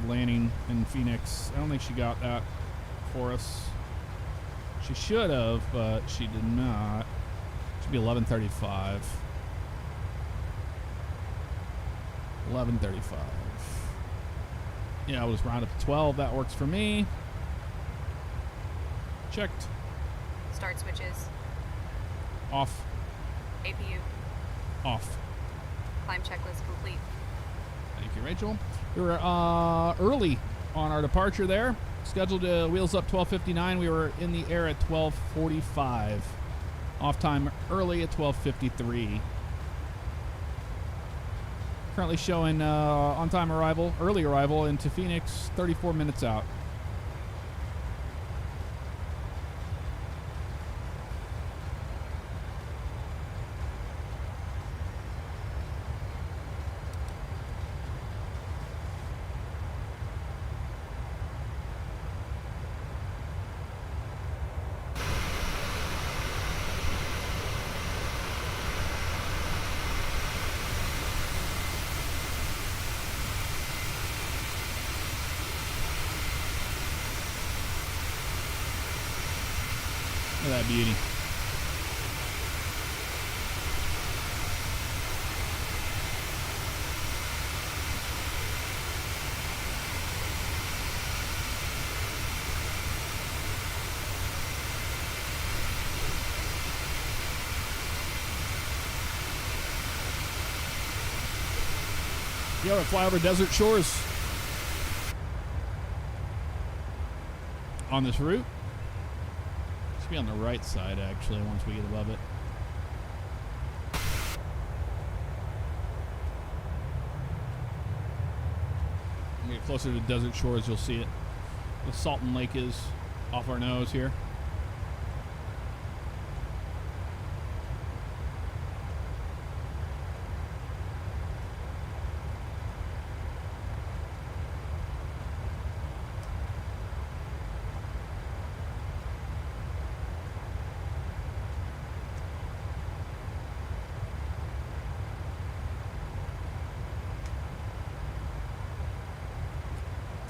[SPEAKER 1] landing in Phoenix. I don't think she got that for us. She should have, but she did not. Should be 11:35. 11:35. Yeah, I'll just round up to 12. That works for me. Checked.
[SPEAKER 8] Start switches.
[SPEAKER 1] Off.
[SPEAKER 8] APU.
[SPEAKER 1] Off.
[SPEAKER 8] Climb checklist complete.
[SPEAKER 1] Thank you, Rachel. We were early on our departure there. Scheduled to wheels up 12:59. We were in the air at 12:45. Off time early at 12:53. Currently showing on-time arrival, early arrival into Phoenix, 34 minutes out. Look at that beauty. You ever fly over desert shores on this route? Be on the right side actually once we get above it. When we get closer to desert shores, you'll see it. The Salton Lake is off our nose here.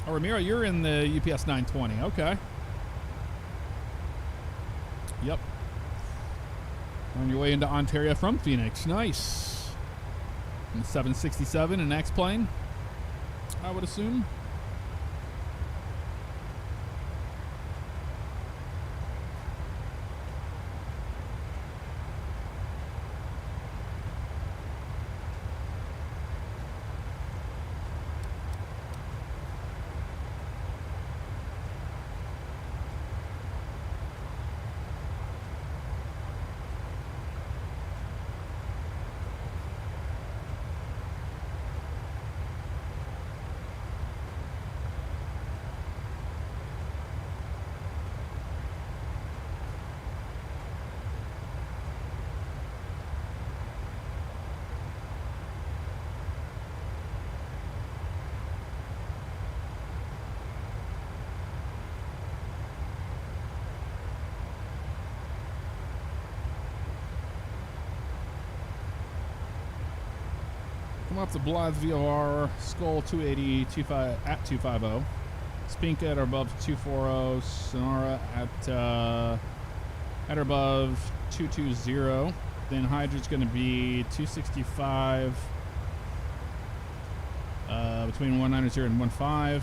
[SPEAKER 1] Oh, Ramiro, you're in the UPS 920. Okay. Yep. On your way into Ontario from Phoenix. Nice. And 767, an X-plane, I would assume. Off the Blythe VOR, Skull 280, 250, Spinka at or above 240, Sonora at or above 220. Then Hydra's going to be 265, between 190 and 15.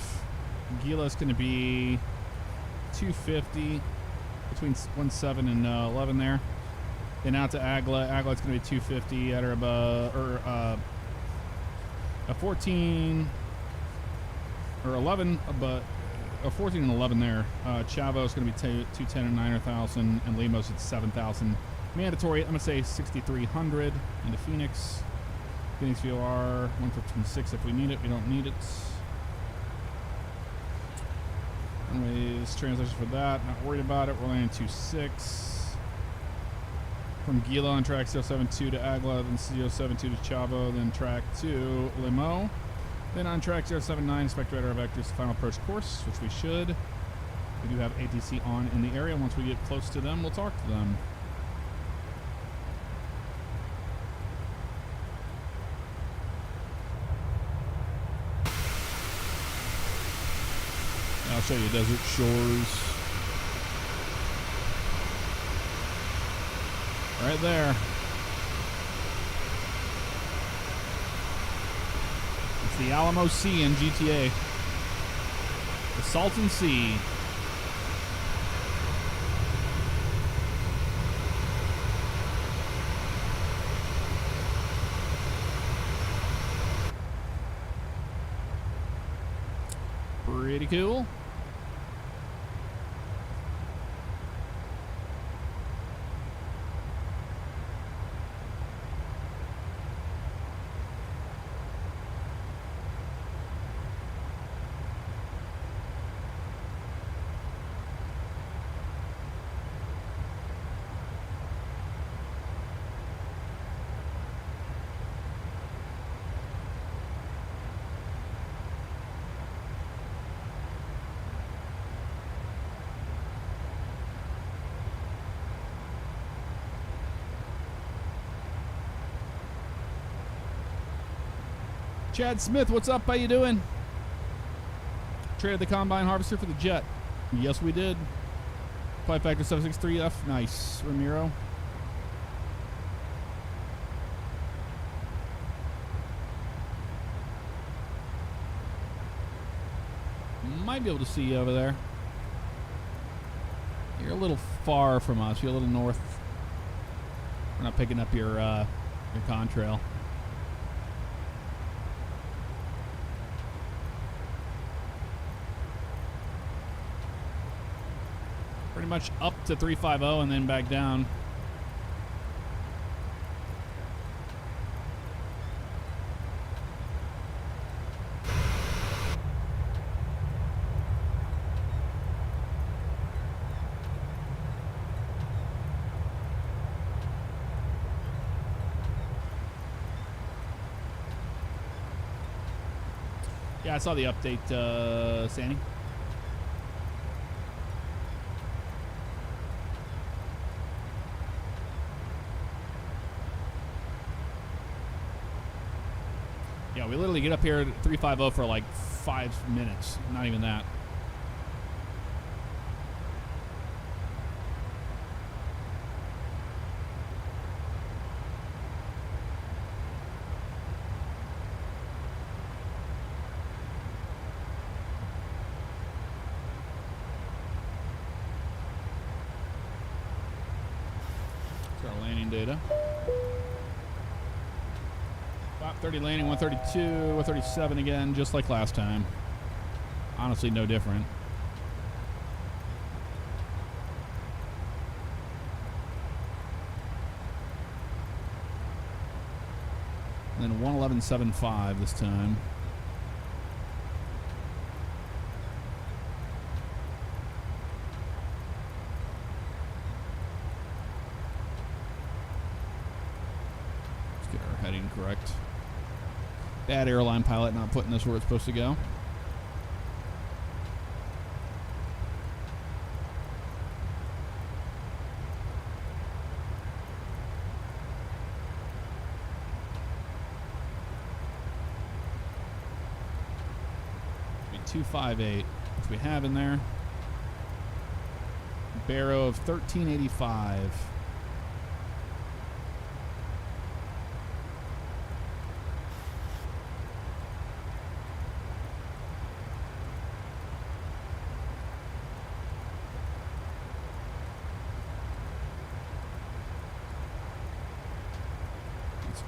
[SPEAKER 2] Gila's going to be 250 between 1.7 and 11 there. Then out to Agla. Agla's going to be 250 at or above, or a 14 or 11, but a 14 and 11 there. Chavo is going to be 210 and 9,000, and Lemos at 7,000. Mandatory, I'm going to say 6,300 into Phoenix. Phoenix VOR 115.6 if we need it. We don't need it. Anyways, translation for that. Not worried about it. We're landing 2.6. From Gila on track 072 to Agla, then 072 to Chavo, then track 2 Limo. Then on track 079, expect radar vectors to final approach course, which we should. We do have ATC on in the area. Once we get close to them, we'll talk to them. I'll show you Desert Shores. Right there. It's the Alamo Sea in GTA. The Salton Sea. Pretty cool. Chad Smith, what's up? How you doing? Traded the Combine Harvester for the Jet. Yes, we did. Flight Factor 763F. Nice. Ramiro. Might be able to see you over there. You're a little far from us. You're a little north. We're not picking up your contrail. Pretty much up to 350 and then back down. Yeah, I saw the update, Sandy. Yeah, we literally get up here at 350 for like 5 minutes. Not even that. That's our landing data. 530 landing, 132, 137 again, just like last time. Honestly, no different. And then 111.75 this time. Let's get our heading correct. Bad airline pilot not putting us where it's supposed to go. Be 258, which we have in there. Barrow of 1385.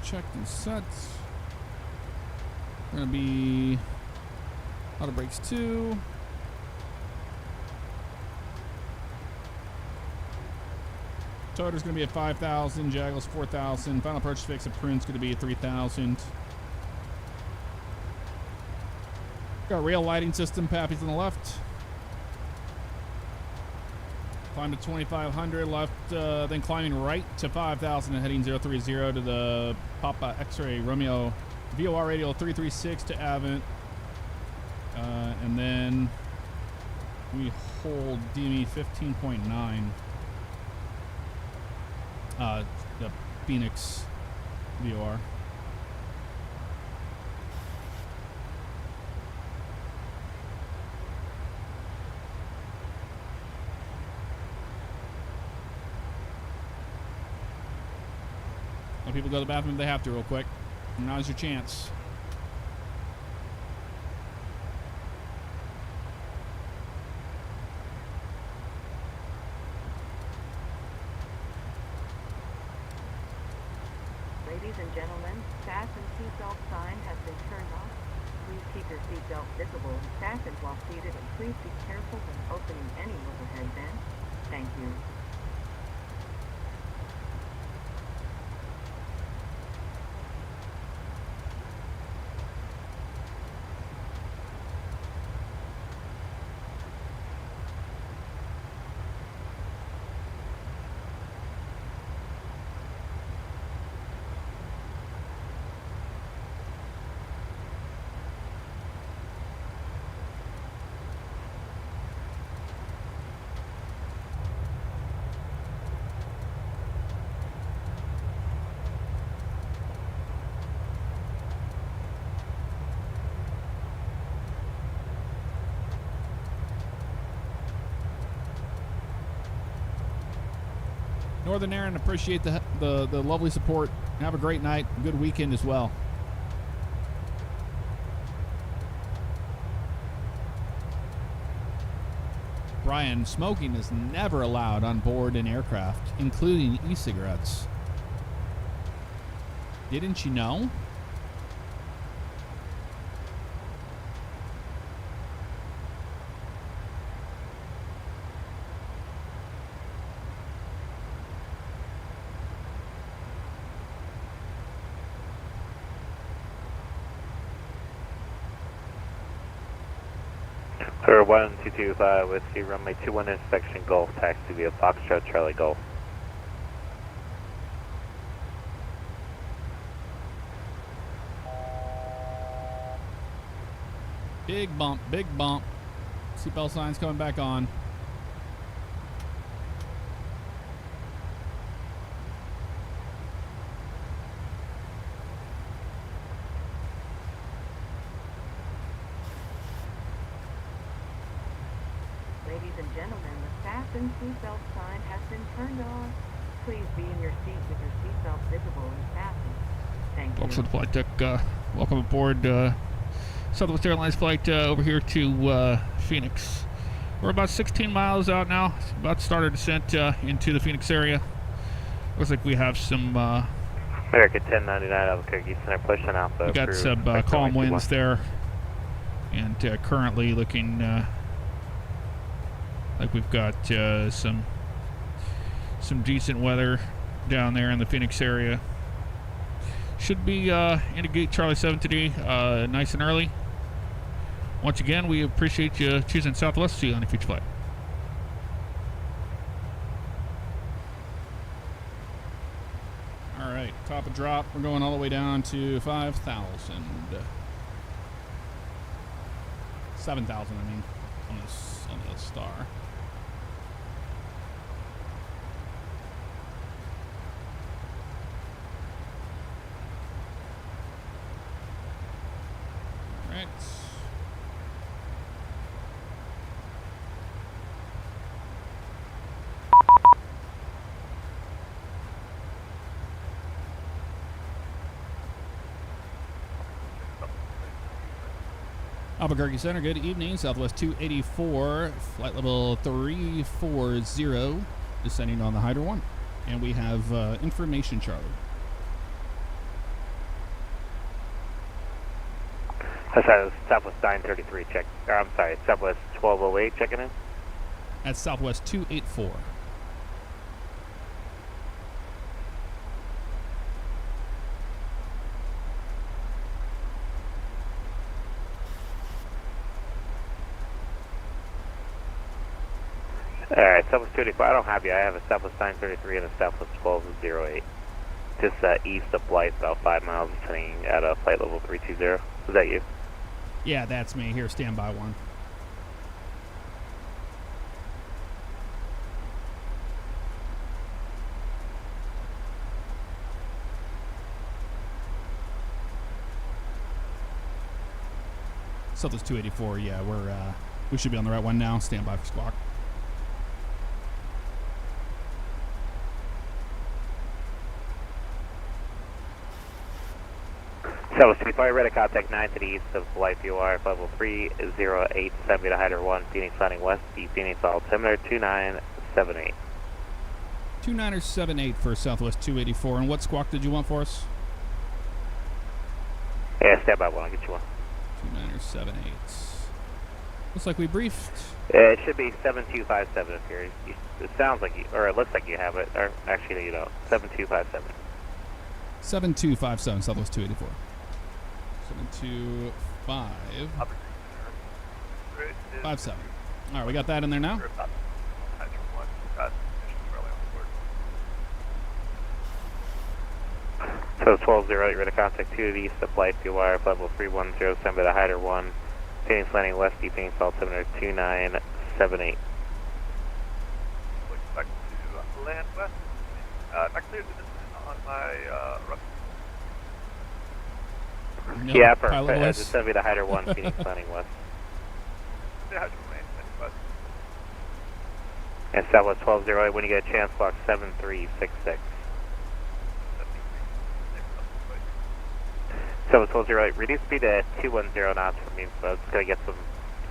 [SPEAKER 2] checked and set. We're gonna be auto brakes 2. Toter's gonna be at 5,000. Jaggle's 4,000. Final purchase fix at Prune's gonna be at 3,000. Got rail lighting system. Pappy's on the left. Climb to 2,500 left, then climbing right to 5,000 and heading 030 to the Papa X-Ray Romeo VOR radial 336 to Avent. And then we hold DME 15.9. The Phoenix VOR. Let people go to the bathroom if they have to real quick. Now's your chance.
[SPEAKER 4] Ladies and gentlemen, fasten seatbelt sign has been turned off. Please keep your seatbelt visible and fastened while seated, and please be careful when opening any overhead vent. Thank you.
[SPEAKER 2] Northern Aaron, appreciate the lovely support. Have a great night. Good weekend as well. Brian, smoking is never allowed on board an aircraft, including e-cigarettes. Didn't you know?
[SPEAKER 7] Sir 1225 Whiskey, runway 21 inspection Golf, taxi via Foxtrot Charlie Golf.
[SPEAKER 2] Big bump, big bump. Seatbelt signs coming back on.
[SPEAKER 4] Ladies and gentlemen, the fasten seatbelt sign has been turned off. Please be in your seat with your seatbelt visible and fastened. Thank you.
[SPEAKER 2] Oxford flight deck, welcome aboard Southwest Airlines flight over here to Phoenix. We're about 16 miles out now. It's about to start our descent into the Phoenix area. Looks like we have some
[SPEAKER 7] America 1099 Albuquerque Center pushing out the
[SPEAKER 2] we got some calm winds there, and currently looking like we've got some decent weather down there in the Phoenix area. Should be indicate Charlie 7 today, nice and early. Once again, we appreciate you choosing Southwest. See you on a future flight. All right, top of drop. We're going all the way down to 5,000. 7,000, I mean, on the star. All right. Albuquerque Center, good evening. Southwest 284, flight level 340, descending on the Hydra 1. And we have information, Charlie.
[SPEAKER 7] Sorry, Southwest 933 check. Or, I'm sorry, Southwest 1208 checking in.
[SPEAKER 1] That's Southwest 284.
[SPEAKER 7] Alright, Southwest 284. I don't have you. I have a Southwest 933 and a Southwest 1208. Just east of Blythe, about 5 miles, turning at a flight level 320. Is that you?
[SPEAKER 1] Yeah, that's me. Here, stand by one. Southwest 284. Yeah, we should be on the right one now. Stand by for squawk.
[SPEAKER 7] Southwest 285, ready to contact 9 to the east of Blythe, UR, level 308, 7 to Hyder 1, Phoenix landing west, the Phoenix altimeter 2978.
[SPEAKER 1] 2978 for Southwest 284. And what squawk did you want for us?
[SPEAKER 7] Yeah, stand by one, I'll get you one.
[SPEAKER 1] 2978. Looks like we briefed.
[SPEAKER 7] It should be 7257 if you're, it sounds like you, or it looks like you have it, or actually you don't, 7257.
[SPEAKER 1] 7257, Southwest 284. 72557. All right, we got that in there now.
[SPEAKER 7] So 1208, ready to contact 2 to the east of Blythe, UR, level 3107 to the Hyder 1, Phoenix landing west, the Phoenix altimeter 2978.
[SPEAKER 2] Expect to land west. Not clear to this on my rough.
[SPEAKER 1] No,
[SPEAKER 7] Yeah, for
[SPEAKER 1] pilot
[SPEAKER 7] it's going to be the Hyder 1, Phoenix landing west.
[SPEAKER 2] Yeah, Hyder landing west.
[SPEAKER 7] And Southwest 1208, when you get a chance, block 7366. Southwest 1208, reduce speed to 210 knots for me, so it's going to get some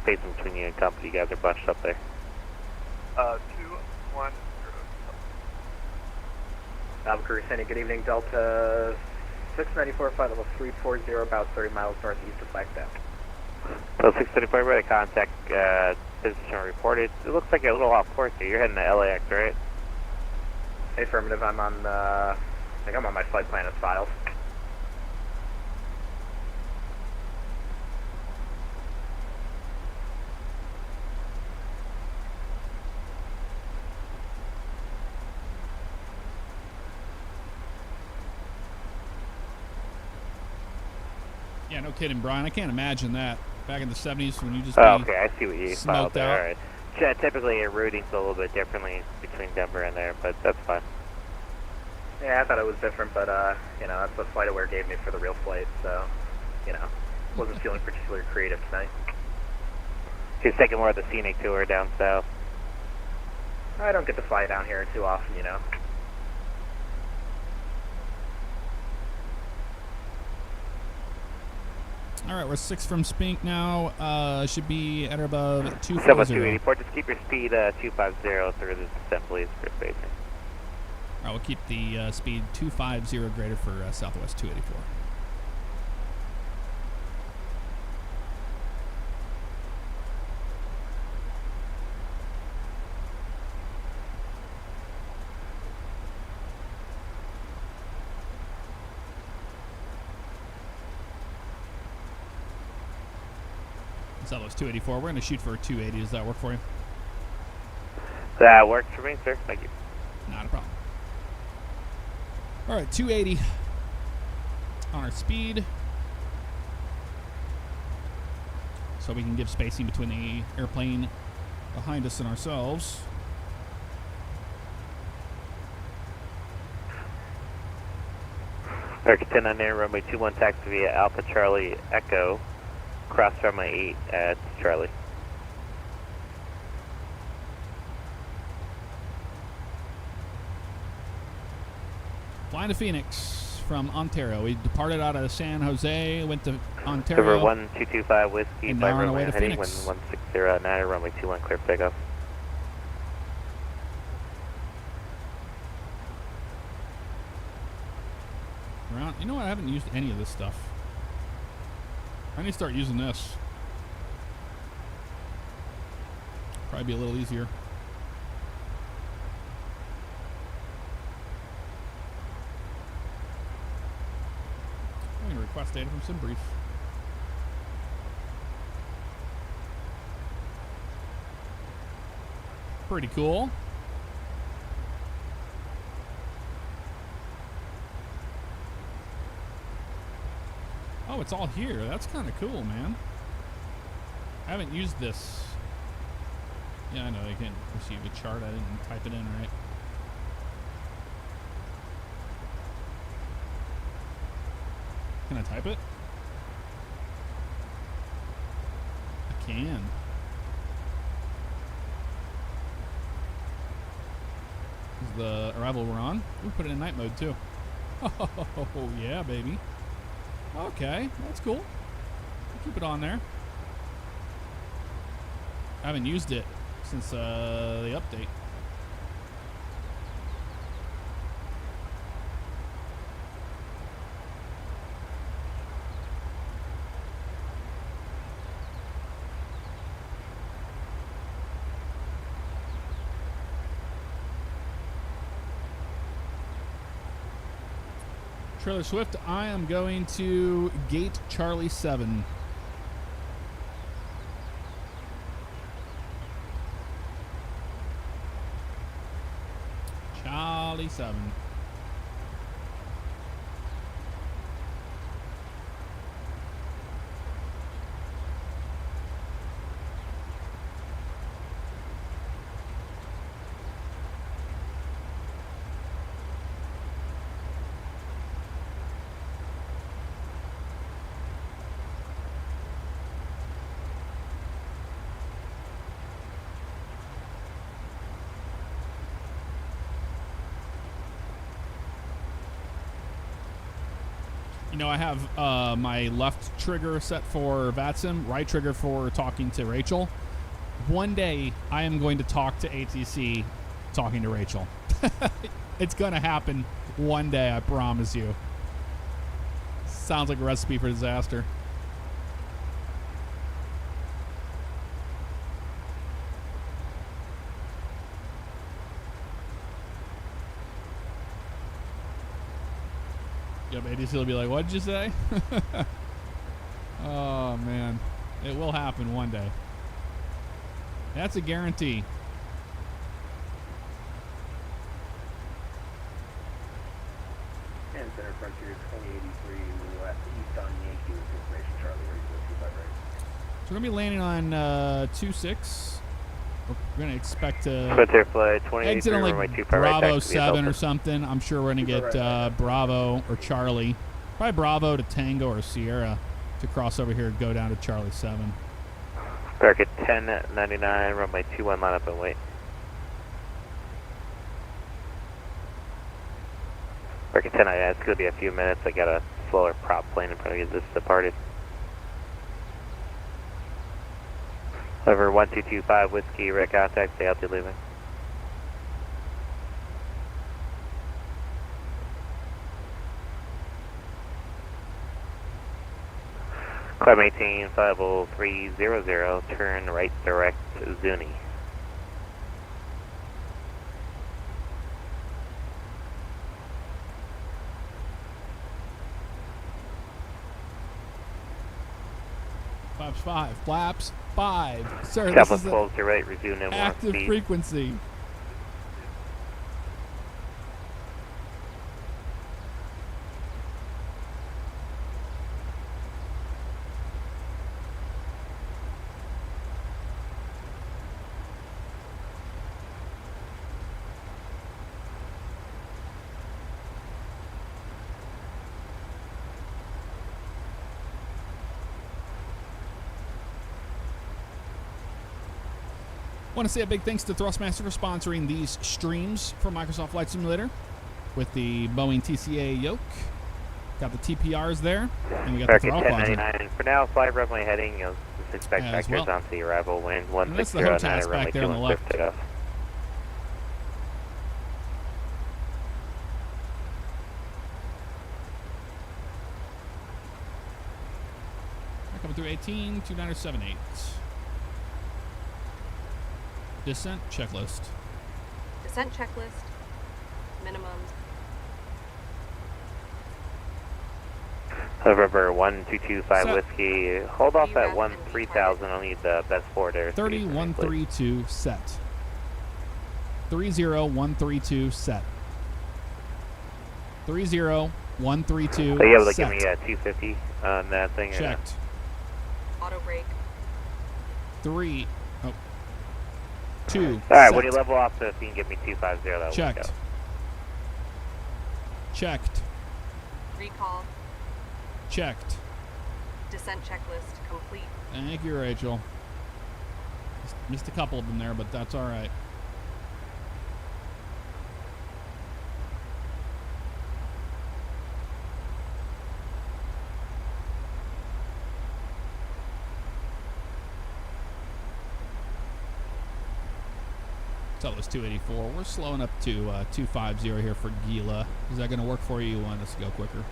[SPEAKER 7] space in between you and company. You guys are bunched up there.
[SPEAKER 2] 210.
[SPEAKER 9] Albuquerque, Sandy, good evening. Delta 694, flight level 340, about 30 miles northeast of Flagstaff.
[SPEAKER 7] So 634, ready to contact, position reported. It looks like you're a little off course here. You're heading to LAX, right?
[SPEAKER 9] Affirmative, I'm on, I think I'm on my flight plan as files.
[SPEAKER 1] Yeah, no kidding, Brian. I can't imagine that. Back in the 70s when you just
[SPEAKER 7] okay, I see what you filed
[SPEAKER 1] smoked
[SPEAKER 7] there.
[SPEAKER 1] out.
[SPEAKER 7] All right. Yeah, typically your routing's a little bit differently between Denver and there, but that's fine.
[SPEAKER 9] Yeah, I thought it was different, but, you know, that's what FlightAware gave me for the real flight, so, you know, wasn't feeling particularly creative tonight.
[SPEAKER 7] She's taking more of the scenic tour down south.
[SPEAKER 9] I don't get to fly down here too often, you know.
[SPEAKER 1] All right, we're 6 from Spink now. Should be at or above 240.
[SPEAKER 7] 284, just keep your speed 250 through the descent, please, for spacing.
[SPEAKER 1] All right, we'll keep the speed 250 greater for Southwest 284. Southwest 284. We're going to shoot for a 280. Does that work for you?
[SPEAKER 7] That works for me, sir. Thank you.
[SPEAKER 1] Not a problem. All right, 280 on our speed. So we can give spacing between the airplane behind us and ourselves.
[SPEAKER 7] American 1099, runway 21, taxi via Alpha Charlie Echo. Cross runway 8 at Charlie.
[SPEAKER 1] Flying to Phoenix from Ontario. We departed out of San Jose, went to Ontario.
[SPEAKER 7] River 1225 Whiskey,
[SPEAKER 1] and now
[SPEAKER 7] flight
[SPEAKER 1] we're on our way
[SPEAKER 7] runway
[SPEAKER 1] to
[SPEAKER 7] heading
[SPEAKER 1] Phoenix.
[SPEAKER 7] 1609, runway 21, clear for takeoff.
[SPEAKER 1] You know what? I haven't used any of this stuff.
[SPEAKER 2] I need to start using this. Probably be a little easier. I'm going to request data from SimBrief. Pretty cool. Oh, it's all here. That's kind of cool, man. I haven't used this. Yeah, I know. I can receive a chart. I didn't type it in right. Can I type it? I can. Is the arrival we're on? We put it in night mode too. Oh, yeah, baby. Okay, that's cool. We'll keep it on there. I haven't used it since the update. Trailer Swift, I am going to gate Charlie 7. Charlie 7. You know, I have my left trigger set for VATSIM, right trigger for talking to Rachel. One day, I am going to talk to ATC talking to Rachel. It's going to happen one day, I promise you. Sounds like a recipe for disaster. Yep, ATC will be like, what did you say? Oh, man. It will happen one day. That's a guarantee.
[SPEAKER 9] And Center Frontier 2083 west east on Yankee with information Charlie, ready to go 25 right.
[SPEAKER 2] So we're going to be landing on 26. We're going to expect to
[SPEAKER 7] Frontier flight
[SPEAKER 2] exit
[SPEAKER 7] 2083,
[SPEAKER 2] on
[SPEAKER 7] runway
[SPEAKER 2] like
[SPEAKER 7] 25 right,
[SPEAKER 2] Bravo
[SPEAKER 7] taxi
[SPEAKER 2] 7 or
[SPEAKER 7] Delta.
[SPEAKER 2] something. I'm sure we're going to get Bravo or Charlie. Probably Bravo to Tango or Sierra to cross over here and go down to Charlie 7.
[SPEAKER 7] Target 1099, runway 21, line up and wait. Target 1099, it's going to be a few minutes. I got a slower prop plane in front of you. This departed. Over 1225 Whiskey, red contact, stay out to leaving. Climb 18, 50300, turn right direct Zuni.
[SPEAKER 2] Flaps 5. Sir, this
[SPEAKER 7] Southwest
[SPEAKER 2] is
[SPEAKER 7] 12 to right, resume no more
[SPEAKER 2] active
[SPEAKER 7] speed.
[SPEAKER 2] frequency. Want to say a big thanks to Thrustmaster for sponsoring these streams for Microsoft Flight Simulator with the Boeing TCA yoke. Got the TPRs there, and we got
[SPEAKER 7] Target
[SPEAKER 2] the throttle quadrant.
[SPEAKER 7] 1099. For now, flight runway heading, you'll just expect
[SPEAKER 2] As
[SPEAKER 7] factors
[SPEAKER 2] well.
[SPEAKER 7] onto the arrival wind
[SPEAKER 2] And that's the
[SPEAKER 7] 1609
[SPEAKER 2] HOTAS
[SPEAKER 7] runway
[SPEAKER 2] back there on the
[SPEAKER 7] 21
[SPEAKER 2] left.
[SPEAKER 7] takeoff.
[SPEAKER 2] Coming through 18, 2978. Descent checklist.
[SPEAKER 8] Descent checklist. Minimums.
[SPEAKER 7] River 1225
[SPEAKER 2] Set.
[SPEAKER 7] Whiskey. Hold off at
[SPEAKER 8] VREF and
[SPEAKER 7] 3000. I'll need the best forward air.
[SPEAKER 2] 30132 set. 30132 set. 30132
[SPEAKER 7] Are you able to
[SPEAKER 2] set.
[SPEAKER 7] give me a 250 on that thing? Or
[SPEAKER 2] Checked.
[SPEAKER 8] Auto brake.
[SPEAKER 2] 2
[SPEAKER 7] All right,
[SPEAKER 2] set.
[SPEAKER 7] when you level off, so if you can give me 250, that will
[SPEAKER 2] Checked.
[SPEAKER 7] go.
[SPEAKER 2] Checked.
[SPEAKER 8] Recall.
[SPEAKER 2] Checked.
[SPEAKER 8] Descent checklist complete.
[SPEAKER 2] Thank you, Rachel. Missed a couple of them there, but that's all right. Southwest 284. We're slowing up to 250 here for Gila. Is that going to work for you? You want us to go quicker?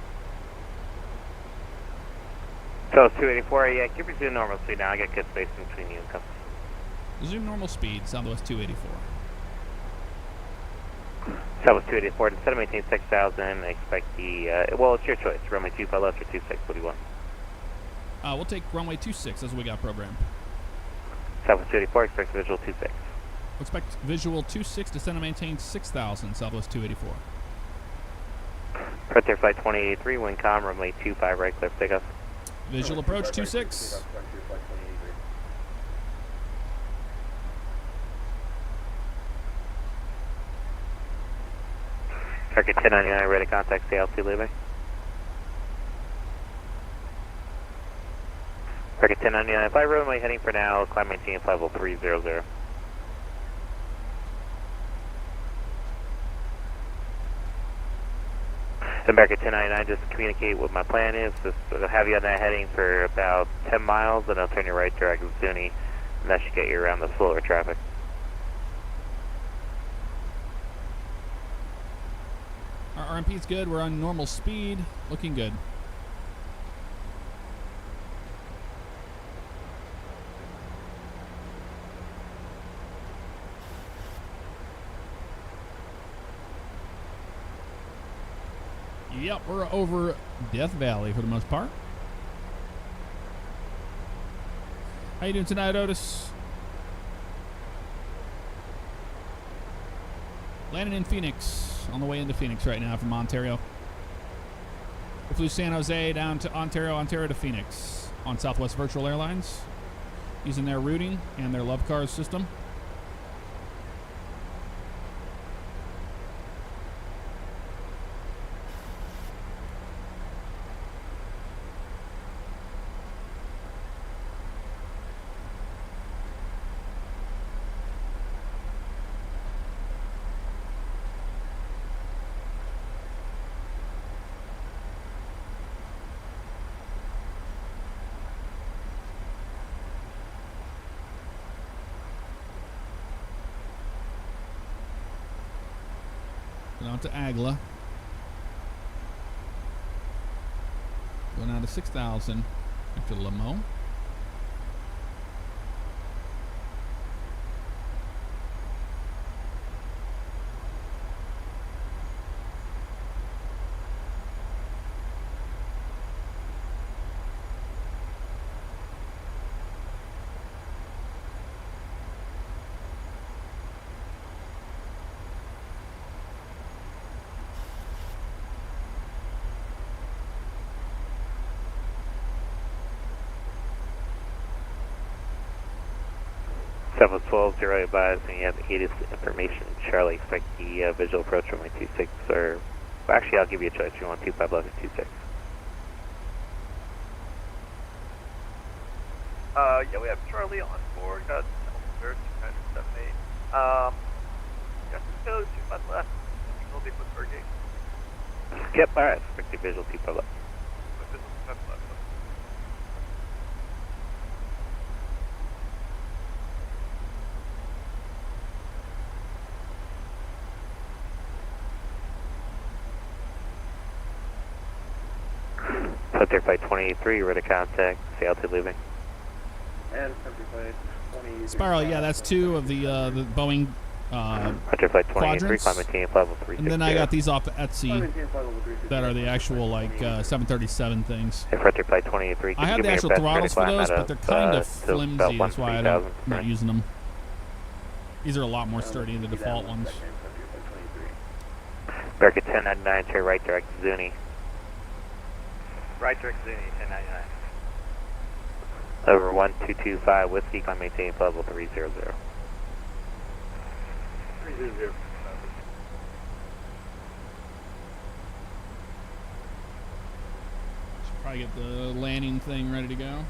[SPEAKER 7] So 284, yeah, keep it to normal speed now. I got good space in between you and company.
[SPEAKER 2] Resume normal speed, Southwest 284.
[SPEAKER 7] Southwest 284, instead of maintain 6000, expect the, well, it's your choice. Runway 25 left or 26, what do you want?
[SPEAKER 2] We'll take runway 26. That's what we got programmed.
[SPEAKER 7] Southwest 284, expect visual 26.
[SPEAKER 2] Expect visual 26, descend and maintain 6,000, Southwest 284.
[SPEAKER 7] Frontier Flight 2083, wind com, runway 25 right, clear for takeoff.
[SPEAKER 2] Visual approach 26.
[SPEAKER 7] Circuit 1099, ready to contact CLC leaving. Circuit 1099, flight runway heading for now, climb maintain flight level 300. America 1099, just to communicate what my plan is. Just have you on that heading for about 10 miles, and I'll turn you right direct to Zuni, and that should get you around the slower traffic.
[SPEAKER 2] Our RMP's good. We're on normal speed. Looking good. Yep, we're over Death Valley for the most part. How you doing tonight, Otis? Landing in Phoenix. On the way into Phoenix right now from Ontario. We flew San Jose down to Ontario, Ontario to Phoenix on Southwest Virtual Airlines, using their routing and their Love Cars system. Going out to Agla. Going out to 6,000 after Lamo.
[SPEAKER 7] Southwest 12, 0 advise, and you have ATIS information. Charlie, expect the visual approach runway 26, or well, actually I'll give you a choice. You want 25 left or 26?
[SPEAKER 9] Yeah, we have Charlie on board. Got search 978. Yeah, just go 25 left. I think we'll be Pushback gate.
[SPEAKER 7] Yep, alright, expect the visual 25 left.
[SPEAKER 9] Visual 25 left.
[SPEAKER 7] Frontier Flight 23, ready to contact, see altitude leaving.
[SPEAKER 5] And Frontier Flight 20.
[SPEAKER 2] Spiral, yeah, that's 2 of the Boeing
[SPEAKER 7] Frontier Flight 23,
[SPEAKER 2] quadrants.
[SPEAKER 7] climb maintain level 360.
[SPEAKER 2] And then I got these off Etsy that are the actual, like, 737 things.
[SPEAKER 7] Hey, Frontier Flight 23,
[SPEAKER 2] I have the actual throttles for those, but they're kind of flimsy. That's why I'm not using them. These are a lot more sturdy than the default ones.
[SPEAKER 7] American 1099, turn right direct Zuni.
[SPEAKER 9] Right direct Zuni, 1099.
[SPEAKER 7] Over 1225 Whiskey, climb maintain level 300.
[SPEAKER 5] 300.
[SPEAKER 2] Should probably get the landing thing ready to go.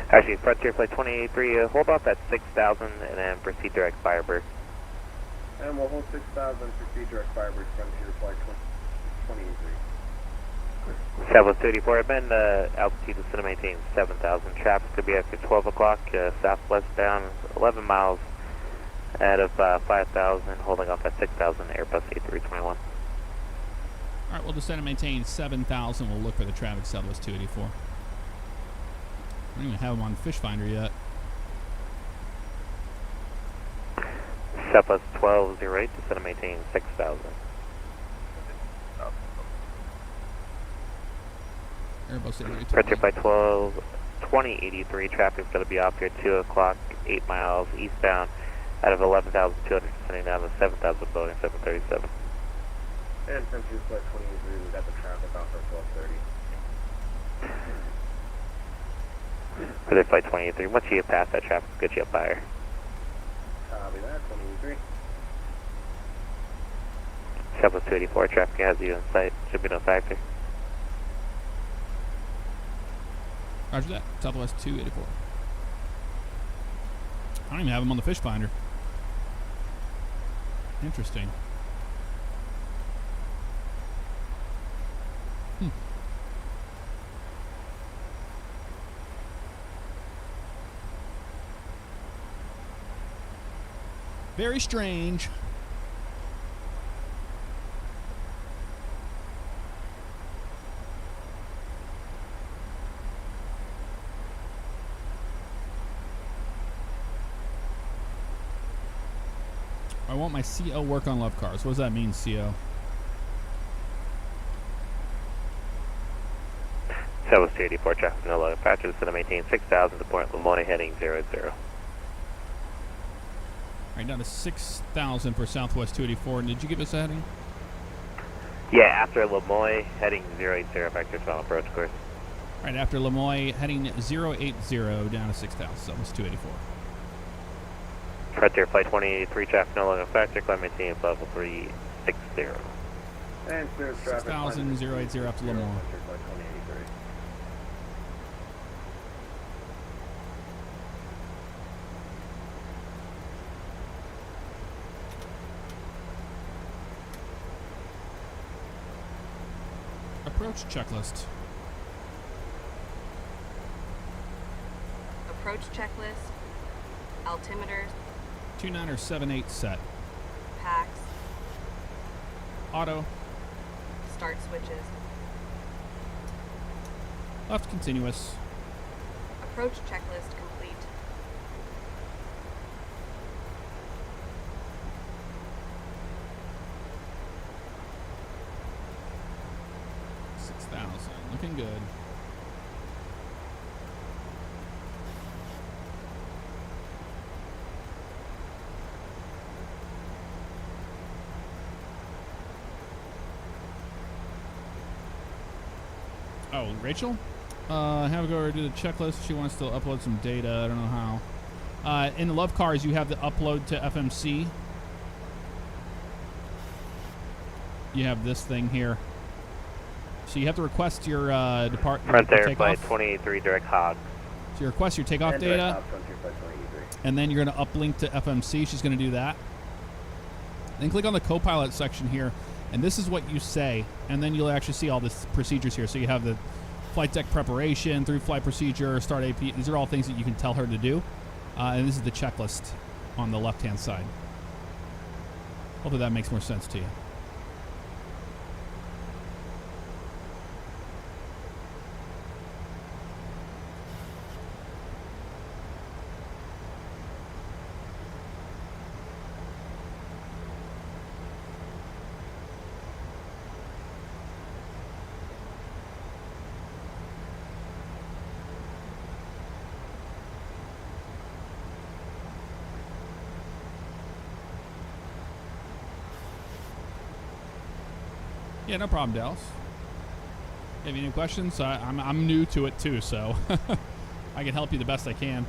[SPEAKER 7] Actually, Frontier Flight 23, hold off at 6,000 and then proceed direct Firebird.
[SPEAKER 5] And we'll hold 6,000, proceed direct Firebird, Frontier Flight 23.
[SPEAKER 7] Southwest 284, I've been altitude to center maintain 7,000. Traffic could be after 12 o'clock, southwest bound 11 miles out of 5,000, holding off at 6,000, Airbus A321.
[SPEAKER 2] All right, we'll descend and maintain 7,000. We'll look for the traffic Southwest 284. I don't even have them on Fish Finder yet.
[SPEAKER 7] Southwest 1208, descend and maintain 6,000.
[SPEAKER 2] Airbus A321.
[SPEAKER 7] Frontier Flight 2083, traffic's going to be off here 2 o'clock, 8 miles eastbound out of 11,200, descending down to 7,000, Boeing 737.
[SPEAKER 5] And Frontier Flight 23, we got the traffic off at 1230.
[SPEAKER 7] Frontier Flight 23, once you get past that traffic, we'll get you up higher.
[SPEAKER 5] Copy that, 23.
[SPEAKER 7] Southwest 284, traffic has you in sight, should be no factor.
[SPEAKER 2] Roger that. Southwest 284. I don't even have them on the Fish Finder. Interesting. Very strange. I want my CO work on love cars. What does that mean, CO?
[SPEAKER 7] Southwest 284, traffic no load. Factor is going to maintain 6,000 to point Lemoyne heading 00.
[SPEAKER 2] Right down to 6,000 for Southwest 284. And did you give us a heading?
[SPEAKER 7] Yeah, after Lemoyne heading 080, factor final approach course.
[SPEAKER 2] Right after Lemoyne heading 080 down to 6,000. Southwest 284.
[SPEAKER 7] Frontier Flight 23, traffic no longer factor, climb maintain level 360.
[SPEAKER 5] And clear traffic.
[SPEAKER 2] 6,000, 080 up to Lemoyne.
[SPEAKER 5] Frontier Flight 2083.
[SPEAKER 2] Approach checklist.
[SPEAKER 8] Approach checklist. Altimeters.
[SPEAKER 2] 2978 set.
[SPEAKER 8] Packs.
[SPEAKER 2] Auto.
[SPEAKER 8] Start switches.
[SPEAKER 2] Left continuous.
[SPEAKER 8] Approach checklist complete.
[SPEAKER 2] Looking good. Oh, Rachel? Have her go over do the checklist. She wants to upload some data. I don't know how. In the Love Cars, you have the upload to FMC. You have this thing here. So you have to request your
[SPEAKER 7] Front there,
[SPEAKER 2] takeoff.
[SPEAKER 7] Flight 23, direct hog.
[SPEAKER 2] So you request your takeoff data, and then you're going to uplink to FMC. She's going to do that. Then click on the Copilot section here, and this is what you say, and then you'll actually see all the procedures here. So you have the
[SPEAKER 1] flight deck preparation, through flight procedure, start AP. These are all things that you can tell her to do. And this is the checklist on the left-hand side. Hopefully that makes more sense to you. Yeah, no problem, Dallas. Have you any questions? I'm new to it too, so I can help you the best I can.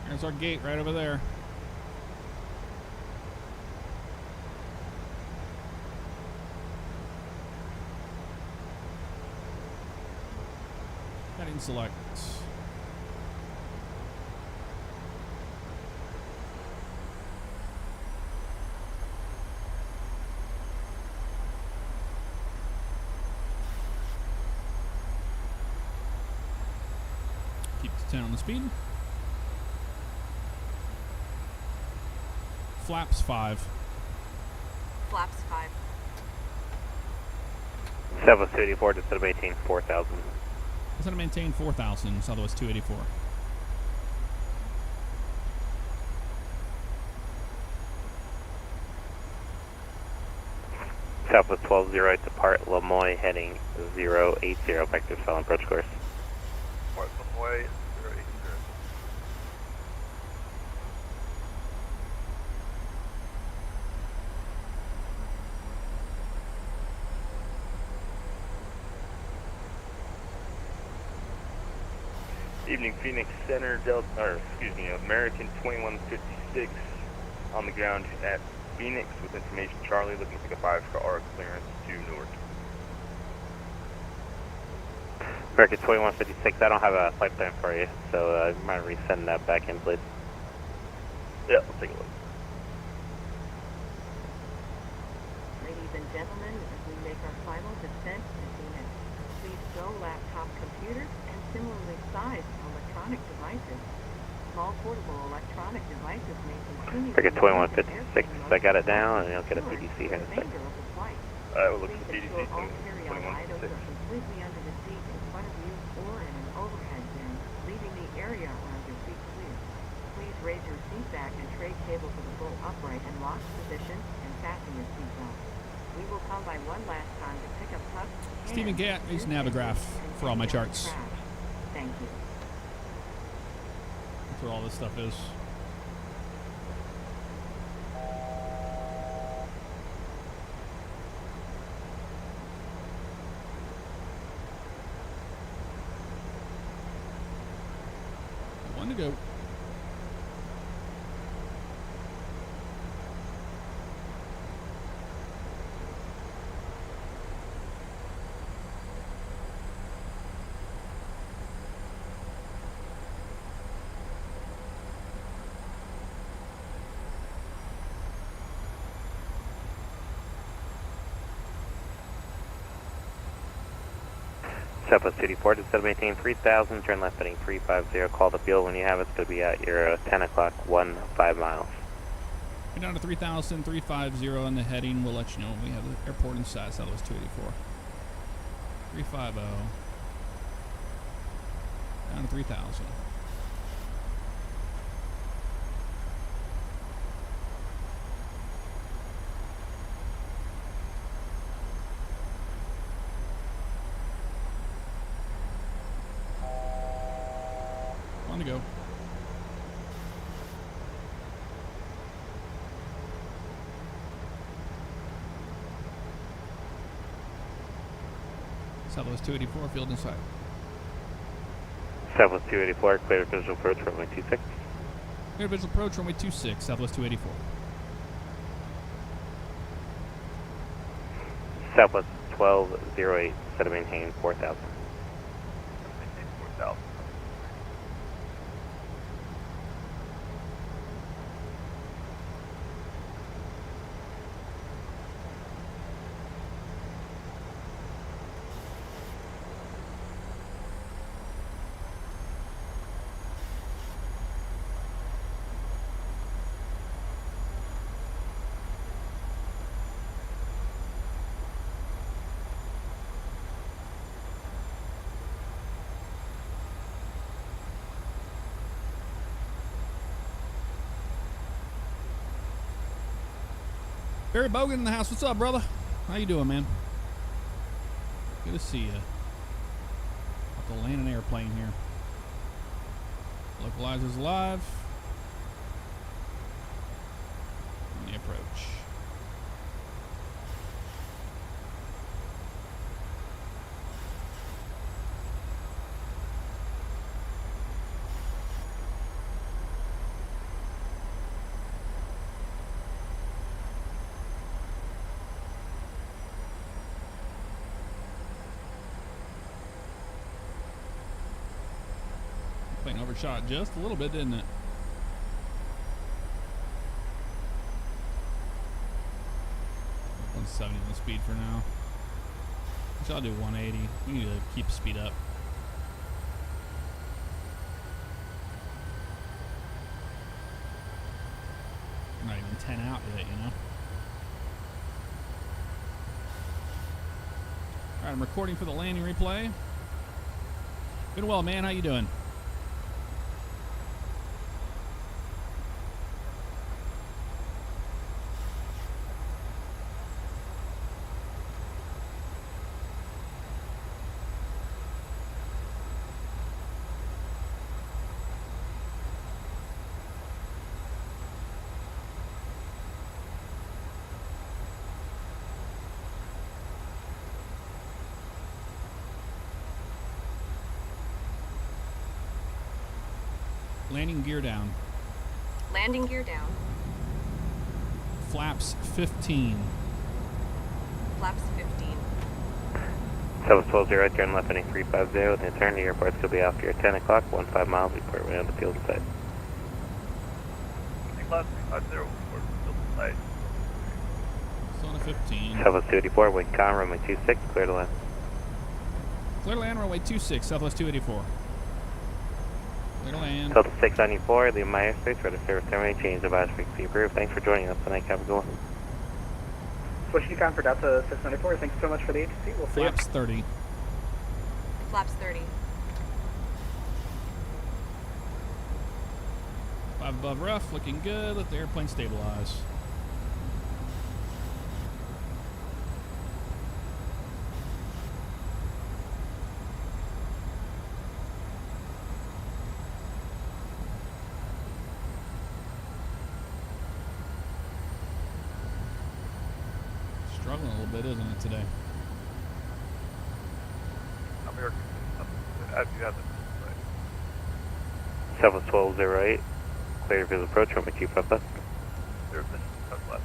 [SPEAKER 1] There's our gate right over there. Heading select. Keep to 10 on the speed. Flaps 5.
[SPEAKER 8] Flaps 5.
[SPEAKER 7] Southwest 284 to set of 18, 4,000.
[SPEAKER 1] Instead of maintain 4,000, Southwest 284.
[SPEAKER 7] Southwest 1208 depart Lemoy heading 080 vector silent approach course.
[SPEAKER 9] Depart Lemoy 080.
[SPEAKER 10] Evening, Phoenix Center, American 2156 on the ground at Phoenix with information Charlie, looking to take a 5-car clearance to Newark.
[SPEAKER 7] American 2156, I don't have a flight plan for you, so you might resend that back in, please.
[SPEAKER 10] Yeah, we'll take a look.
[SPEAKER 4] Ladies and gentlemen, as we make our final descent to Phoenix, please stow laptop computers and similarly sized electronic devices. Small portable electronic devices may continue
[SPEAKER 7] American
[SPEAKER 4] to
[SPEAKER 7] 2156, I got it down, and I'll get a PDC here in a second.
[SPEAKER 4] remainder of the flight.
[SPEAKER 10] We'll look at the
[SPEAKER 4] Please
[SPEAKER 10] PDC
[SPEAKER 4] ensure all carry-on items
[SPEAKER 10] 2156.
[SPEAKER 4] are completely under the seat in front of you or in an overhead bin, leaving the area around your feet clear. Please raise your seat back and tray cable to the full upright and locked position and fasten your seatbelt. We will come by one last time to pick up tucked
[SPEAKER 1] Stephen Gatt, I use Navigraph for all my charts.
[SPEAKER 4] Thank you.
[SPEAKER 1] That's where all this stuff is. One to go.
[SPEAKER 7] Southwest 284 to set of 18, 3,000, turn left heading 350, call the field when you have it, it's going to be at your 10 o'clock, 5 miles.
[SPEAKER 1] We're down to 3,000, 350 on the heading. We'll let you know when we have the airport in sight. Southwest 284. 350. Down to 3,000. On to go. Southwest 284, field in sight.
[SPEAKER 7] Southwest 284, clear visual approach, runway 26.
[SPEAKER 1] Clear visual approach, runway 26, Southwest 284.
[SPEAKER 7] Southwest 1208, set to maintain 4000.
[SPEAKER 9] Maintain 4,000.
[SPEAKER 2] Barry Bogan in the house. What's up, brother? How you doing, man? Good to see you. About to land an airplane here. Localizer's live. On the approach. Plane overshot just a little bit, didn't it? .170 on the speed for now. Which I'll do 180. We need to keep the speed up. Not even 10 out yet, you know? Alright, I'm recording for the landing replay. Been well, man. How you doing? Landing gear down.
[SPEAKER 8] Landing gear down.
[SPEAKER 2] Flaps 15.
[SPEAKER 8] Flaps 15.
[SPEAKER 7] Southwest 120, turn left heading 350 with an turn to airports will be off here at 10 o'clock, 15 miles before we have the field site.
[SPEAKER 9] Landing left 350 report field site.
[SPEAKER 2] Zona 15.
[SPEAKER 7] Southwest 284, wind calm, runway 26, clear to land.
[SPEAKER 2] Clear to land, runway 26, Southwest 284. Clear to land.
[SPEAKER 7] Delta 694, leave my airspace, ready to service terminate, change device frequency approved. Thanks for joining us tonight, have a good one.
[SPEAKER 11] Switch UConn for Delta 694, thanks so much for the agency, we'll see you.
[SPEAKER 2] Flaps 30.
[SPEAKER 8] Flaps 30.
[SPEAKER 2] 5 above rough, looking good. Let the airplane stabilize. Struggling a little bit, isn't it, today?
[SPEAKER 9] I'm here. As you have it.
[SPEAKER 7] Southwest 1208, clear visual approach, runway 255.
[SPEAKER 9] There's this left.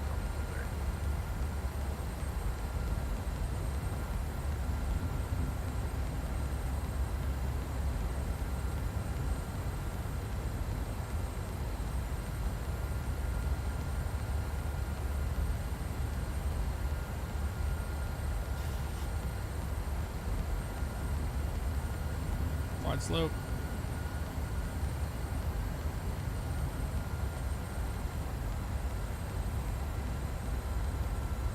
[SPEAKER 2] Wide slope.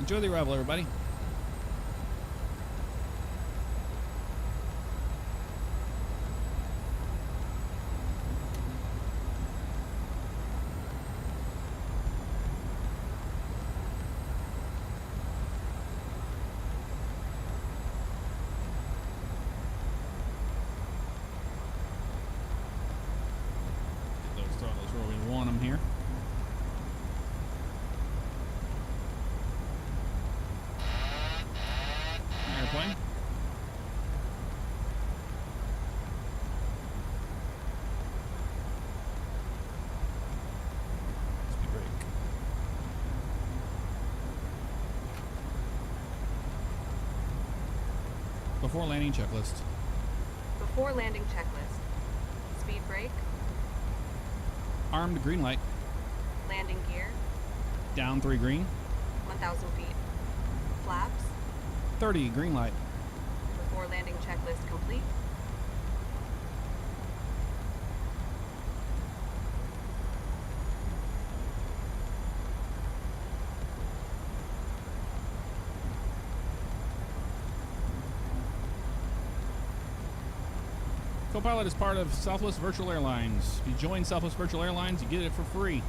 [SPEAKER 2] Enjoy the arrival, everybody. Get those throttles where we want them here. Airplane. Speed brake. Before landing checklist.
[SPEAKER 8] Before landing checklist. Speed brake.
[SPEAKER 2] Armed green light.
[SPEAKER 8] Landing gear.
[SPEAKER 2] Down 3 green.
[SPEAKER 8] 1,000 feet. Flaps.
[SPEAKER 2] 30 green light.
[SPEAKER 8] Before landing checklist complete.
[SPEAKER 2] Copilot is part of Southwest Virtual Airlines. If you join Southwest Virtual Airlines, you get it for free.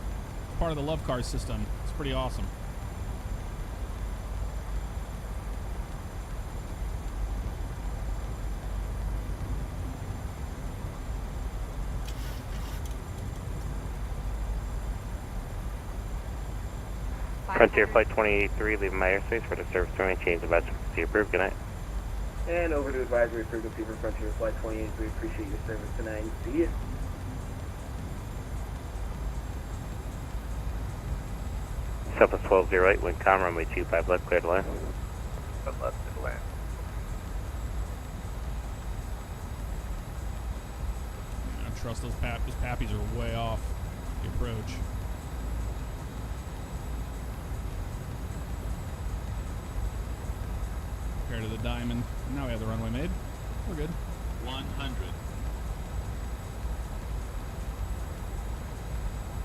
[SPEAKER 2] It's part of the Love Cars system. It's pretty awesome.
[SPEAKER 7] Frontier Flight 23, leaving my airspace for the service to change the best frequency approved. Good night.
[SPEAKER 11] And over to advisory frequency for Frontier Flight 28. We appreciate your service tonight. See you.
[SPEAKER 7] Southwest 1208, wind calm, runway 25 left, clear to land.
[SPEAKER 9] But left to land.
[SPEAKER 2] I don't trust those pappies are way off the approach. Compared to the Diamond. Now we have the runway made. We're good.
[SPEAKER 12] 100.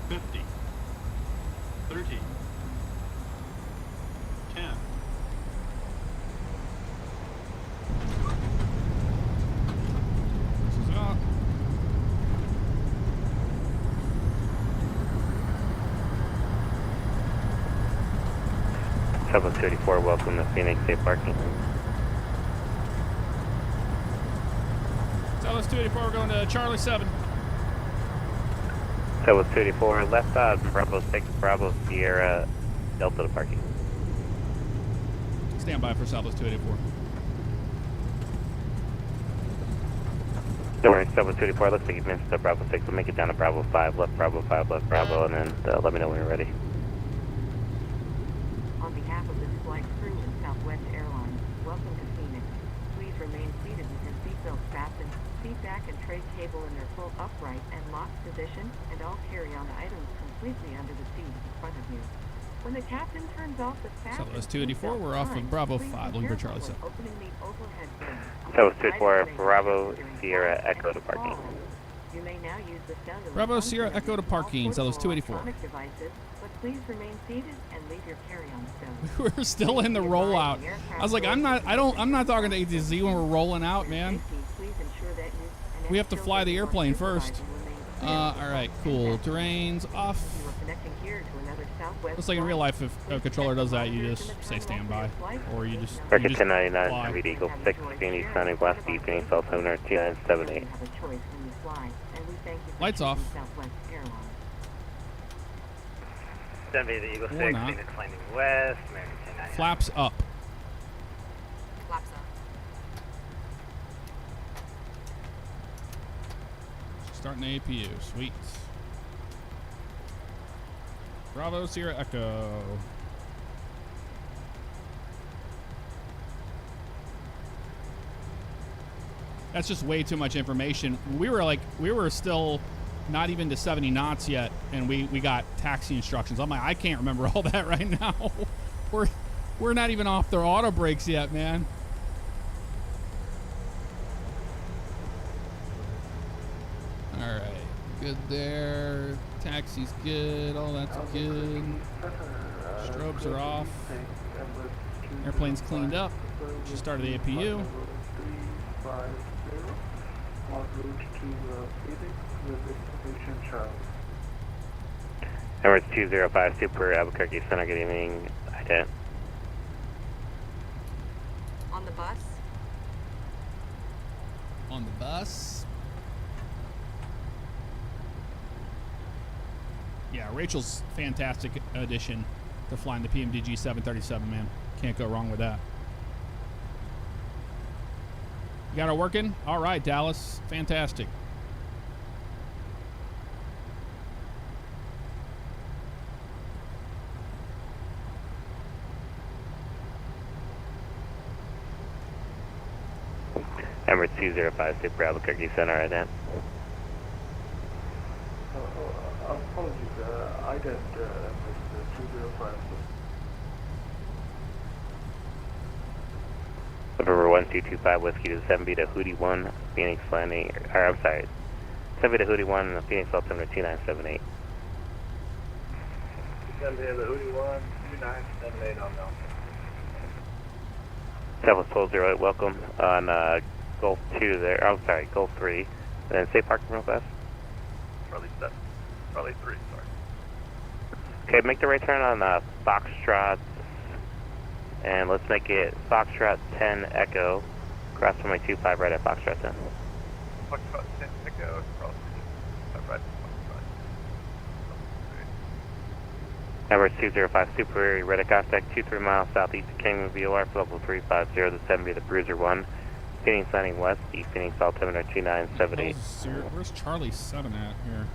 [SPEAKER 12] 50. 30. 10.
[SPEAKER 2] This is up.
[SPEAKER 7] Southwest 34, welcome to Phoenix, safe parking.
[SPEAKER 2] Southwest 284, we're going to Charlie 7.
[SPEAKER 7] Southwest 284, left Bravo 6, Bravo Sierra, Delta to parking.
[SPEAKER 2] Stand by for Southwest 284.
[SPEAKER 7] Don't worry, Southwest 284, looks like you've missed the Bravo 6. We'll make it down to Bravo 5, left Bravo 5, left Bravo, and then let me know when you're ready.
[SPEAKER 4] On behalf of this flight crew and Southwest Airlines, welcome to Phoenix. Please remain seated with your seatbelts fastened, seat back and tray table in their full upright and locked position, and all carry-on items completely under the seat in front of you. When the captain turns off the fasten
[SPEAKER 2] Southwest 284, we're off of Bravo 5, looking for Charlie 7.
[SPEAKER 4] opening the overhead bin.
[SPEAKER 7] Southwest 284, Bravo Sierra Echo to parking.
[SPEAKER 4] You may now use the sound of
[SPEAKER 2] Bravo Sierra Echo to parking, Southwest 284.
[SPEAKER 4] electronic devices, but please remain seated and leave your carry-on stowed.
[SPEAKER 2] We're still in the rollout. I was like, I'm not talking to ATZ when we're rolling out, man. We have to fly the airplane first. All right, cool. Terrain's off. Looks like in real life, if a controller does that, you just say standby, or you just
[SPEAKER 7] Circuit 1099,
[SPEAKER 2] fly.
[SPEAKER 7] Heavy Eagle 6, Phoenix, sounding West East, Phoenix, cell phone number 2978.
[SPEAKER 2] Lights off.
[SPEAKER 13] Denver, the Eagle 6,
[SPEAKER 2] Or not.
[SPEAKER 13] Phoenix landing west, American 1099.
[SPEAKER 2] Flaps up.
[SPEAKER 8] Flaps up.
[SPEAKER 2] Starting the APU. Sweet. Bravo Sierra Echo. That's just way too much information. We were still not even to 70 knots yet, and we got taxi instructions. I'm like, I can't remember all that right now. We're not even off their auto brakes yet, man. All right, good there. Taxi's good. All that's good. Strobes are off. Airplane's cleaned up. Just started the APU.
[SPEAKER 7] Number 205 Super Albuquerque Center, good evening. Ident.
[SPEAKER 8] On the bus.
[SPEAKER 2] On the bus. Yeah, Rachel's fantastic addition to flying the Pmdg 737, man. Can't go wrong with that. You got her working? All right, Dallas. Fantastic.
[SPEAKER 7] Emirates 205, Super Albuquerque Center, right now.
[SPEAKER 5] Apologies, I did Emirates 205.
[SPEAKER 7] November 1225 Whiskey to 7B to Hootie 1, Phoenix landing, or I'm sorry, 7B to Hootie 1, Phoenix altimeter 2978.
[SPEAKER 9] 7B to Hootie 1, 2978 on Mel.
[SPEAKER 7] Southwest 1208, welcome on Gulf 2 there, I'm sorry, Gulf 3. And then say parking real fast.
[SPEAKER 9] Charlie 7. Charlie 3, sorry.
[SPEAKER 7] Okay, make the right turn on Foxtrot, and let's make it Foxtrot 10 Echo, cross runway 25 right at Foxtrot 10.
[SPEAKER 9] Foxtrot 10 Echo, cross right at Foxtrot.
[SPEAKER 7] Number 205 Super Ready contact 23 miles southeast of Kingman VOR, level 350 to 7B the Bruiser 1. Phoenix landing west, East Phoenix altimeter 2978.
[SPEAKER 1] Where's Charlie 7 at here?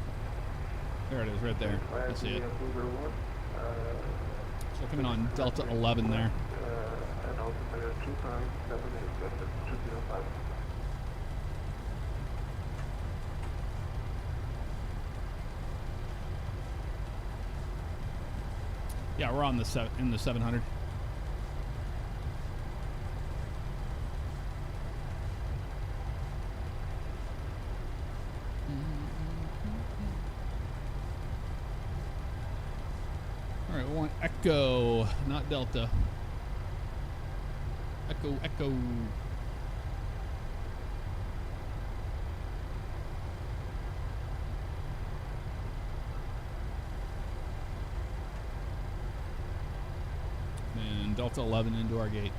[SPEAKER 1] There it is, right there. I see it. So coming on Delta 11 there.
[SPEAKER 5] And altimeter 2978, 205.
[SPEAKER 1] Yeah, we're on in the 700. All right, we want Echo, not Delta. Echo, Echo. And Delta 11 into our gate.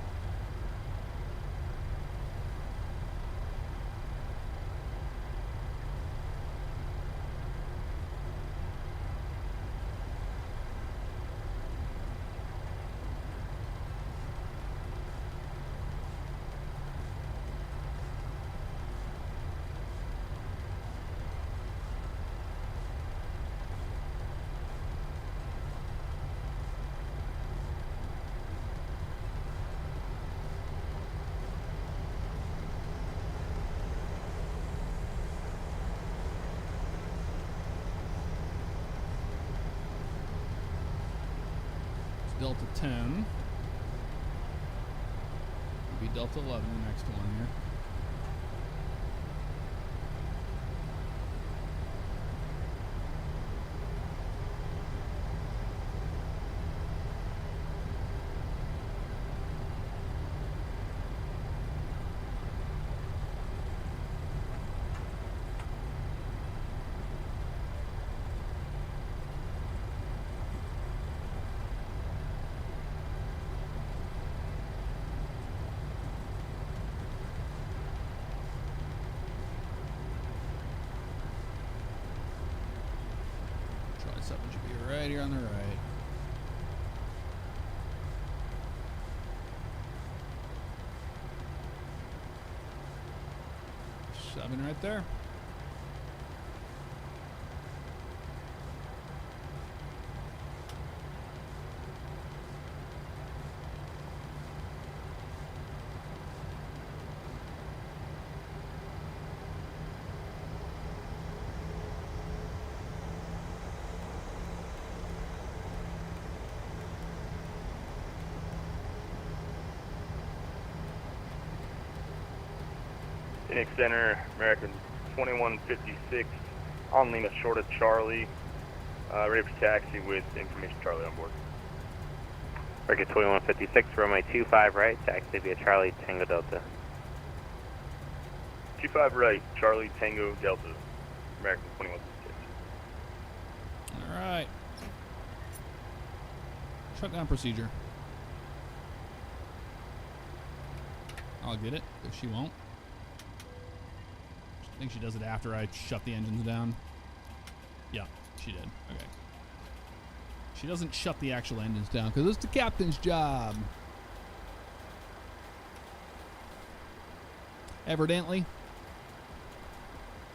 [SPEAKER 1] Delta 10. Will be Delta 11, the next one here. Right here on the right. Seven right there.
[SPEAKER 10] Phoenix Center, American 2156, on Lima short of Charlie, ready for taxi with information Charlie on board.
[SPEAKER 7] American 2156, runway 25 right, taxi via Charlie Tango Delta.
[SPEAKER 10] 25 right, Charlie Tango Delta, American 2156.
[SPEAKER 1] All right. Shutdown procedure. I'll get it if she won't. I think she does it after I shut the engines down. Yeah, she did. Okay. She doesn't shut the actual engines down because it's the captain's job. Evidently.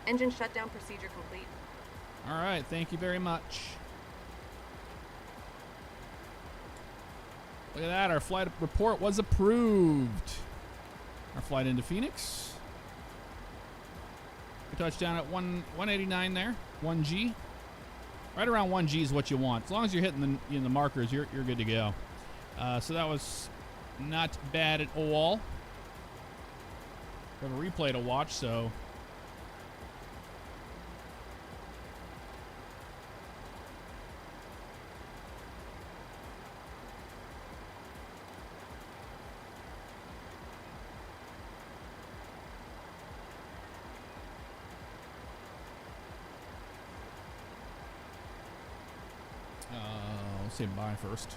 [SPEAKER 8] Engine shutdown procedure complete.
[SPEAKER 1] All right, thank you very much. Look at that, our flight report was approved. Our flight into Phoenix
[SPEAKER 2] touchdown at 189 there. 1G. Right around 1G is what you want. As long as you're hitting the markers, you're good to go. So that was not bad at all. We have a replay to watch, so. We'll say bye first.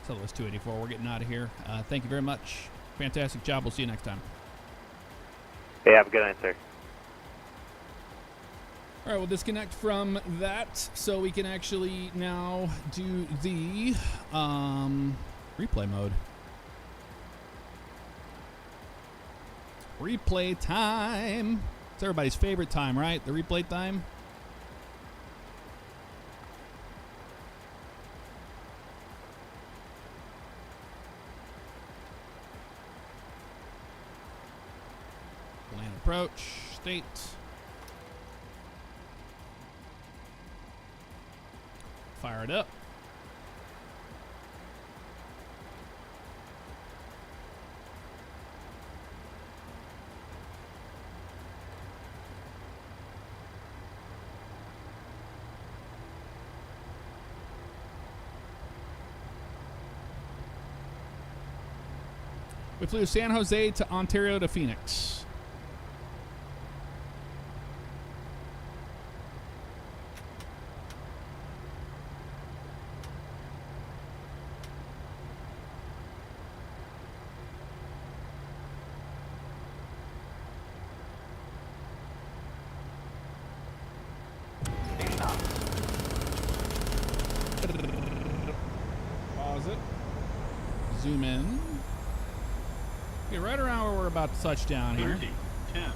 [SPEAKER 2] Settle this 284. We're getting out of here. Thank you very much. Fantastic job. We'll see you next time.
[SPEAKER 7] Hey, have a good night, sir.
[SPEAKER 2] All right, we'll disconnect from that so we can actually now do the replay mode. Replay time. It's everybody's favorite time, right? The replay time. Land approach, state. Fire it up. We flew San Jose to Ontario to Phoenix. Pause it. Zoom in. Okay, right around where we're about to touch down here.
[SPEAKER 12] 30, 10.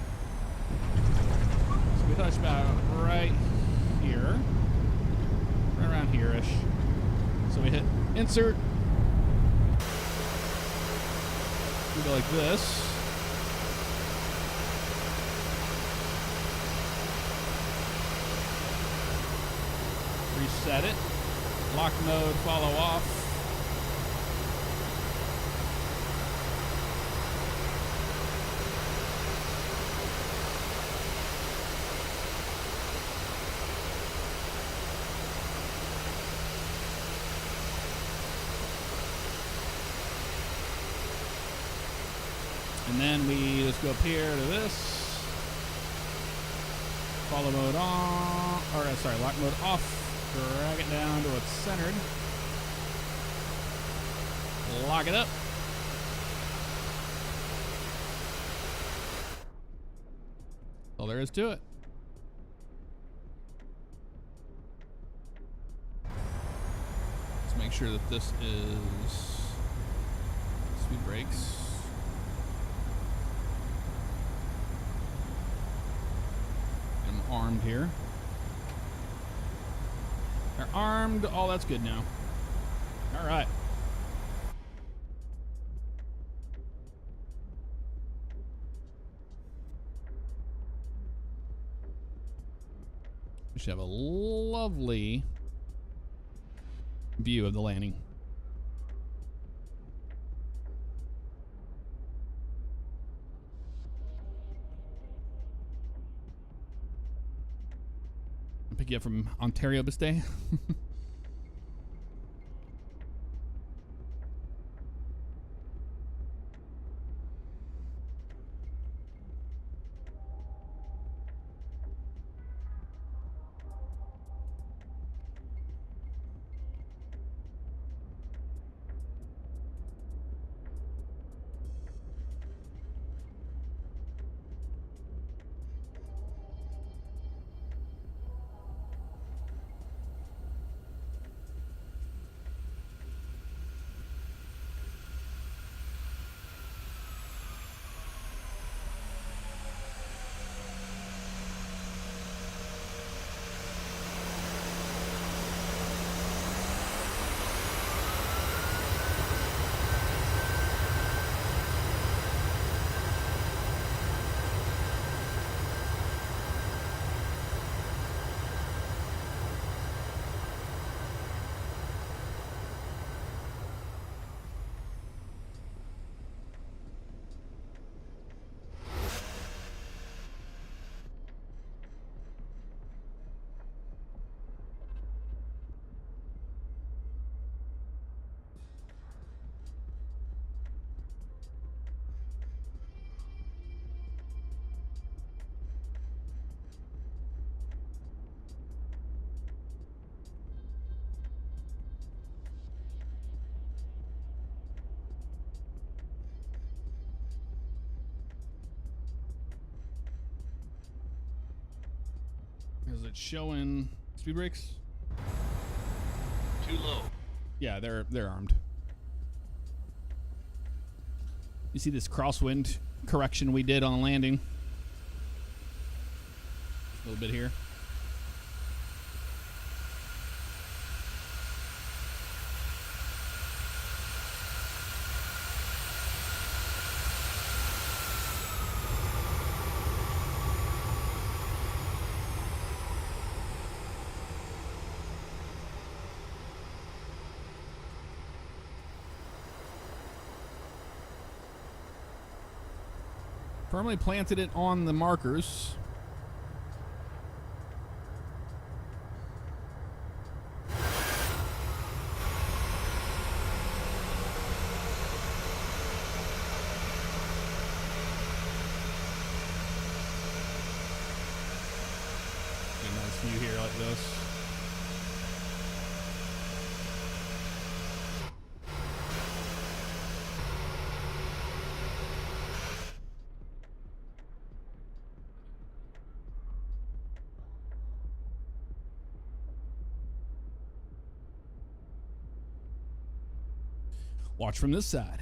[SPEAKER 2] So we touch about right here. Right around here-ish. So we hit insert. We go like this. Reset it. Lock mode, follow off. And then we just go up here to this. Follow mode on, or sorry, lock mode off. Drag it down to it's centered. Lock it up. All there is to it. Let's make sure that this is speed brakes. I'm armed here. They're armed. Oh, that's good now. All right. We should have a lovely view of the landing. Pick you up from Ontario this day.
[SPEAKER 1] it's showing speed brakes.
[SPEAKER 12] Too low.
[SPEAKER 1] Yeah, they're armed. You see this crosswind correction we did on landing. A little bit here. Firmly planted it on the markers. Get a nice view here like this. Watch from this side.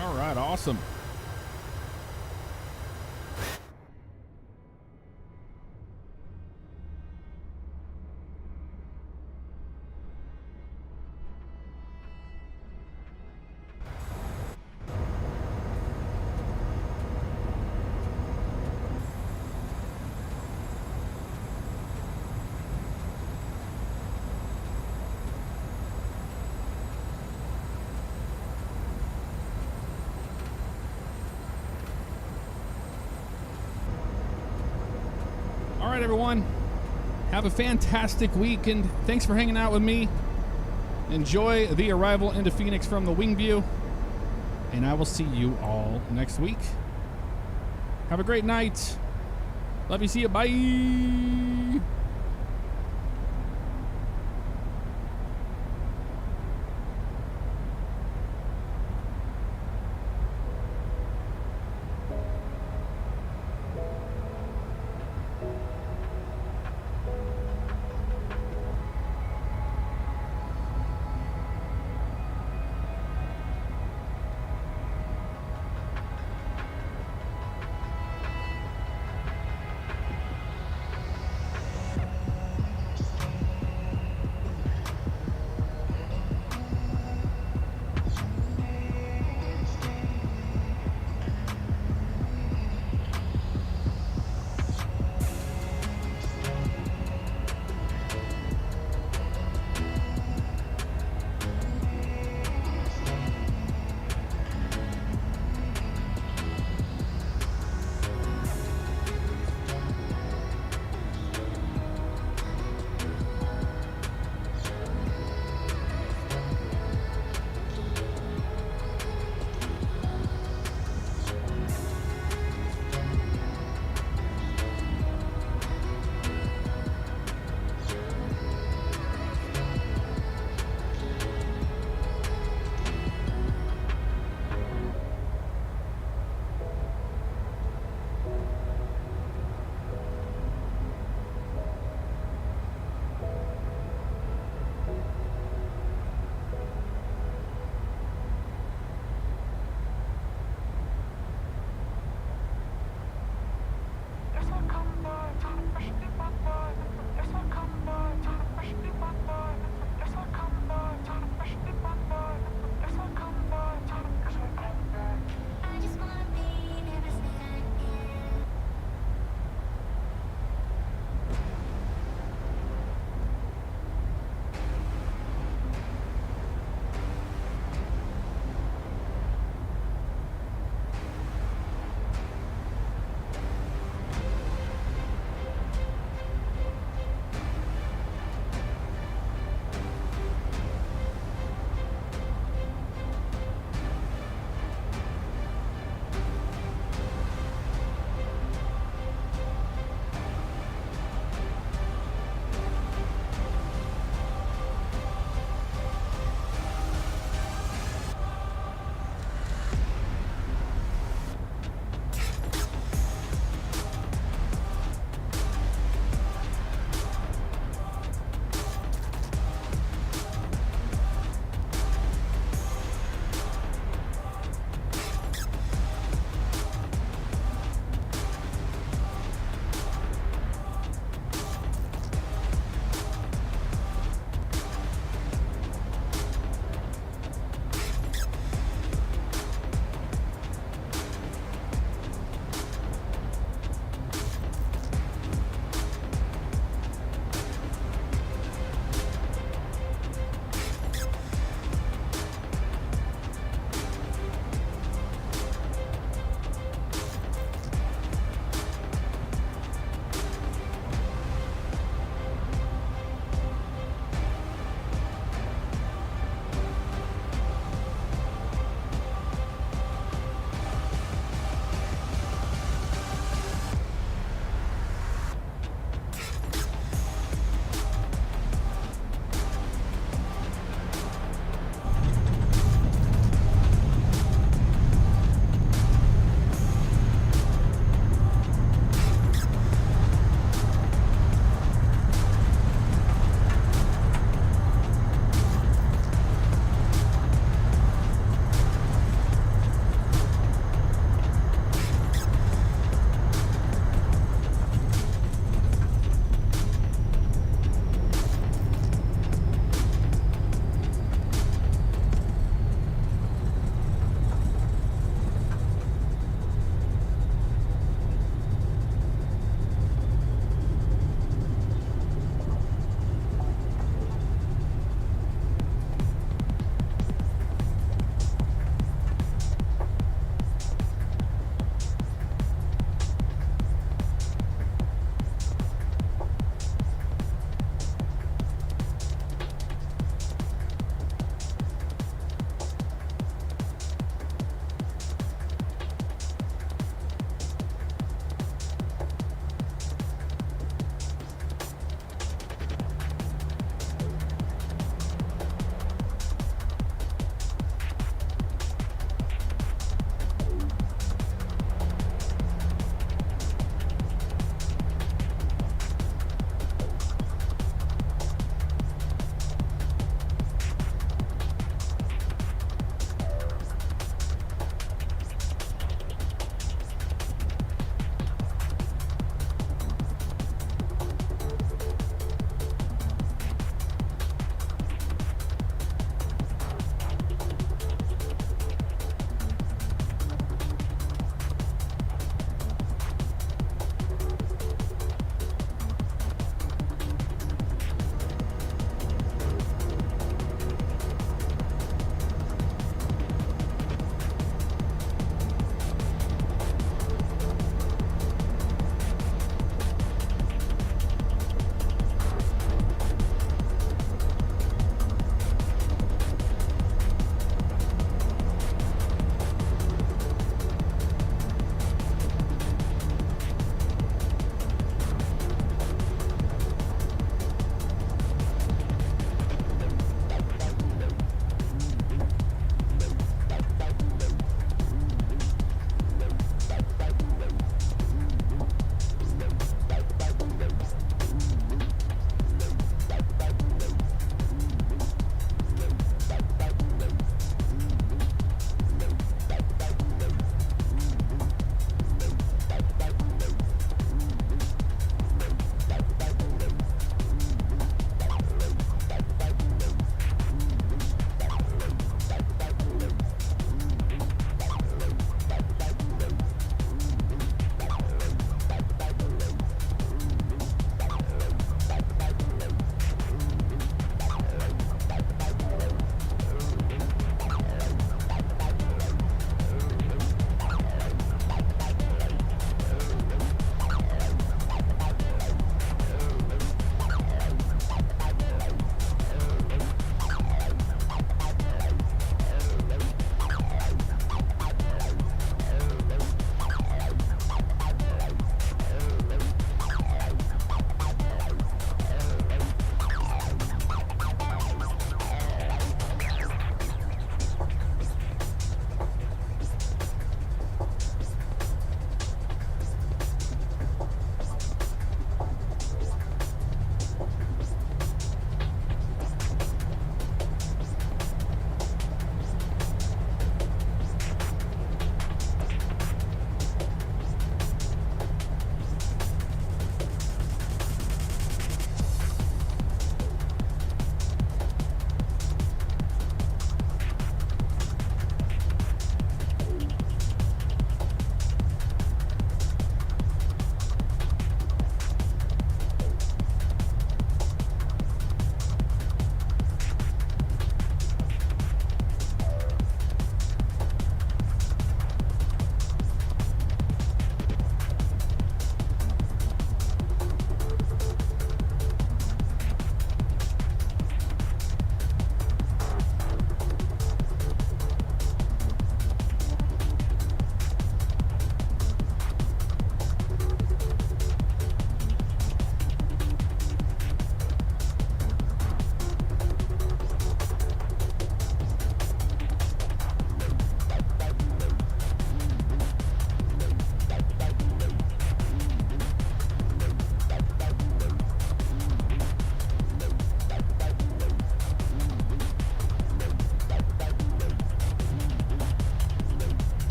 [SPEAKER 1] All right, awesome. All right, everyone. Have a fantastic weekend. Thanks for hanging out with me. Enjoy the arrival into Phoenix from the wing view. And I will see you all next week. Have a great night. Love you. See you. Bye.